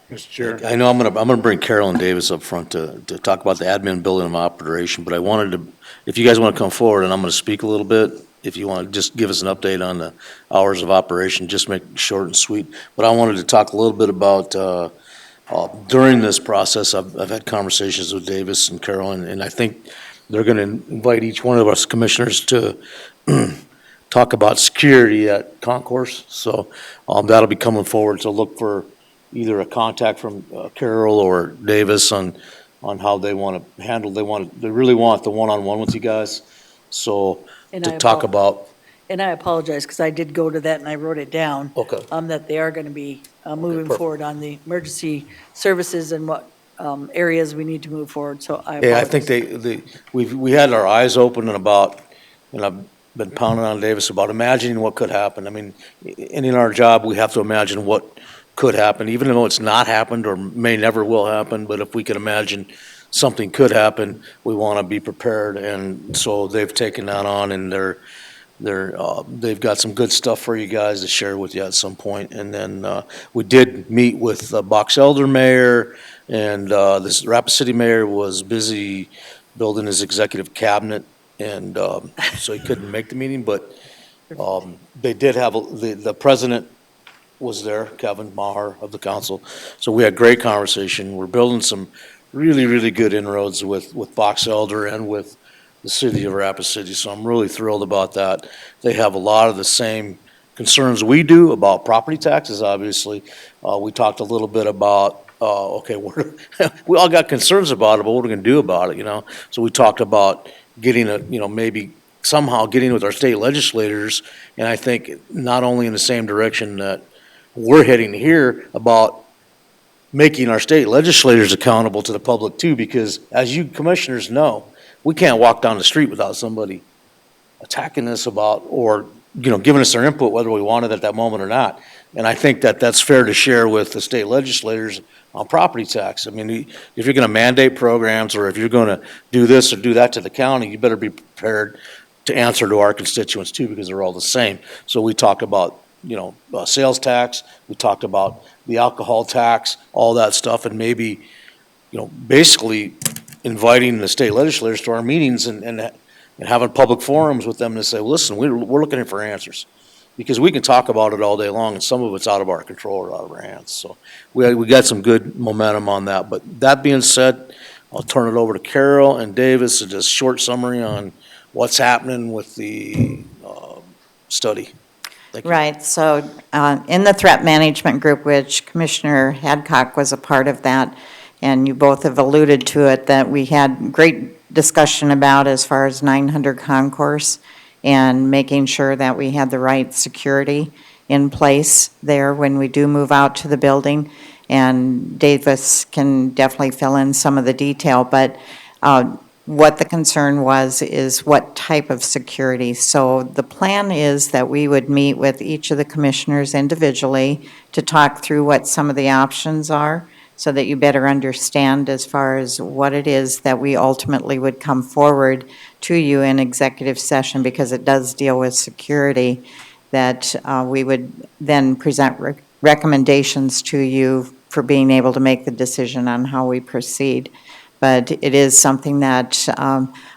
Mr. Chair. I know I'm gonna bring Carolyn Davis up front to talk about the admin building of operation, but I wanted to, if you guys want to come forward, and I'm gonna speak a little bit, if you want to just give us an update on the hours of operation, just make it short and sweet. But I wanted to talk a little bit about, during this process, I've had conversations with Davis and Carolyn, and I think they're gonna invite each one of us commissioners to talk about security at concourse. So that'll be coming forward to look for either a contact from Carol or Davis on how they want to handle. They really want the one-on-one with you guys. So And to talk about. And I apologize, because I did go to that and I wrote it down. Okay. That they are going to be moving perfect. forward on the emergency services and what areas we need to move forward, so I apologize. Yeah, I think we had our eyes open and I've been pounding on Davis about imagining what could happen. I mean, in our job, we have to imagine what could happen, even though it's not happened or may never will happen, but if we can imagine something could happen, we want to be prepared, and so they've taken that on, and they've got some good stuff for you guys to share with you at some point. And then we did meet with Box Elder Mayor, and this Rapid City Mayor was busy building his executive cabinet, and so he couldn't make the meeting, but they did have, the president was there, Kevin Maher of the council, so we had great conversation. We're building some really, really good inroads with Box Elder and with the city of Rapid City, so I'm really thrilled about that. They have a lot of the same concerns we do about property taxes, obviously. We talked a little bit about, we all got concerns about it, but what are we gonna do about it, So we talked about getting maybe somehow getting with our state legislators, and I think not only in the same direction that we're heading here about making our state legislators accountable to the public too, because as you commissioners know, we can't walk down the street without somebody attacking us about, or, giving us their input whether we want it at that moment or not. And I think that that's fair to share with the state legislators on property tax. I mean, if you're gonna mandate programs, or if you're gonna do this or do that to the county, you better be prepared to answer to our constituents too, because they're all the same. So we talk about, sales tax, we talked about the alcohol tax, all that stuff, and maybe, basically inviting the state legislators to our meetings and having public forums with them to say, listen, we're looking for answers. Because we can talk about it all day long, and some of it's out of our control or out of our hands. So we got some good momentum on that. But that being said, I'll turn it over to Carol and Davis, to just short summary on what's happening with the study. Thank you. Right, so in the threat management group, which Commissioner Hadcock was a part of that, and you both have alluded to it, that we had great discussion about as far as 900 concourse and making sure that we had the right security in place there when we do move out to the building. And Davis can definitely fill in some of the detail, but what the concern was is what type of security. So the plan is that we would meet with each of the commissioners individually to talk through what some of the options are, so that you better understand as far as what it is that we ultimately would come forward to you in executive session, because it does deal with security, that we would then present recommendations to you for being able to make the decision on how we proceed. But it is something that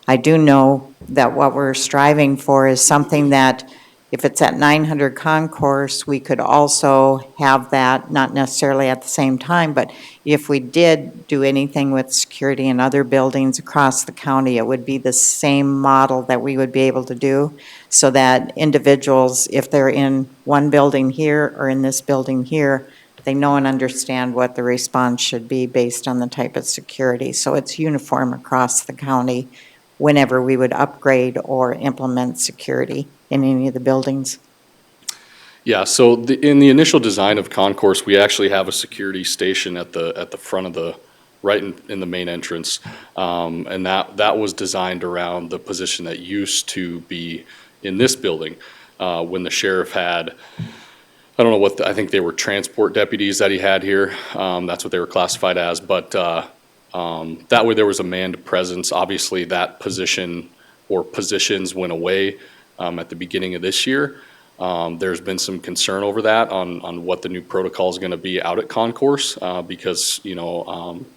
I do know that what we're striving for is something that, if it's at 900 concourse, we could also have that, not necessarily at the same time, but if we did do anything with security in other buildings across the county, it would be the same model that we would be able to do, so that individuals, if they're in one building here or in this building here, they know and understand what the response should be based on the type of security. So it's uniform across the county whenever we would upgrade or implement security in any of the buildings. Yeah, so in the initial design of Concourse, we actually have a security station at the front of right in the main entrance. And that was designed around the position that used to be in this building, when the sheriff had, I don't know I think they were transport deputies that he had here. That's what they were classified as, but that way there was a manned presence. Obviously, that position or positions went away at the beginning of this year. There's been some concern over that on what the new protocol is going to be out at Concourse, because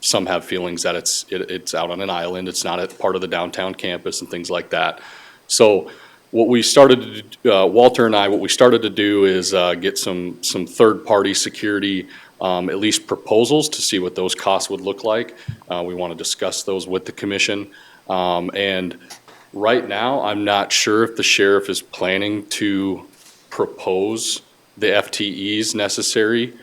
some have feelings that it's out on an island, it's not at part of the downtown campus and things like that. So what we started to do, Walter and I, what we started to do is get some third-party security, at least proposals, to see what those costs would look like. We want to discuss those with the commission, and right now, I'm not sure if the sheriff is planning to propose the FTEs necessary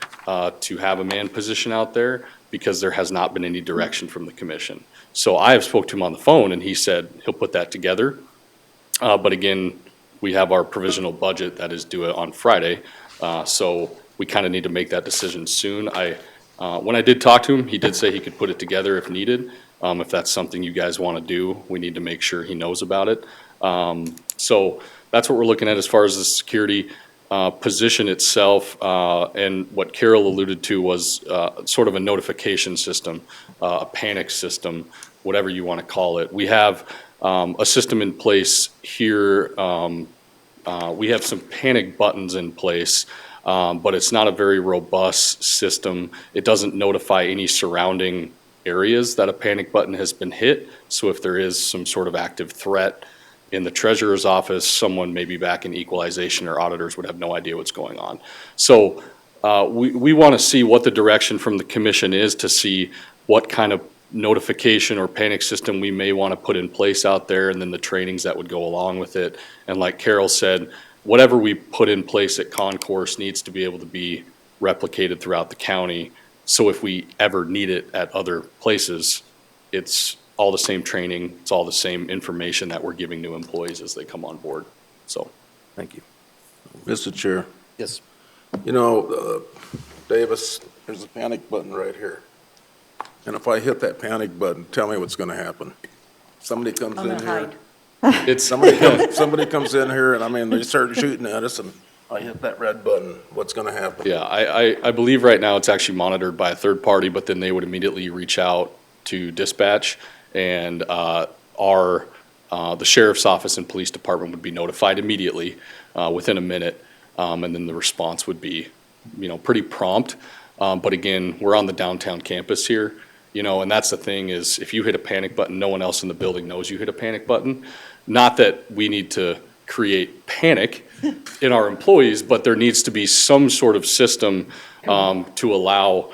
to have a manned position out there, because there has not been any direction from the commission. So I have spoke to him on the phone, and he said he'll put that together. But again, we have our provisional budget that is due on Friday, so we kind of need to make that decision soon. When I did talk to him, he did say he could put it together if needed. If that's something you guys want to do, we need to make sure he knows about it. So that's what we're looking at as far as the security position itself. And what Carol alluded to was sort of a notification system, a panic system, whatever you want to call it. We have a system in place here. We have some panic buttons in place, but it's not a very robust system. It doesn't notify any surrounding areas that a panic button has been hit. So if there is some sort of active threat in the treasurer's office, someone maybe back in equalization or auditors would have no idea what's going on. So we want to see what the direction from the commission is, to see what kind of notification or panic system we may want to put in place out there, and then the trainings that would go along with it. And like Carol said, whatever we put in place at Concourse needs to be able to be replicated throughout the county. So if we ever need it at other places, it's all the same training, it's all the same information that we're giving new employees as they come on board, so. Thank you. Mr. Chair, Yes. you know, Davis, there's a panic button right here. And if I hit that panic button, tell me what's gonna happen. Somebody comes I'm in gonna here. hide. It's, Somebody comes in here and I mean, they start shooting at us and I hit that red button, what's gonna happen? yeah, I believe right now it's actually monitored by a third party, but then they would immediately reach out to dispatch, and the sheriff's office and police department would be notified immediately, within a minute, and then the response would be, pretty prompt. But again, we're on the downtown campus here, and that's the thing is, if you hit a panic button, no one else in the building knows you hit a panic button. Not that we need to create panic in our employees, but there needs to be some sort of system to allow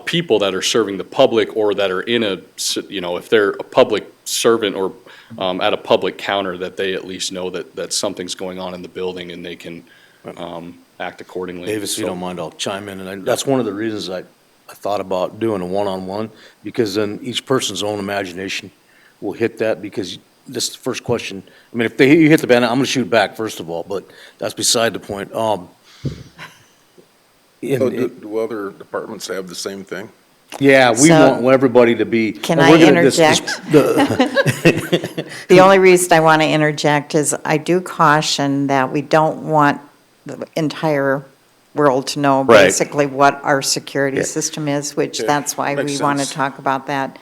people that are serving the public or that are in if they're a public servant or at a public counter, that they at least know that something's going on in the building and they can act accordingly. Davis, if you So- don't mind, I'll chime in, and that's one of the reasons I thought about doing a one-on-one, because then each person's own imagination will hit that, because this is the first question. I mean, if you hit the button, I'm gonna shoot back, first of all, but that's beside the point. So do other departments have the same thing? Yeah, we So- want everybody to be. Can and I we're gonna interject? The only reason I want to interject is I do caution that we don't want the entire world to know Right. basically what our security Yeah. system is, which Okay. that's why we Makes want to sense. talk about that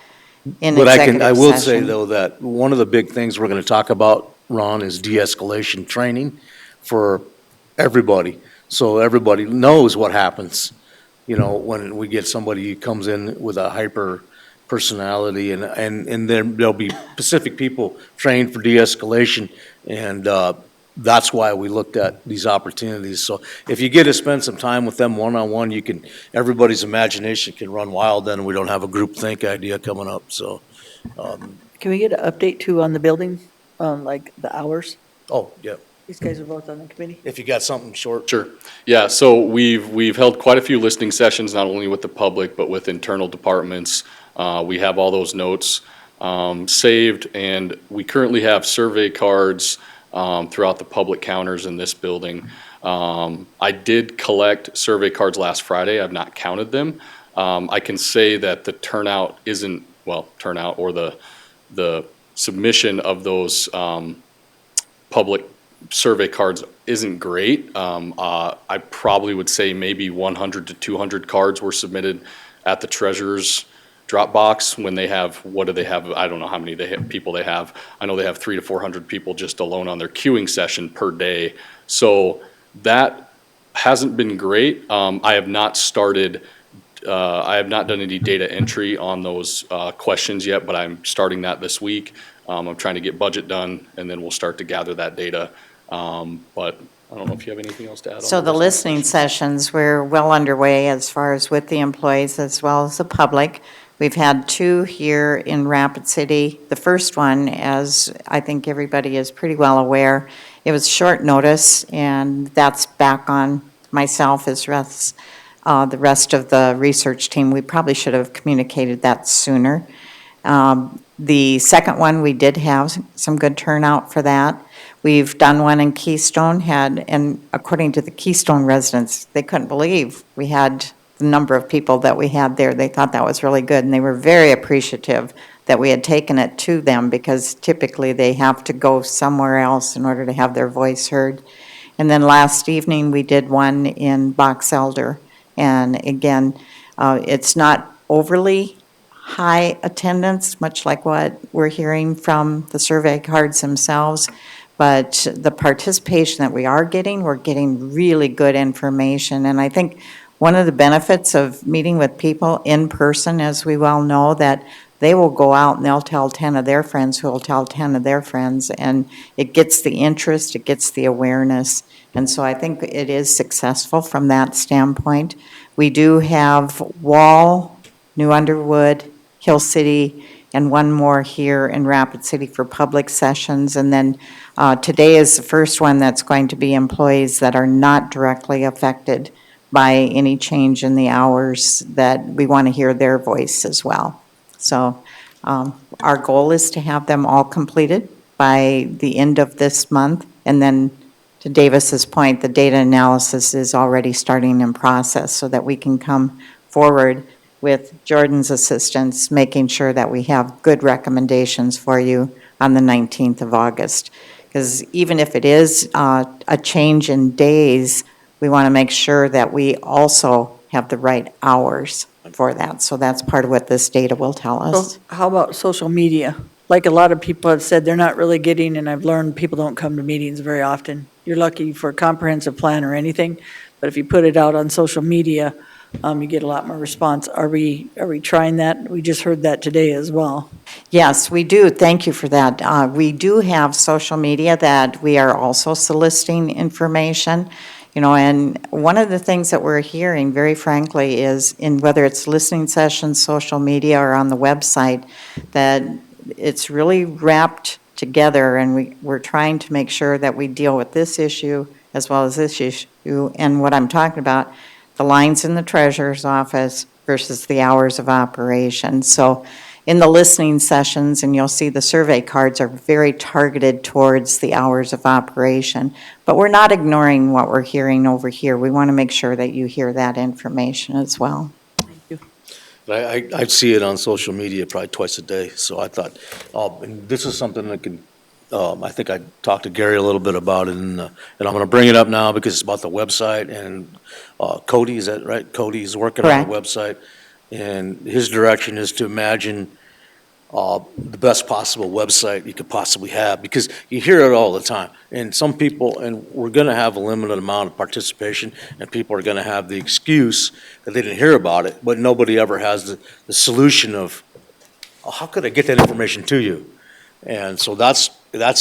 in But executive I session. will say, though, that one of the big things we're gonna talk about, Ron, is de-escalation training for everybody. So everybody knows what happens, when we get somebody who comes in with a hyper personality, and then there'll be specific people trained for de-escalation, and that's why we looked at these opportunities. So if you get to spend some time with them one-on-one, everybody's imagination can run wild, then we don't have a group think idea coming up, so. Can we get an update too on the building, like the hours? Oh, yeah, These guys are both on the committee. if you got something short. Sure. Yeah, so we've held quite a few listening sessions, not only with the public, but with internal departments. We have all those notes saved, and we currently have survey cards throughout the public counters in this building. I did collect survey cards last Friday. I've not counted them. I can say that the turnout isn't, turnout or the submission of those public survey cards isn't great. I probably would say maybe 100 to 200 cards were submitted at the treasurer's drop box when they have, what do they have? I don't know how many people they have. I know they have 300 to 400 people just alone on their queuing session per day. So that hasn't been great. I have not done any data entry on those questions yet, but I'm starting that this week. I'm trying to get budget done, and then we'll start to gather that data. But I don't know if you have anything else to add on. So the listening sessions, we're well underway as far as with the employees as well as the public. We've had 2 here in Rapid City. The first one, as I think everybody is pretty well aware, it was short notice, and that's back on myself as the rest of the research team. We probably should have communicated that sooner. The second one, we did have some good turnout for that. We've done one in Keystone, and according to the Keystone residents, they couldn't believe we had the number of people that we had there. They thought that was really good, and they were very appreciative that we had taken it to them, because typically they have to go somewhere else in order to have their voice heard. And then last evening, we did one in Box Elder, and again, it's not overly high attendance, much like what we're hearing from the survey cards themselves, but the participation that we're getting really good information. And I think one of the benefits of meeting with people in person, as we well know, that they will go out and they'll tell 10 of their friends who will tell 10 of their friends, and it gets the interest, it gets the awareness. And so I think it is successful from that standpoint. We do have Wall, New Underwood, Hill City, and one more here in Rapid City for public sessions. And then today is the first one that's going to be employees that are not directly affected by any change in the hours, that we want to hear their voice as well. So Our goal is to have them all completed by the end of this month, and then, to Davis's point, the data analysis is already starting in process so that we can come forward with Jordan's assistance, making sure that we have good recommendations for you on the 19th of August. Because even if it is a change in days, we want to make sure that we also have the right hours for that. So that's part of what this data will tell us. So how about social media? Like a lot of people have said, they're not really getting, and I've learned people don't come to meetings very often. You're lucky for a comprehensive plan or anything, but if you put it out on social media, you get a lot more response. Are we trying that? We just heard that today as well. Yes, we do. Thank you for that. We do have social media that we are also soliciting information. And one of the things that we're hearing, very frankly, is in whether it's listening sessions, social media, or on the website, that it's really wrapped together, and we're trying to make sure that we deal with this issue as well as this issue. And what I'm talking about, the lines in the treasurer's office versus the hours of operation. So in the listening sessions, and you'll see the survey cards are very targeted towards the hours of operation. But we're not ignoring what we're hearing over here. We want to make sure that you hear that information as well. I see it on social media probably twice a day, so I thought, and this is something that can, I think I talked to Gary a little bit about it, and I'm going to bring it up now because it's about the website, and Cody, is that right? Cody's working on the website, and his direction is to imagine the best possible website you could possibly have, because you hear it all the time. And some people, and we're going to have a limited amount of participation, and people are going to have the excuse that they didn't hear about it, but nobody ever has the solution of, oh, how could I get that information to you? And so that's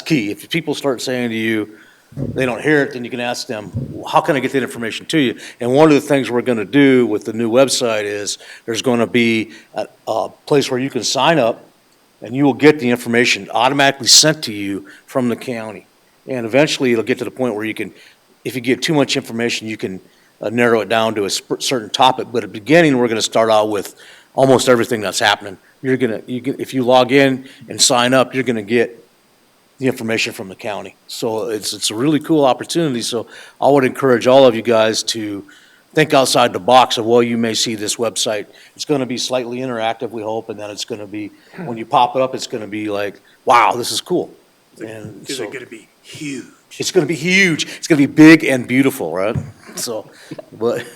key. If people start saying to you, they don't hear it, then you can ask them, well, how can I get that information to you? And one of the things we're going to do with the new website is there's going to be a place where you can sign up, and you will get the information automatically sent to you from the county. And eventually, it'll get to the point where you can, if you get too much information, you can narrow it down to a certain topic. But at the beginning, we're going to start out with almost everything that's happening. If you log in and sign up, you're going to get the information from the county. So it's a really cool opportunity. So I would encourage all of you guys to think outside the box of, well, you may see this website. It's going to be slightly interactive, we hope, and then it's going to be, when you pop it up, it's going to be like, wow, this is cool. And Is so it going to be huge? it's going to be huge. It's going to be big and beautiful, right? So, but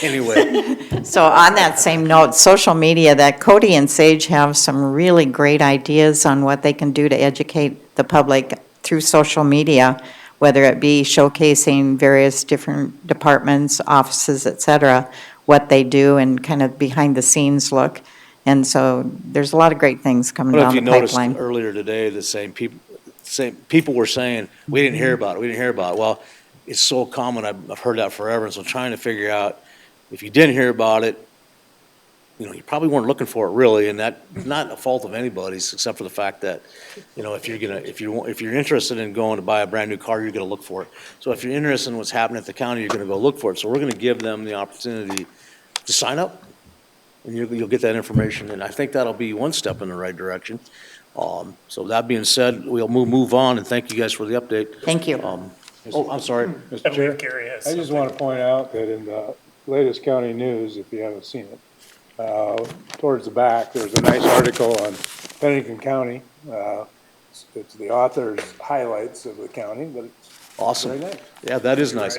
anyway. So on that same note, social media, that Cody and Sage have some really great ideas on what they can do to educate the public through social media, whether it be showcasing various different departments, offices, et cetera, what they do and kind of behind the scenes look. And so there's a lot of great things coming I don't know down if the you noticed pipeline. earlier today, the same people were saying, we didn't hear about it. Well, it's so common, I've heard that forever, and so trying to figure out, if you didn't hear about it, you probably weren't looking for it really, and that's not a fault of anybody's, except for the fact that, if you're interested in going to buy a brand new car, you're gonna look for it. So if you're interested in what's happening at the county, you're gonna go look for it. So we're gonna give them the opportunity to sign up, and you'll get that information, and I think that'll be one step in the right direction. So that being said, we'll move on, and thank you guys for the update. Thank you. I'm sorry. Mr. Chair, I just want to point out that in the latest county news, if you haven't seen it, towards the back, there's a nice article on Pennington County. It's the author's highlights of the county, but it's Awesome. very nice. Yeah, that is nice.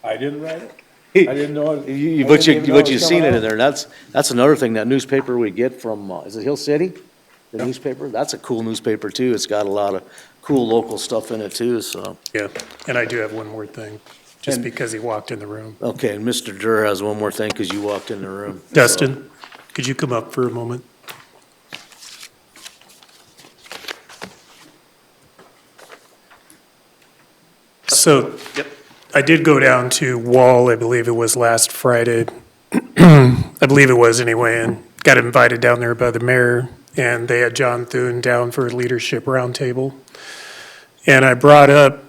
I didn't write it. I didn't know it. But you've seen it in there. That's another thing, that newspaper we get from, is it Hill City? The newspaper? That's a cool newspaper too. It's got a lot of cool local stuff in it too, so. Yeah, and I do have one more thing, just because he walked in the room. Okay, and Mr. Durr has one more thing because you walked in the room. Dustin, could you come up for a moment? So, I did go down to Wall, I believe it was last Friday. I believe it was anyway, and got invited down there by the mayor, and they had John Thune down for a leadership roundtable. And I brought up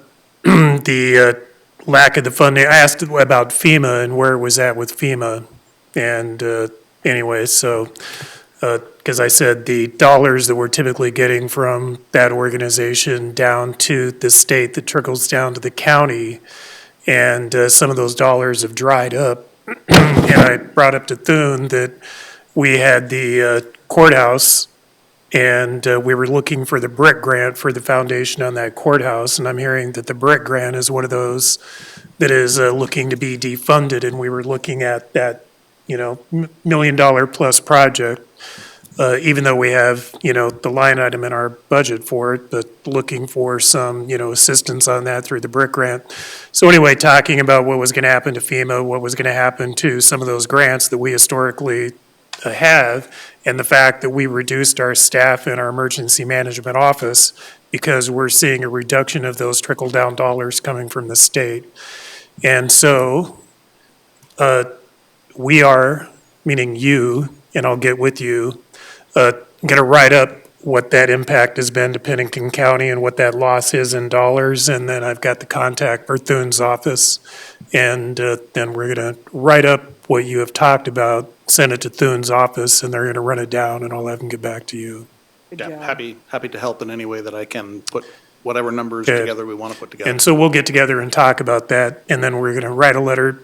the lack of the funding. I asked about FEMA and where it was at with FEMA. And anyway, so Because I said the dollars that we're typically getting from that organization down to the state that trickles down to the county, and some of those dollars have dried up. And I brought up to Thune that we had the courthouse, and we were looking for the brick grant for the foundation on that courthouse, and I'm hearing that the brick grant is one of those that is looking to be defunded, and we were looking at that, $1 million plus project, even though we have, the line item in our budget for it, but looking for some, assistance on that through the brick grant. So anyway, talking about what was going to happen to FEMA, what was going to happen to some of those grants that we historically have, and the fact that we reduced our staff in our emergency management office because we're seeing a reduction of those trickle-down dollars coming from the state. And so we are, meaning you, and I'll get with you, going to write up what that impact has been to Pennington County and what that loss is in dollars, and then I've got the contact for Thune's office, and then we're going to write up what you have talked about, send it to Thune's office, and they're going to run it down, and I'll have them get back to you. Good Yeah, job. happy to help in any way that I can put whatever numbers Okay. together we want to put together. And so we'll get together and talk about that, and then we're gonna write a letter.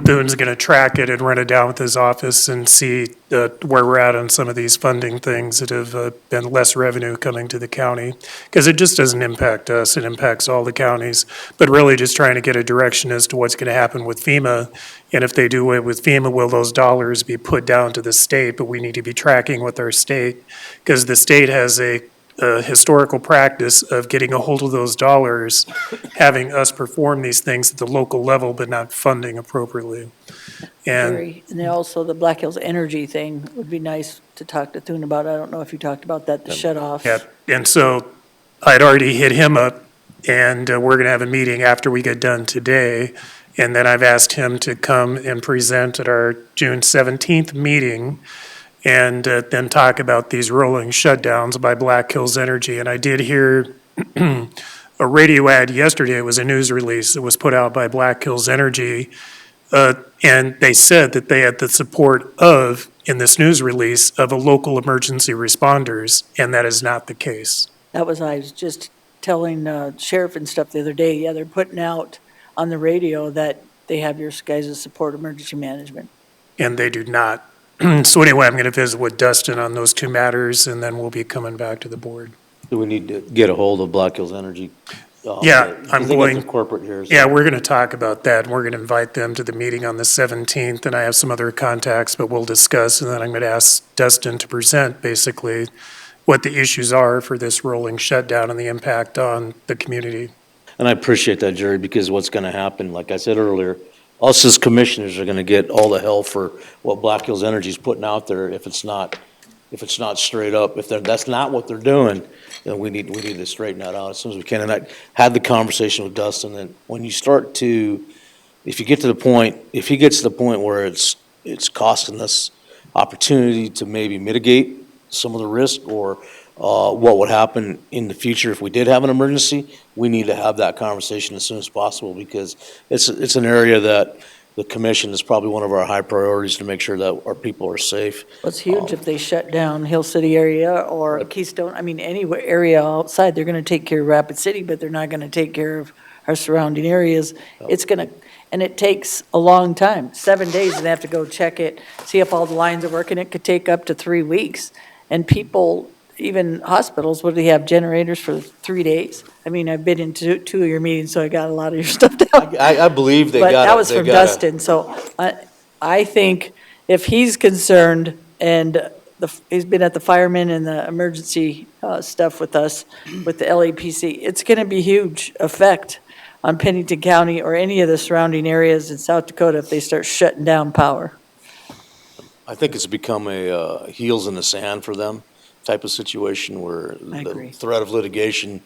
Thune's gonna track it and run it down with his office and see where we're at on some of these funding things that have been less revenue coming to the county. Because it just doesn't impact us, it impacts all the counties. But really just trying to get a direction as to what's gonna happen with FEMA. And if they do away with FEMA, will those dollars be put down to the state? But we need to be tracking with our state, because the state has a historical practice of getting a hold of those dollars, having us perform these things at the local level, but not funding appropriately. And Jerry, and then also the Black Hills Energy thing would be nice to talk to Thune about. I don't know if you talked about that, the shut off. yeah, and so I'd already hit him up, and we're gonna have a meeting after we get done today. And then I've asked him to come and present at our June 17th meeting, and then talk about these rolling shutdowns by Black Hills Energy. And I did hear a radio ad yesterday, it was a news release that was put out by Black Hills Energy, and they said that they had the support of, in this news release, of a local emergency responders, and that is not the case. I was just telling sheriff and stuff the other day, yeah, they're putting out on the radio that they have your guys' support emergency management. And they do not. So anyway, I'm going to visit with Dustin on those two matters, and then we'll be coming back to the board. Do we need to get a hold of Black Hills Energy? Yeah, I'm They got going. the corporate here. so- Yeah, we're going to talk about that. We're going to invite them to the meeting on the 17th, and I have some other contacts, but we'll discuss, and then I'm going to ask Dustin to present basically what the issues are for this rolling shutdown and the impact on the community. And I appreciate that, Jerry, because what's going to happen, like I said earlier, us as commissioners are going to get all the hell for what Black Hills Energy is putting out there if it's not straight up. If that's not what they're doing, then we need to straighten that out as soon as we can. And I had the conversation with Dustin, and when you start to, if he gets to the point where it's costing us opportunity to maybe mitigate some of the risk or what would happen in the future if we did have an emergency, we need to have that conversation as soon as possible, because it's an area that the commission is probably one of our high priorities to make sure that our people are safe. Well, it's huge if they shut down Hill City area or Keystone, I mean, any area outside, they're gonna take care of Rapid City, but they're not gonna take care of our surrounding areas. It's gonna, and it takes a long time, 7 days, and they have to go check it, see if all the lines are working. It could take up to 3 weeks. And people, even hospitals, what do they have, generators for 3 days? I mean, I've been in two of your meetings, so I got a lot of your stuff down. I believe they got. But that was from Dustin, so I think if he's concerned, and he's been at the firemen and the emergency stuff with us, with the LAPC, it's gonna be huge effect on Pennington County or any of the surrounding areas in South Dakota if they start shutting down power. I think it's become a heels in the sand for them type of situation where I the agree. threat of litigation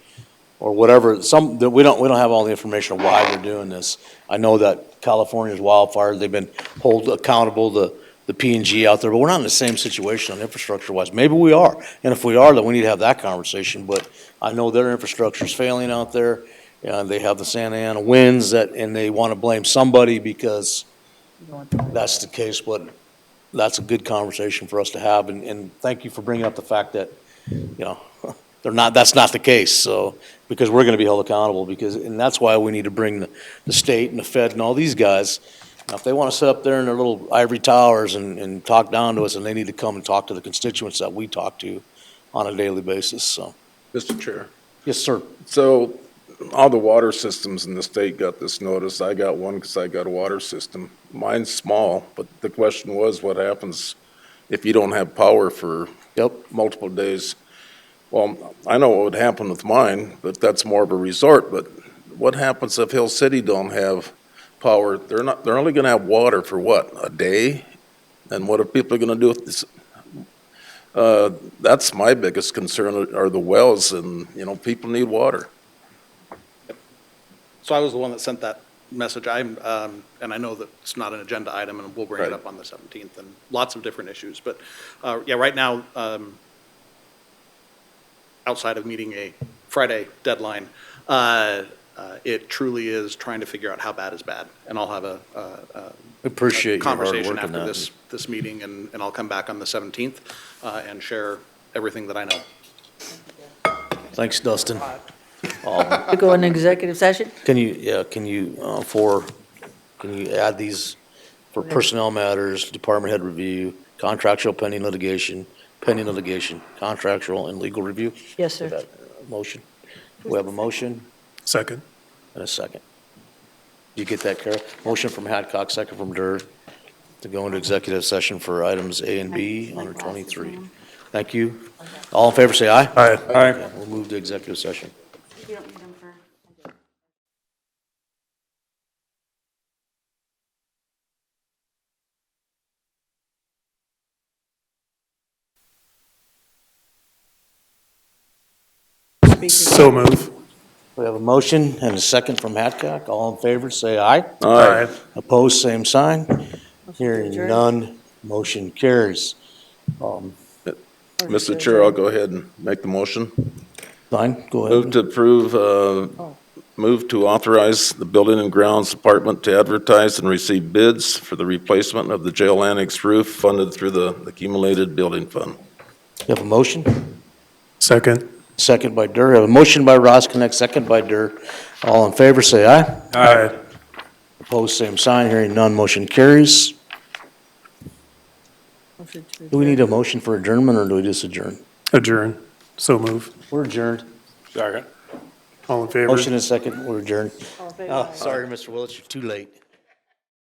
or whatever, we don't have all the information on why they're doing this. I know that California's wildfires, they've been held accountable, the P&G out there, but we're not in the same situation on infrastructure wise. Maybe we are, and if we are, then we need to have that conversation, but I know their infrastructure is failing out there. They have the Santa Ana winds and they want to blame somebody because that's the case, but that's a good conversation for us to have, and thank you for bringing up the fact that, that's not the case, so, because we're gonna be held accountable, and that's why we need to bring the state and the Fed and all these guys. Now, if they wanna sit up there in their little ivory towers and talk down to us, and they need to come and talk to the constituents that we talk to on a daily basis, so. Mr. Chair. Yes, sir. So all the water systems in the state got this notice. I got one because I got a water system. Mine's small, but the question was, what happens if you don't have power for multiple days? Well, I know what would happen with mine, but that's more of a resort. But what happens if Hill City don't have power? They're only going to have water for what, a day? And what are people going to do with this? That's my biggest concern, are the wells, and, people need water. So I was the one that sent that message. And I know that it's not an agenda item, and we'll bring it Right. up on the 17th, and lots of different issues. But, yeah, right now, outside of meeting a Friday deadline, it truly is trying to figure out how bad is bad. And I'll have a Appreciate your hard conversation work on after that. this meeting, and I'll come back on the 17th and share everything that I know. Thanks, Dustin. To go in executive session? Can you add these for personnel matters, department head review, contractual pending litigation, contractual and legal review? Yes, sir. Is that a motion? We have a motion Second. and a second. You get that, Carol? Motion from Hadcock, second from Durr, to go into executive session for items A and B under 23. Thank you. All in favor, say aye. Aye. Okay, we'll move to executive session. You don't need them for. So move. We have a motion and a second from Hadcock. All in favor, say aye. Aye. Opposed, same sign. Hearing none, motion carries. Mr. Chair, I'll go ahead and make the motion. Fine, go Move ahead. to approve, move to authorize the Building and Grounds Department to advertise and receive bids for the replacement of the jail annex roof funded through the accumulated building fund. You have a motion? Second. Second by Durr. Have a motion by Ross Connect, second by Durr. All in favor, say aye. Aye. Opposed, same sign. Hearing none, motion carries. Do we need a motion for adjournment, or do we just adjourn? Adjourn. So move. We're adjourned. Second. All in favor? Motion and second, we're adjourned. Oh, sorry, Mr. Willis, you're too late.